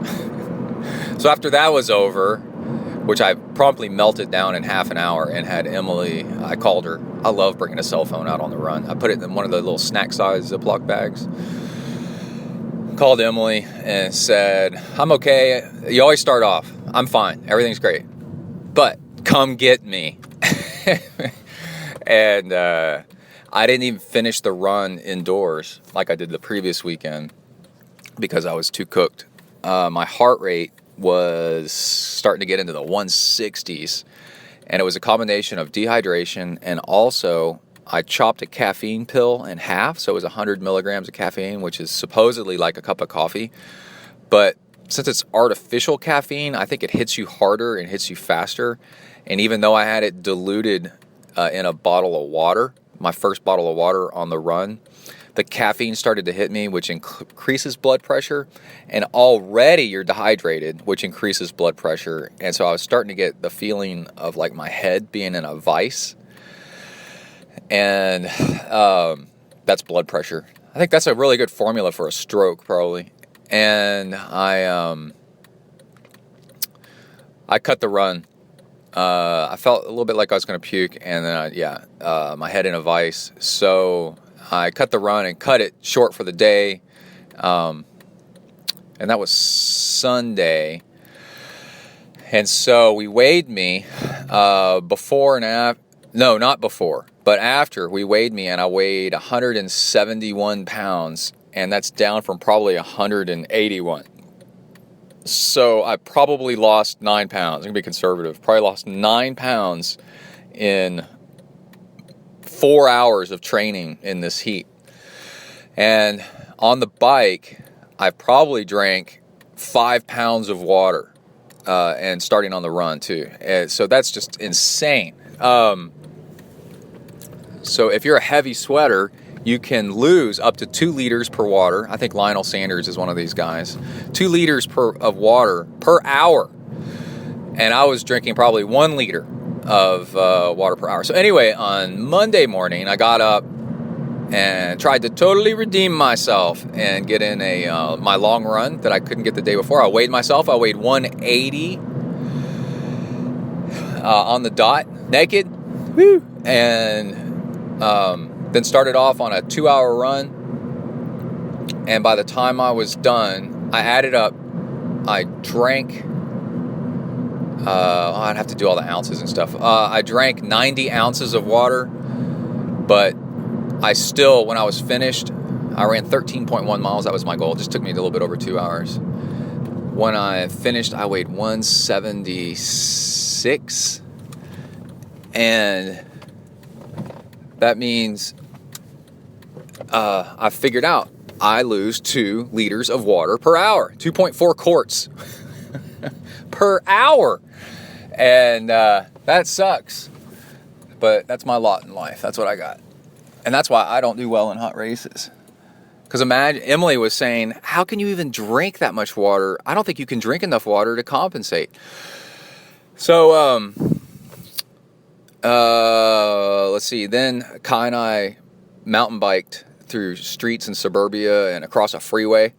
So after that was over, which I promptly melted down in half an hour and had Emily, I called her. I love bringing a cell phone out on the run. I put it in one of the little snack size Ziploc bags. Called Emily and said, I'm okay. You always start off, I'm fine. Everything's great. But come get me. And I didn't even finish the run indoors like I did the previous weekend because I was too cooked. My heart rate was starting to get into the 160s. And it was a combination of dehydration and also I chopped a caffeine pill in half. So it was 100 milligrams of caffeine, which is supposedly like a cup of coffee. But since it's artificial caffeine, I think it hits you harder and hits you faster. And even though I had it diluted in a bottle of water, my first bottle of water on the run, the caffeine started to hit me, which increases blood pressure. And already you're dehydrated, which increases blood pressure. And so I was starting to get the feeling of like my head being in a vice. And that's blood pressure. I think that's a really good formula for a stroke, probably. And I cut the run. I felt a little bit like I was going to puke, and then my head in a vice. So I cut the run and cut it short for the day. And that was Sunday. And so we weighed me before and after. No, not before, but after we weighed me, and I weighed 171 pounds. And that's down from probably 181. So I probably lost 9 pounds. I'm going to be conservative. Probably lost 9 pounds in 4 hours of training in this heat. And on the bike, I probably drank 5 pounds of water and starting on the run too. And so that's just insane. So if you're a heavy sweater, you can lose up to 2 liters per water. I think Lionel Sanders is one of these guys. 2 liters of water per hour. And I was drinking probably 1 liter of water per hour. So anyway, on Monday morning, I got up and tried to totally redeem myself and get in my long run that I couldn't get the day before. I weighed myself. I weighed 180. on the dot, naked, woo, and then started off on a 2-hour run. And by the time I was done, I added up, I drank, I'd have to do all the ounces and stuff. I drank 90 ounces of water, but I still, when I was finished, I ran 13.1 miles. That was my goal. It just took me a little bit over 2 hours. When I finished, I weighed 176. And that means I figured out I lose 2 liters of water per hour, 2.4 quarts per hour. And that sucks. But that's my lot in life. That's what I got. And that's why I don't do well in hot races. Because imagine, Emily was saying, how can you even drink that much water? I don't think you can drink enough water to compensate. So, let's see. Then Kai and I mountain biked through streets in suburbia and across a freeway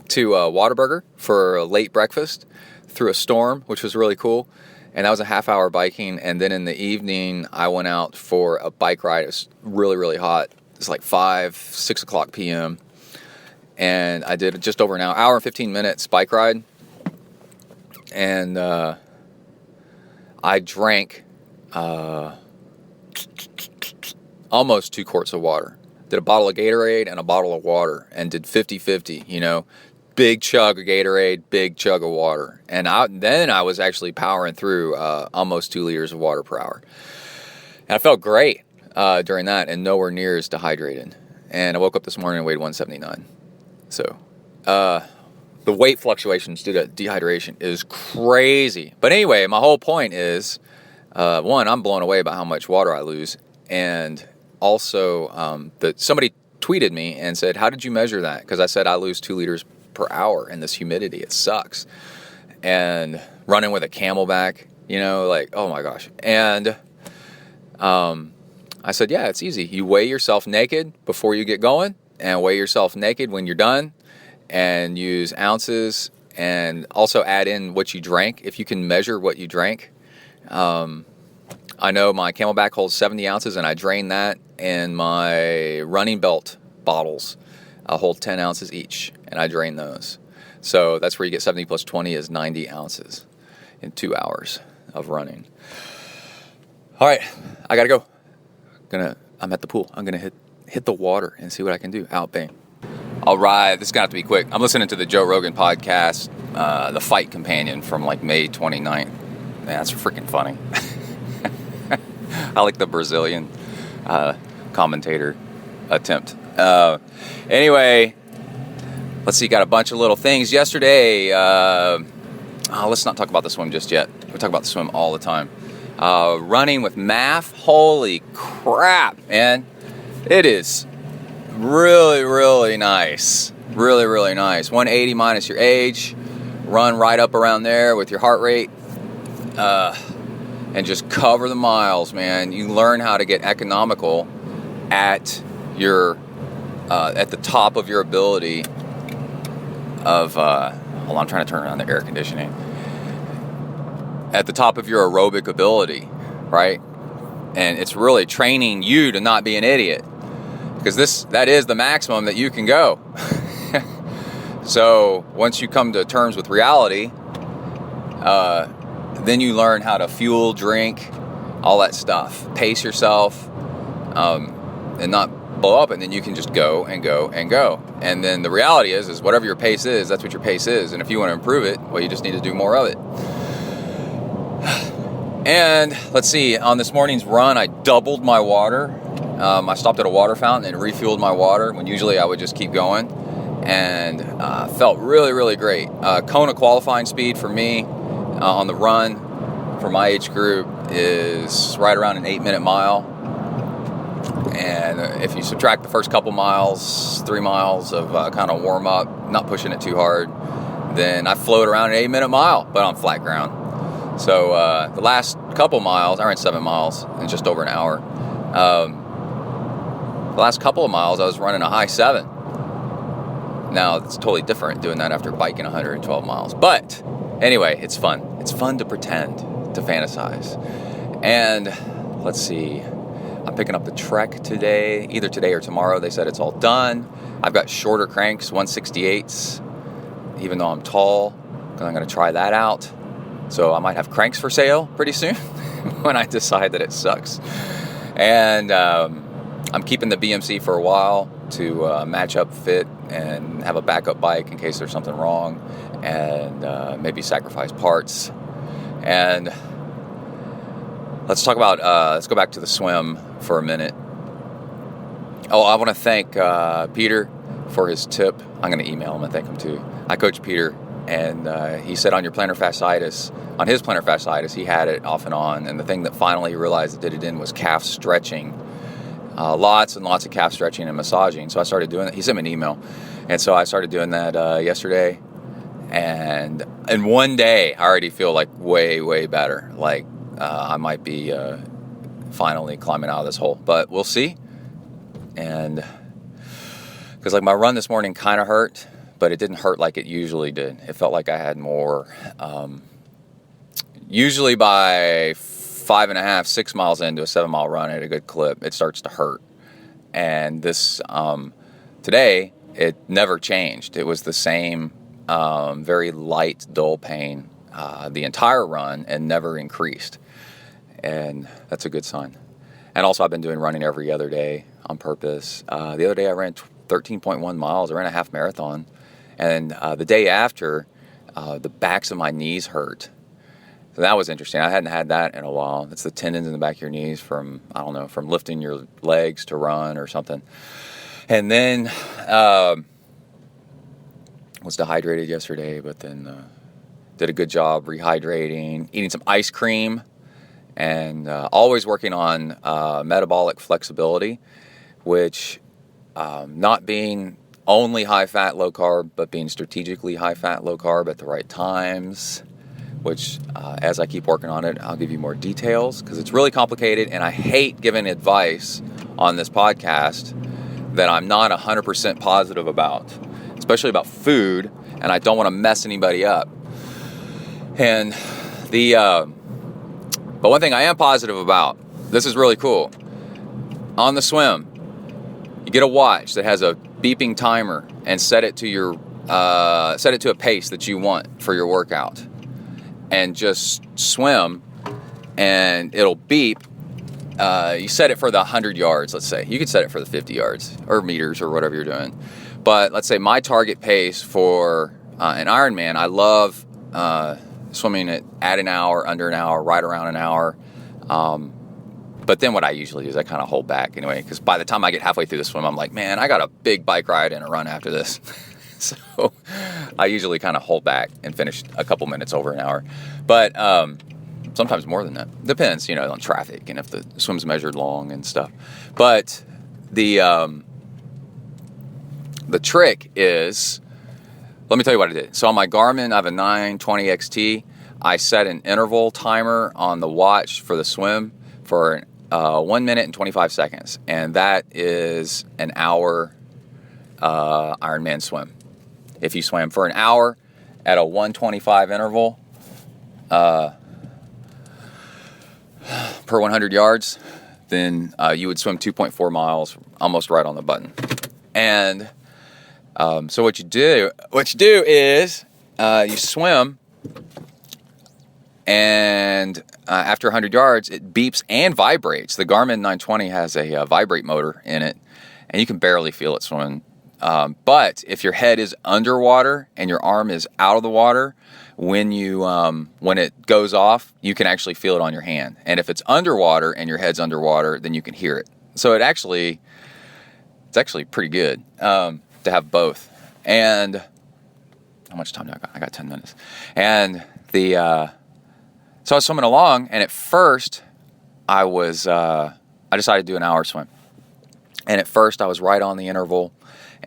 to Whataburger for a late breakfast through a storm, which was really cool. And that was a half-hour biking. And then in the evening, I went out for a bike ride. It was really, really hot. It's like 6 o'clock p.m. And I did just over an hour and 15 minutes bike ride. And I drank almost 2 quarts of water. Did a bottle of Gatorade and a bottle of water and did 50-50, you know. Big chug of Gatorade, big chug of water. And then I was actually powering through almost 2 liters of water per hour. And I felt great during that and nowhere near as dehydrated. And I woke up this morning and weighed 179. So the weight fluctuations due to dehydration is crazy. But anyway, my whole point is, one, I'm blown away by how much water I lose. And also that somebody tweeted me and said, how did you measure that? Because I said I lose 2 liters per hour in this humidity. It sucks. And running with a Camelback, you know, like, oh my gosh. And I said, yeah, it's easy. You weigh yourself naked before you get going and weigh yourself naked when you're done and use ounces and also add in what you drank. If you can measure what you drank. I know my Camelback holds 70 ounces and I drain that, and my running belt bottles hold 10 ounces each, and I drain those. So that's where you get 70 plus 20 is 90 ounces in 2 hours of running. All right, I gotta go. I'm at the pool. I'm gonna hit the water and see what I can do. Out, bang. All right, this is gonna have to be quick. I'm listening to the Joe Rogan podcast, The Fight Companion from like May 29th. Man, that's freaking funny. I like the Brazilian commentator attempt. Anyway, let's see, got a bunch of little things. Yesterday, let's not talk about the swim just yet. We talk about the swim all the time. Running with MAF, holy crap, man. It is really, really nice. Really, really nice. 180 minus your age. Run right up around there with your heart rate. And just cover the miles, man. You learn how to get economical at the top of your ability of, hold on, I'm trying to turn on the air conditioning. At the top of your aerobic ability, right? And it's really training you to not be an idiot, because that is the maximum that you can go. So once you come to terms with reality, then you learn how to fuel, drink, all that stuff. Pace yourself, and not blow up, and then you can just go and go and go. And then the reality is whatever your pace is, that's what your pace is. And if you want to improve it, well, you just need to do more of it. And let's see, on this morning's run, I doubled my water. I stopped at a water fountain and refueled my water when usually I would just keep going. And felt really, really great. Kona qualifying speed for me on the run for my age group is right around an 8-minute mile. And if you subtract the first couple miles, 3 miles of kind of warm up, not pushing it too hard, then I float around an 8-minute mile, but on flat ground. So the last couple miles, I ran 7 miles in just over an hour. The last couple of miles, I was running a high 7. Now, it's totally different doing that after biking 112 miles. But anyway, it's fun. It's fun to pretend, to fantasize. And let's see, I'm picking up the Trek today, either today or tomorrow. They said it's all done. I've got shorter cranks, 168s, even though I'm tall, because I'm going to try that out. So I might have cranks for sale pretty soon when I decide that it sucks. And I'm keeping the BMC for a while to match up fit and have a backup bike in case there's something wrong, and maybe sacrifice parts. And let's talk about, let's go back to the swim for a minute. Oh, I want to thank Peter for his tip. I'm going to email him and thank him too. I coach Peter, and he said on his plantar fasciitis, he had it off and on, and the thing that finally he realized that did it in was calf stretching. Lots and lots of calf stretching and massaging. So I started doing it. He sent me an email, and so I started doing that yesterday. And in one day, I already feel like way, way better. Like I might be finally climbing out of this hole, but we'll see. And because like my run this morning kind of hurt, but it didn't hurt like it usually did. It felt like I had more. Usually by 5.5, 6 miles into a 7-mile run at a good clip, it starts to hurt. And this today, it never changed. It was the same very light, dull pain the entire run and never increased. And that's a good sign. And also I've been doing running every other day on purpose. The other day I ran 13.1 miles. I ran a half marathon. And the day after, the backs of my knees hurt. So that was interesting. I hadn't had that in a while. It's the tendons in the back of your knees from lifting your legs to run or something. And then was dehydrated yesterday, but then did a good job rehydrating, eating some ice cream, and always working on metabolic flexibility, which not being only high-fat, low-carb, but being strategically high-fat, low-carb at the right times, which as I keep working on it, I'll give you more details because it's really complicated, and I hate giving advice on this podcast that I'm not 100% positive about, especially about food, and I don't want to mess anybody up. And but one thing I am positive about, this is really cool. On the swim, you get a watch that has a beeping timer and set it to a pace that you want for your workout. And just swim, and it'll beep. You set it for the 100 yards, let's say. You could set it for the 50 yards or meters or whatever you're doing. But let's say my target pace for an Ironman, I love swimming at an hour, under an hour, right around an hour. But then what I usually do is I kind of hold back anyway, because by the time I get halfway through the swim, I'm like, man, I got a big bike ride and a run after this. So I usually kind of hold back and finish a couple minutes over an hour. But sometimes more than that. Depends, on traffic and if the swim's measured long and stuff. But the trick is, let me tell you what I did. So on my Garmin, I have a 920 XT. I set an interval timer on the watch for the swim for 1 minute and 25 seconds. And that is an hour Ironman swim. If you swam for an hour at a 125 interval per 100 yards, then you would swim 2.4 miles, almost right on the button. And so what you do is you swim, and after 100 yards, it beeps and vibrates. The Garmin 920 has a vibrate motor in it, and you can barely feel it swimming. But if your head is underwater and your arm is out of the water, when it goes off, you can actually feel it on your hand. And if it's underwater and your head's underwater, then you can hear it. So it's actually pretty good to have both. And how much time do I got? I got 10 minutes. And so I was swimming along, and at first I decided to do an hour swim. And at first I was right on the interval.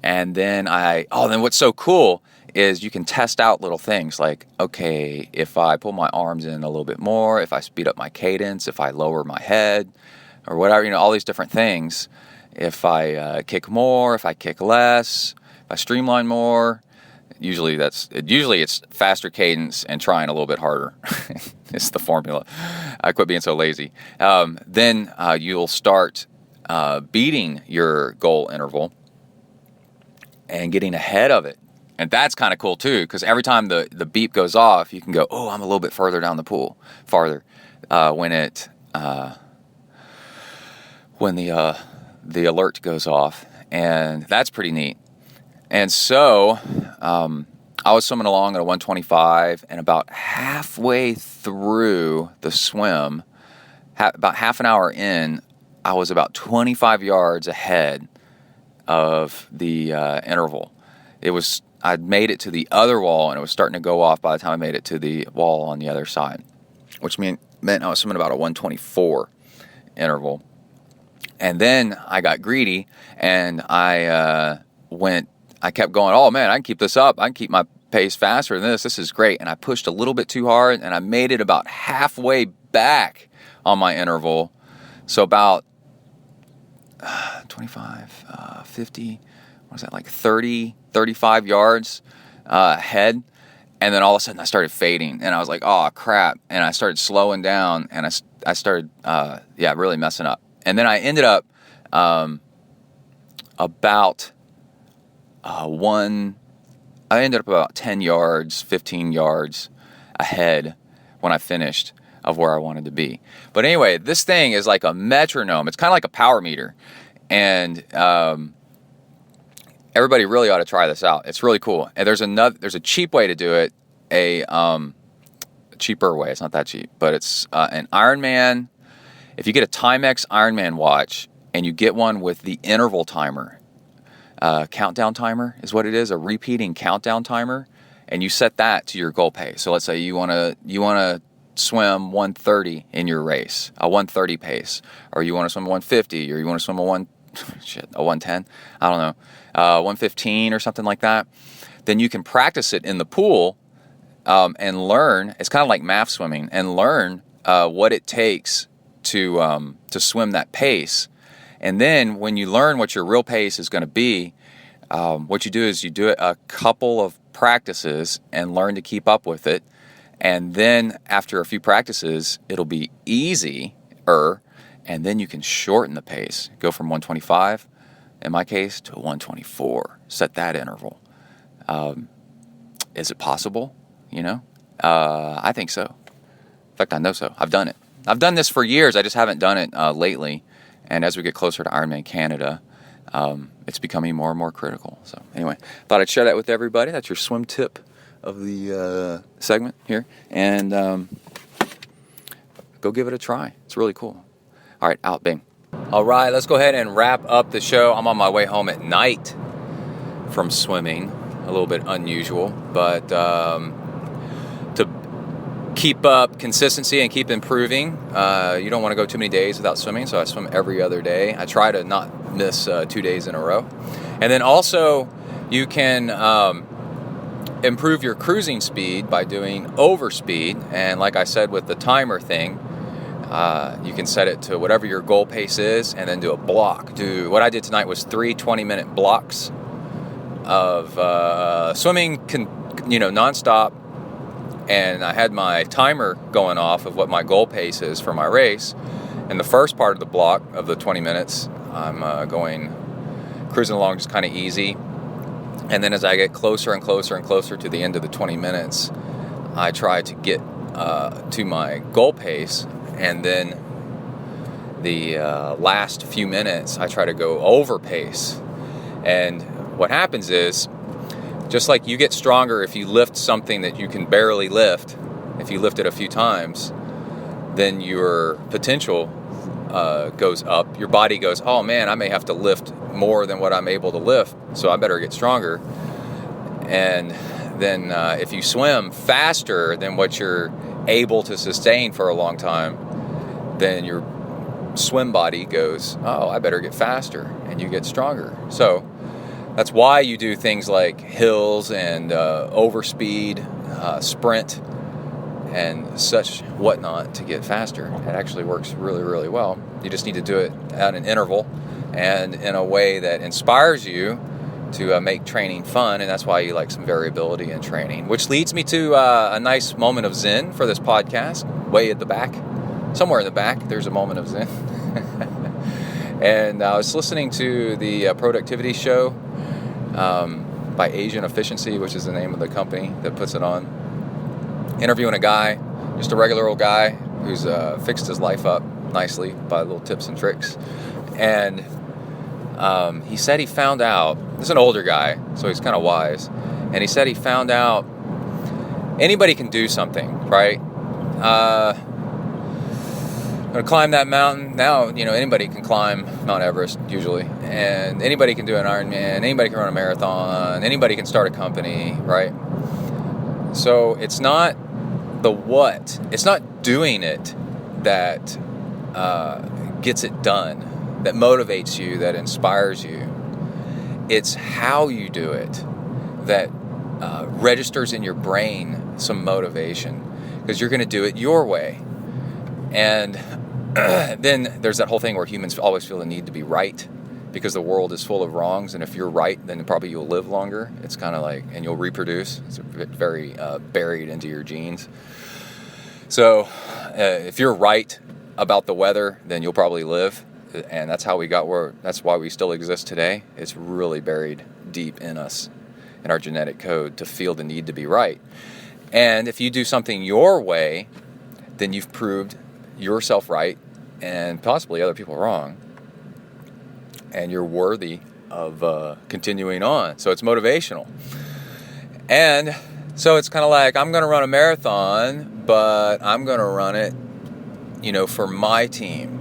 And then then what's so cool is you can test out little things like, okay, if I pull my arms in a little bit more, if I speed up my cadence, if I lower my head or whatever, all these different things. If I kick more, if I kick less, if I streamline more, Usually it's faster cadence and trying a little bit harder. It's the formula. I quit being so lazy. Then you'll start beating your goal interval and getting ahead of it. And that's kind of cool too, because every time the beep goes off, you can go, oh, I'm a little bit further down the pool, farther. When the alert goes off, and that's pretty neat. And so I was swimming along at a 125, and about halfway through the swim, about half an hour in, I was about 25 yards ahead of the interval. I'd made it to the other wall, and it was starting to go off by the time I made it to the wall on the other side, which meant I was swimming about a 124 interval. And then I got greedy, and I kept going, oh man, I can keep this up. I can keep my pace faster than this. This is great. And I pushed a little bit too hard, and I made it about halfway back on my interval. So about 25, 50, what was that, like 30, 35 yards ahead. And then all of a sudden I started fading, and I was like, oh crap. And I started slowing down, and I started, really messing up. And then I ended up about 10 yards, 15 yards ahead when I finished of where I wanted to be. But anyway, this thing is like a metronome. It's kind of like a power meter. And everybody really ought to try this out. It's really cool. And there's a cheap way to do it, a cheaper way. It's not that cheap, but it's an Ironman. If you get a Timex Ironman watch and you get one with the interval timer, countdown timer is what it is, a repeating countdown timer, and you set that to your goal pace. So let's say you want to swim 130 in your race, a 130 pace, or you want to swim 150, or you want to swim a 110, I don't know, 115 or something like that. Then you can practice it in the pool and learn. It's kind of like math swimming, and learn what it takes to swim that pace. And then when you learn what your real pace is going to be, what you do is you do it a couple of practices and learn to keep up with it. And then after a few practices, it'll be easier, and then you can shorten the pace. Go from 125, in my case, to 124. Set that interval. Is it possible? I think so. In fact, I know so. I've done it. I've done this for years. I just haven't done it lately. And as we get closer to Ironman Canada, it's becoming more and more critical. So anyway, thought I'd share that with everybody. That's your swim tip of the segment here. And go give it a try. It's really cool. All right, out, bing. All right, let's go ahead and wrap up the show. I'm on my way home at night from swimming. A little bit unusual, but to keep up consistency and keep improving, you don't want to go too many days without swimming, so I swim every other day. I try to not miss 2 days in a row. And then also, you can improve your cruising speed by doing overspeed. And like I said with the timer thing, you can set it to whatever your goal pace is, and then do a block. What I did tonight was 3 20-minute blocks of swimming, nonstop. And I had my timer going off of what my goal pace is for my race. And the first part of the block of the 20 minutes, I'm cruising along just kind of easy. And then as I get closer and closer and closer to the end of the 20 minutes, I try to get to my goal pace. And then the last few minutes, I try to go over pace. And what happens is, just like you get stronger if you lift something that you can barely lift, if you lift it a few times, then your potential goes up. Your body goes, oh man, I may have to lift more than what I'm able to lift, so I better get stronger. And then if you swim faster than what you're able to sustain for a long time, then your swim body goes, oh, I better get faster, and you get stronger. So that's why you do things like hills and overspeed, sprint, and such whatnot to get faster. It actually works really, really well. You just need to do it at an interval and in a way that inspires you to make training fun, and that's why you like some variability in training, which leads me to a nice moment of zen for this podcast. Way at the back, somewhere in the back, there's a moment of zen. And I was listening to the productivity show by Asian Efficiency, which is the name of the company that puts it on, interviewing a guy, just a regular old guy who's fixed his life up nicely by little tips and tricks. And he said he found out, this is an older guy, so he's kind of wise, and he said he found out anybody can do something, right? I'm going to climb that mountain. Now, anybody can climb Mount Everest, usually, and anybody can do an Ironman, anybody can run a marathon, anybody can start a company, right? So it's not the what, it's not doing it that gets it done, that motivates you, that inspires you. It's how you do it that registers in your brain some motivation, because you're going to do it your way. And then there's that whole thing where humans always feel the need to be right because the world is full of wrongs, and if you're right, then probably you'll live longer. It's kind of like, and you'll reproduce. It's very buried into your genes. So if you're right about the weather, then you'll probably live. And that's how we got where, that's why we still exist today. It's really buried deep in us, in our genetic code, to feel the need to be right. And if you do something your way, then you've proved yourself right and possibly other people wrong. And you're worthy of continuing on. So it's motivational. And so it's kind of like, I'm going to run a marathon, but I'm going to run it, for my team.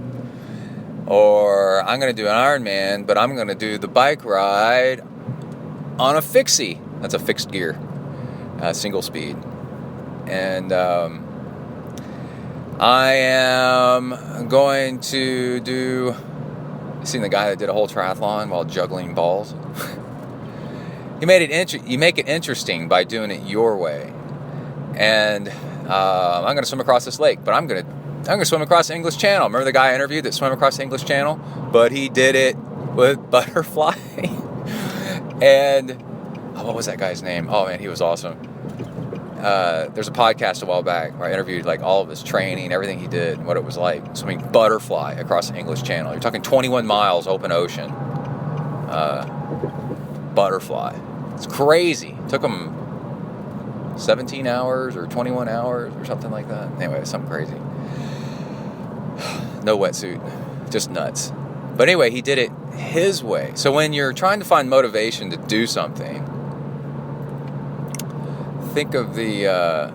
Or I'm going to do an Ironman, but I'm going to do the bike ride on a fixie. That's a fixed gear, single speed. And I am going to do... You seen the guy that did a whole triathlon while juggling balls? You make it interesting by doing it your way. And I'm going to swim across this lake, but I'm going to swim across the English Channel. Remember the guy I interviewed that swam across the English Channel? But he did it with butterfly. And what was that guy's name? Oh man, he was awesome. There's a podcast a while back where I interviewed like all of his training, everything he did, and what it was like swimming butterfly across the English Channel. You're talking 21 miles open ocean. Butterfly. It's crazy. It took him 17 hours or 21 hours or something like that. Anyway, something crazy. No wetsuit. Just nuts. But anyway, he did it his way. So when you're trying to find motivation to do something, think of the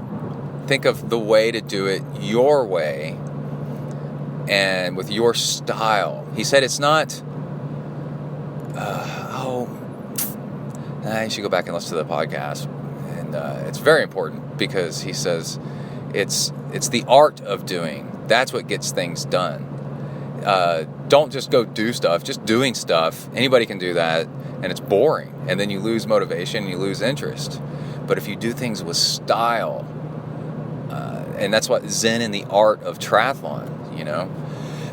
way to do it your way and with your style. He said it's not. You should go back and listen to the podcast, and it's very important because he says it's the art of doing. That's what gets things done. Don't just go do stuff. Just doing stuff, anybody can do that, and it's boring. And then you lose motivation, you lose interest. But if you do things with style, and that's what Zen in the art of triathlon,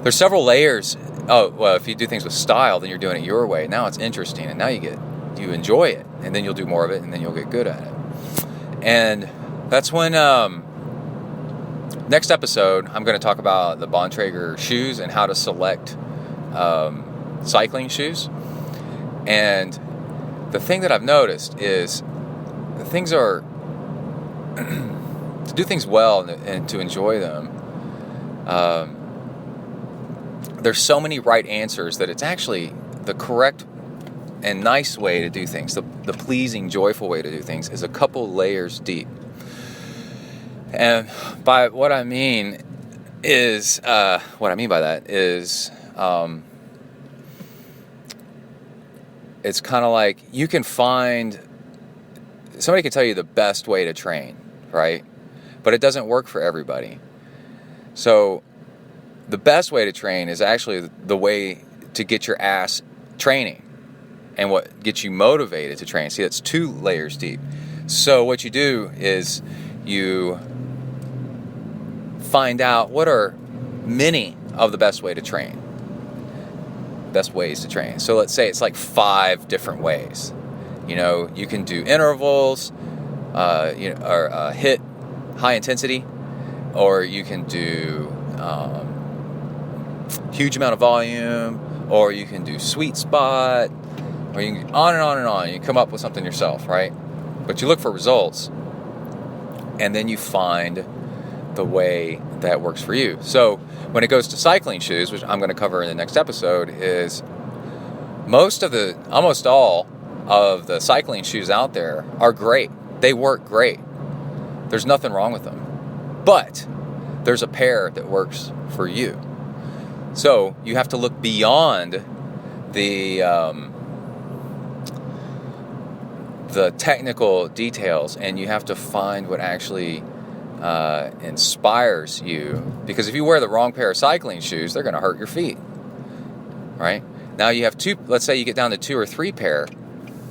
There's several layers. Oh, well, if you do things with style, then you're doing it your way. Now it's interesting, and now you enjoy it, and then you'll do more of it, and then you'll get good at it. And that's when, next episode, I'm going to talk about the Bontrager shoes and how to select cycling shoes. And the thing that I've noticed is the things are, to do things well and to enjoy them, there's so many right answers that it's actually the correct and nice way to do things. The pleasing, joyful way to do things is a couple layers deep. And by what I mean is, it's kind of like you can find, somebody can tell you the best way to train, right? But it doesn't work for everybody. So the best way to train is actually the way to get your ass training and what gets you motivated to train. See, that's 2 layers deep. So what you do is you find out what are many of the best ways to train. So let's say it's like 5 different ways. You can do intervals, or hit high intensity, or you can do huge amount of volume, or you can do sweet spot, or you can on and on and on. You come up with something yourself, right? But you look for results, and then you find the way that works for you. So when it goes to cycling shoes, which I'm going to cover in the next episode, is almost all of the cycling shoes out there are great. They work great. There's nothing wrong with them. But there's a pair that works for you. So you have to look beyond the technical details, and you have to find what actually inspires you. Because if you wear the wrong pair of cycling shoes, they're going to hurt your feet, right? Now you have two. Let's say you get down to 2 or 3 pair.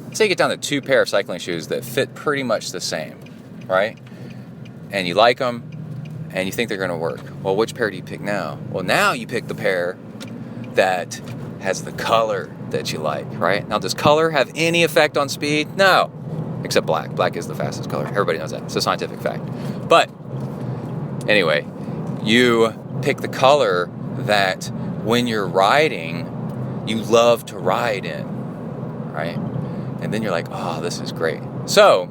Let's say you get down to 2 pair of cycling shoes that fit pretty much the same, right? And you like them, and you think they're going to work. Well, which pair do you pick now? Well, now you pick the pair that has the color that you like, right? Now, does color have any effect on speed? No, except black. Black is the fastest color. Everybody knows that. It's a scientific fact. But anyway, you pick the color that when you're riding, you love to ride in, right? And then you're like, oh, this is great. So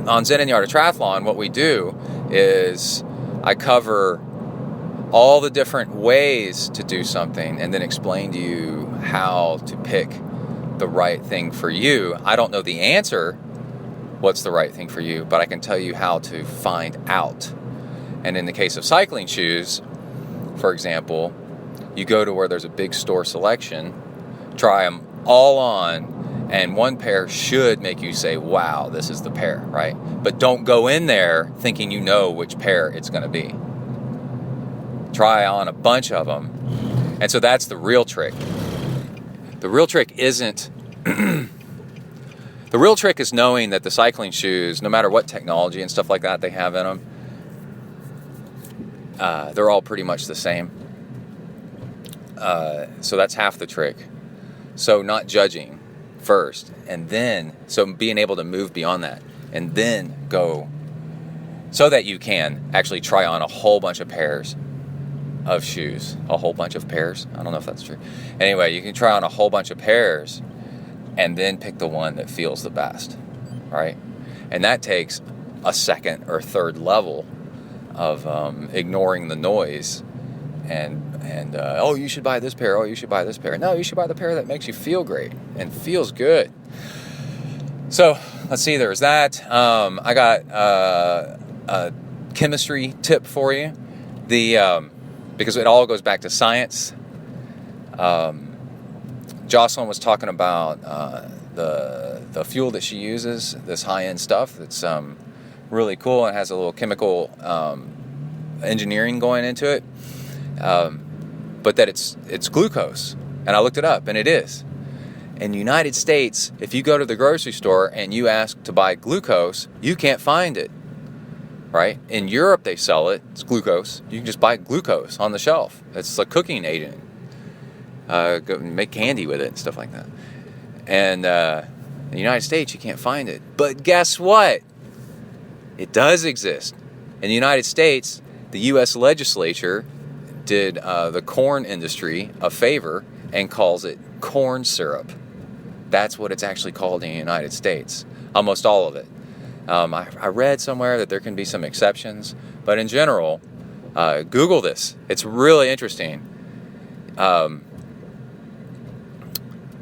on Zen and the Art of Triathlon, what we do is I cover all the different ways to do something and then explain to you how to pick the right thing for you. I don't know the answer, what's the right thing for you, but I can tell you how to find out. And in the case of cycling shoes, for example, you go to where there's a big store selection, try them all on, and one pair should make you say, wow, this is the pair, right? But don't go in there thinking you know which pair it's going to be. Try on a bunch of them. And so that's the real trick. The real trick isn't... The real trick is knowing that the cycling shoes, no matter what technology and stuff like that they have in them, they're all pretty much the same. So that's half the trick. So not judging first, and then so being able to move beyond that, and then go so that you can actually try on a whole bunch of pairs of shoes. A whole bunch of pairs? I don't know if that's true. Anyway, you can try on a whole bunch of pairs and then pick the one that feels the best, right? And that takes a second or third level of ignoring the noise and oh, you should buy this pair. Oh, you should buy this pair. No, you should buy the pair that makes you feel great and feels good. So let's see. There's that. I got a chemistry tip for you. Because it all goes back to science. Jocelyn was talking about the fuel that she uses. This high-end stuff that's really cool and has a little chemical engineering going into it. But that it's glucose, and I looked it up, and it is. In the United States, if you go to the grocery store and you ask to buy glucose, you can't find it, right? In Europe, they sell it. It's glucose. You can just buy glucose on the shelf. It's a cooking agent. Go make candy with it and stuff like that. And in the United States, you can't find it. But guess what? It does exist. In the United States, the U.S. legislature did the corn industry a favor and calls it corn syrup. That's what it's actually called in the United States. Almost all of it. I read somewhere that there can be some exceptions, but in general, Google this. It's really interesting.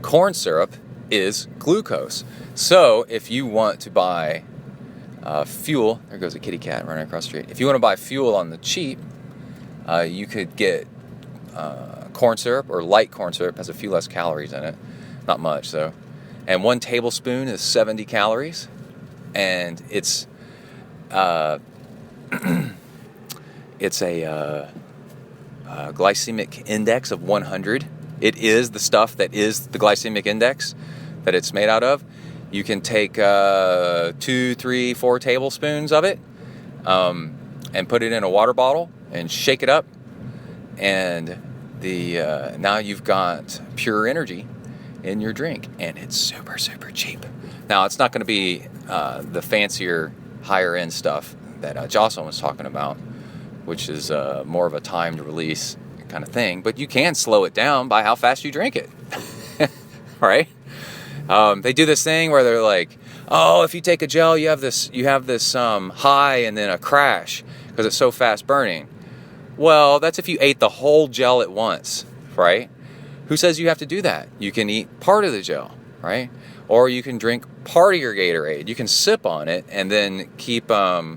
Corn syrup is glucose. So if you want to buy fuel, there goes a kitty cat running across the street. If you want to buy fuel on the cheap, you could get corn syrup, or light corn syrup. Has a few less calories in it, not much though. And 1 tablespoon is 70 calories, and it's it's a glycemic index of 100. It is the stuff that is the glycemic index that it's made out of. You can take 2, 3, 4 tablespoons of it and put it in a water bottle and shake it up, and now you've got pure energy in your drink, and it's super, super cheap. Now, it's not going to be the fancier, higher-end stuff that Jocelyn was talking about, which is more of a timed release kind of thing, but you can slow it down by how fast you drink it. Right? They do this thing where they're like, oh, if you take a gel, you have this high and then a crash because it's so fast burning. Well, that's if you ate the whole gel at once, right? Who says you have to do that? You can eat part of the gel, right? Or you can drink part of your Gatorade. You can sip on it and then keep your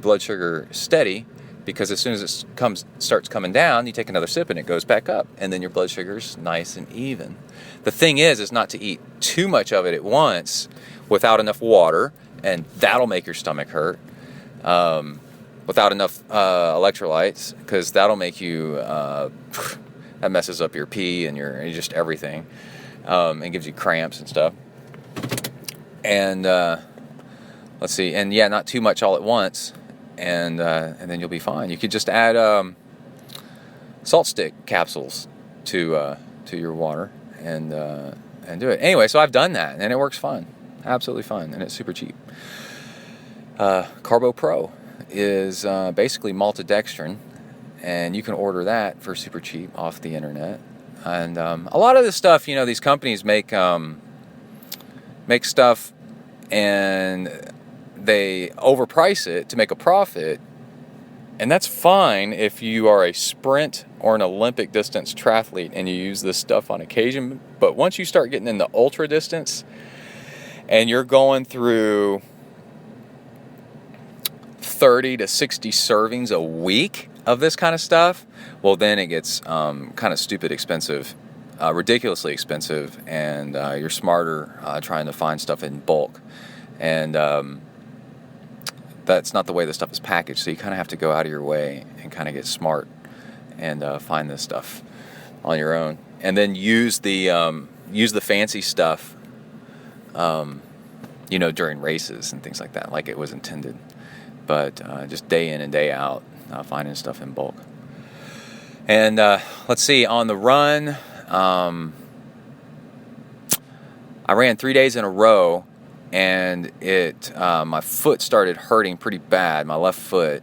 blood sugar steady, because as soon as it starts coming down, you take another sip and it goes back up, and then your blood sugar's nice and even. The thing is not to eat too much of it at once without enough water, and that'll make your stomach hurt. Without enough electrolytes, because that'll make you, that messes up your pee and your just everything, and gives you cramps and stuff. And let's see, and yeah, not too much all at once, and then you'll be fine. You could just add salt stick capsules to your water and do it. Anyway, so I've done that, and it works fine, absolutely fine, and it's super cheap. Carbo Pro is basically maltodextrin, and you can order that for super cheap off the internet. And a lot of this stuff, these companies make stuff and they overprice it to make a profit, and that's fine if you are a sprint or an Olympic distance triathlete and you use this stuff on occasion. But once you start getting into ultra distance and you're going through 30 to 60 servings a week of this kind of stuff, well, then it gets kind of stupid expensive, ridiculously expensive, and you're smarter trying to find stuff in bulk. And that's not the way this stuff is packaged, so you kind of have to go out of your way and kind of get smart and find this stuff on your own, and then use the fancy stuff during races and things like that, like it was intended. But just day in and day out, finding stuff in bulk. And let's see, on the run, I ran 3 days in a row, and my foot started hurting pretty bad, my left foot.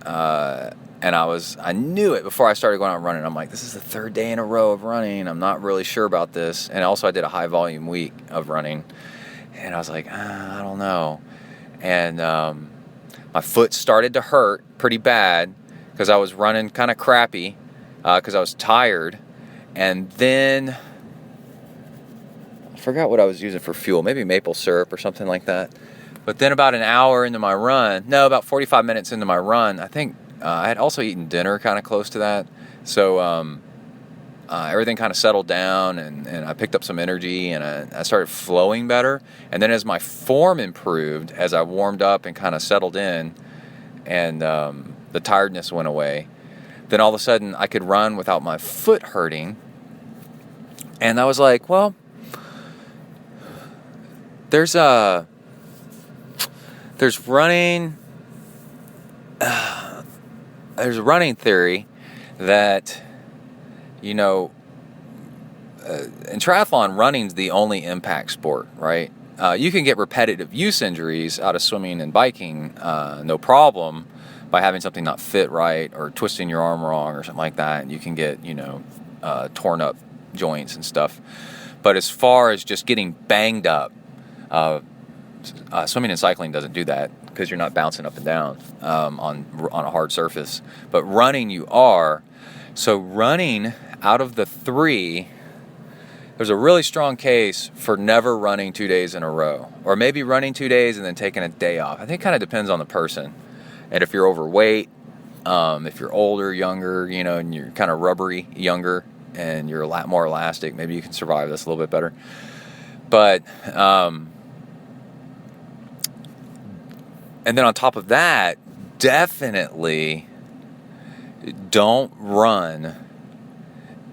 And I knew it before I started going out running. I'm like, this is the third day in a row of running. I'm not really sure about this. And also I did a high volume week of running, and I was like, I don't know. And my foot started to hurt pretty bad because I was running kind of crappy because I was tired. And then I forgot what I was using for fuel, maybe maple syrup or something like that. But then about about 45 minutes into my run, I think I had also eaten dinner kind of close to that. So everything kind of settled down, and I picked up some energy, and I started flowing better. And then as my form improved, as I warmed up and kind of settled in, and the tiredness went away, then all of a sudden I could run without my foot hurting. And I was like, well, there's running theory that, in triathlon, running's the only impact sport, right? You can get repetitive use injuries out of swimming and biking, no problem, by having something not fit right or twisting your arm wrong or something like that. And you can get, torn up joints and stuff. But as far as just getting banged up, swimming and cycling doesn't do that because you're not bouncing up and down on a hard surface. But running, you are. So running, out of the three, there's a really strong case for never running 2 days in a row, or maybe running 2 days and then taking a day off. I think it kind of depends on the person. And if you're overweight, if you're older, younger, and you're kind of rubbery, younger, and you're a lot more elastic, maybe you can survive this a little bit better. But and then on top of that, definitely don't run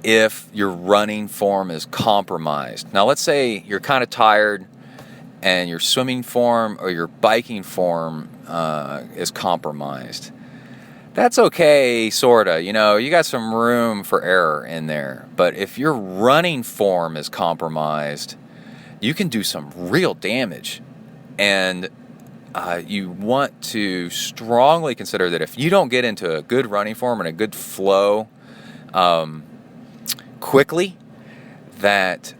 if your running form is compromised. Now, let's say you're kind of tired and your swimming form or your biking form is compromised. that's okay, sorta. You know, you got some room for error in there. But if your running form is compromised, you can do some real damage. And you want to strongly consider that if you don't get into a good running form and a good flow quickly, that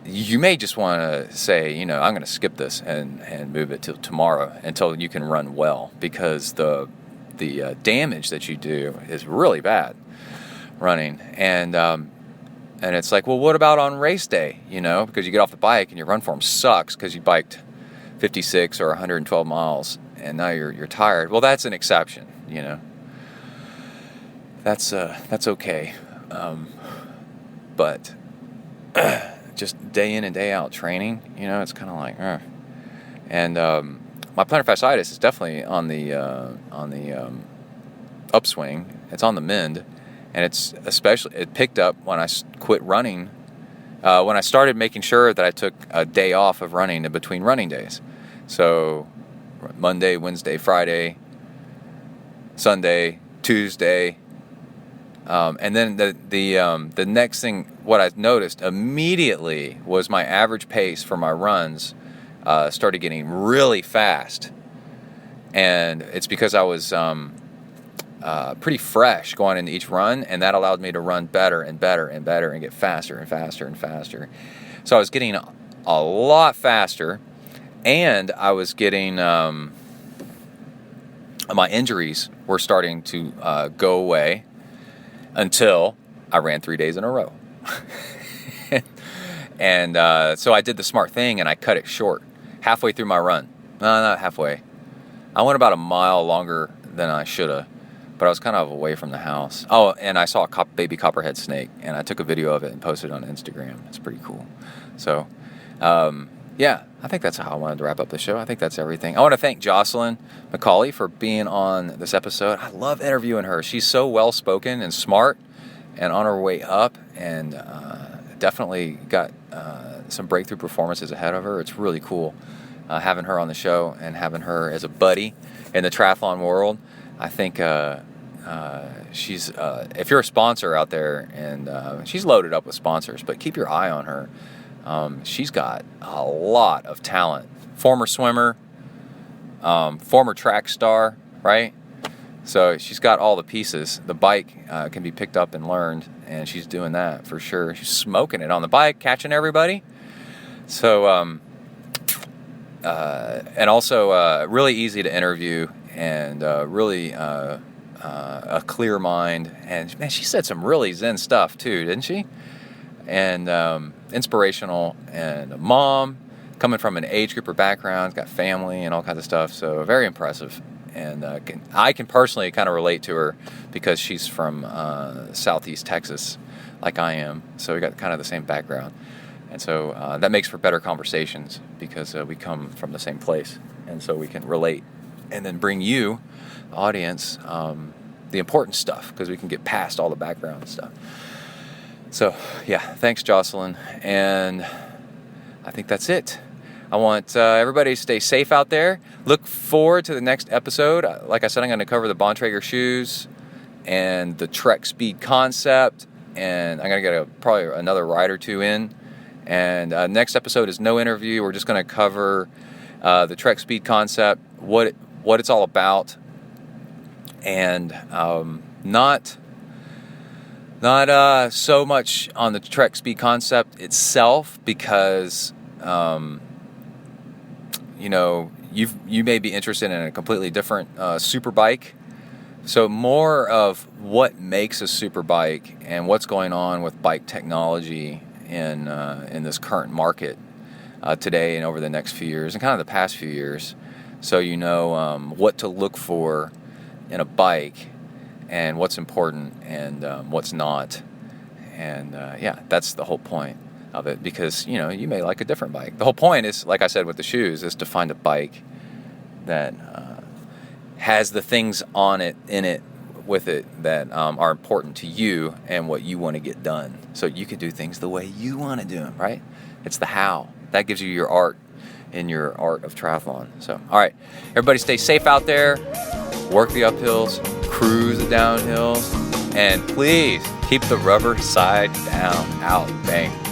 you may just want to say, you know, I'm going to skip this and move it till tomorrow until you can run well, because the damage that you do is really bad running. And it's like, well, what about on race day? You know, because you get off the bike and your run form sucks because you biked 56 or 112 miles and now you're tired. Well, that's an exception, you know. That's okay. But just day in and day out training, you know, it's kind of like, And my plantar fasciitis is definitely on the upswing. It's on the mend, and it picked up when I quit running. When I started making sure that I took a day off of running in between running days. So Monday, Wednesday, Friday, Sunday, Tuesday. And then the next thing, what I noticed immediately was my average pace for my runs started getting really fast. And it's because I was pretty fresh going into each run, and that allowed me to run better and better and better and get faster and faster and faster. So I was getting a lot faster, and I was getting my injuries were starting to go away until I ran 3 days in a row. And so I did the smart thing, and I cut it short halfway through my run. No, not halfway. I went about a mile longer than I should have, but I was kind of away from the house. Oh, and I saw a baby copperhead snake, and I took a video of it and posted it on Instagram. It's pretty cool. So, yeah, I think that's how I wanted to wrap up the show. I think that's everything. I want to thank Jocelyn McCauley for being on this episode. I love interviewing her. She's so well-spoken and smart and on her way up, and definitely got some breakthrough performances ahead of her. It's really cool having her on the show and having her as a buddy in the triathlon world. I think she's, if you're a sponsor out there, and she's loaded up with sponsors, but keep your eye on her. She's got a lot of talent. Former swimmer, former track star, right? So she's got all the pieces. The bike can be picked up and learned, and she's doing that for sure. She's smoking it on the bike, catching everybody. So, and also really easy to interview, and really a clear mind. And man, she said some really zen stuff too, didn't she? And inspirational, and a mom coming from an age group or background, got family and all kinds of stuff. So very impressive. And I can personally kind of relate to her because she's from Southeast Texas, like I am. So we got kind of the same background. And so that makes for better conversations because we come from the same place. And so we can relate and then bring you, the audience, the important stuff, because we can get past all the background stuff. So, yeah, thanks, Jocelyn. And I think that's it. I want everybody to stay safe out there. Look forward to the next episode. Like I said, I'm going to cover the Bontrager shoes and the Trek Speed concept. And I'm going to get probably another ride or two in. And next episode is no interview. We're just going to cover the Trek Speed concept, what it's all about, and not so much on the Trek Speed concept itself, because you know, you may be interested in a completely different super bike. So more of what makes a super bike and what's going on with bike technology in this current market today and over the next few years and kind of the past few years, so you know what to look for in a bike and what's important and what's not. And yeah, that's the whole point of it, because you know, you may like a different bike. The whole point is, like I said with the shoes, is to find a bike that has the things on it, in it, with it, that are important to you and what you want to get done, so you can do things the way you want to do them, right? It's the how. That gives you your art in your art of triathlon. So, all right, everybody stay safe out there. work the uphills, cruise the downhills, and please keep the rubber side down out. Bang.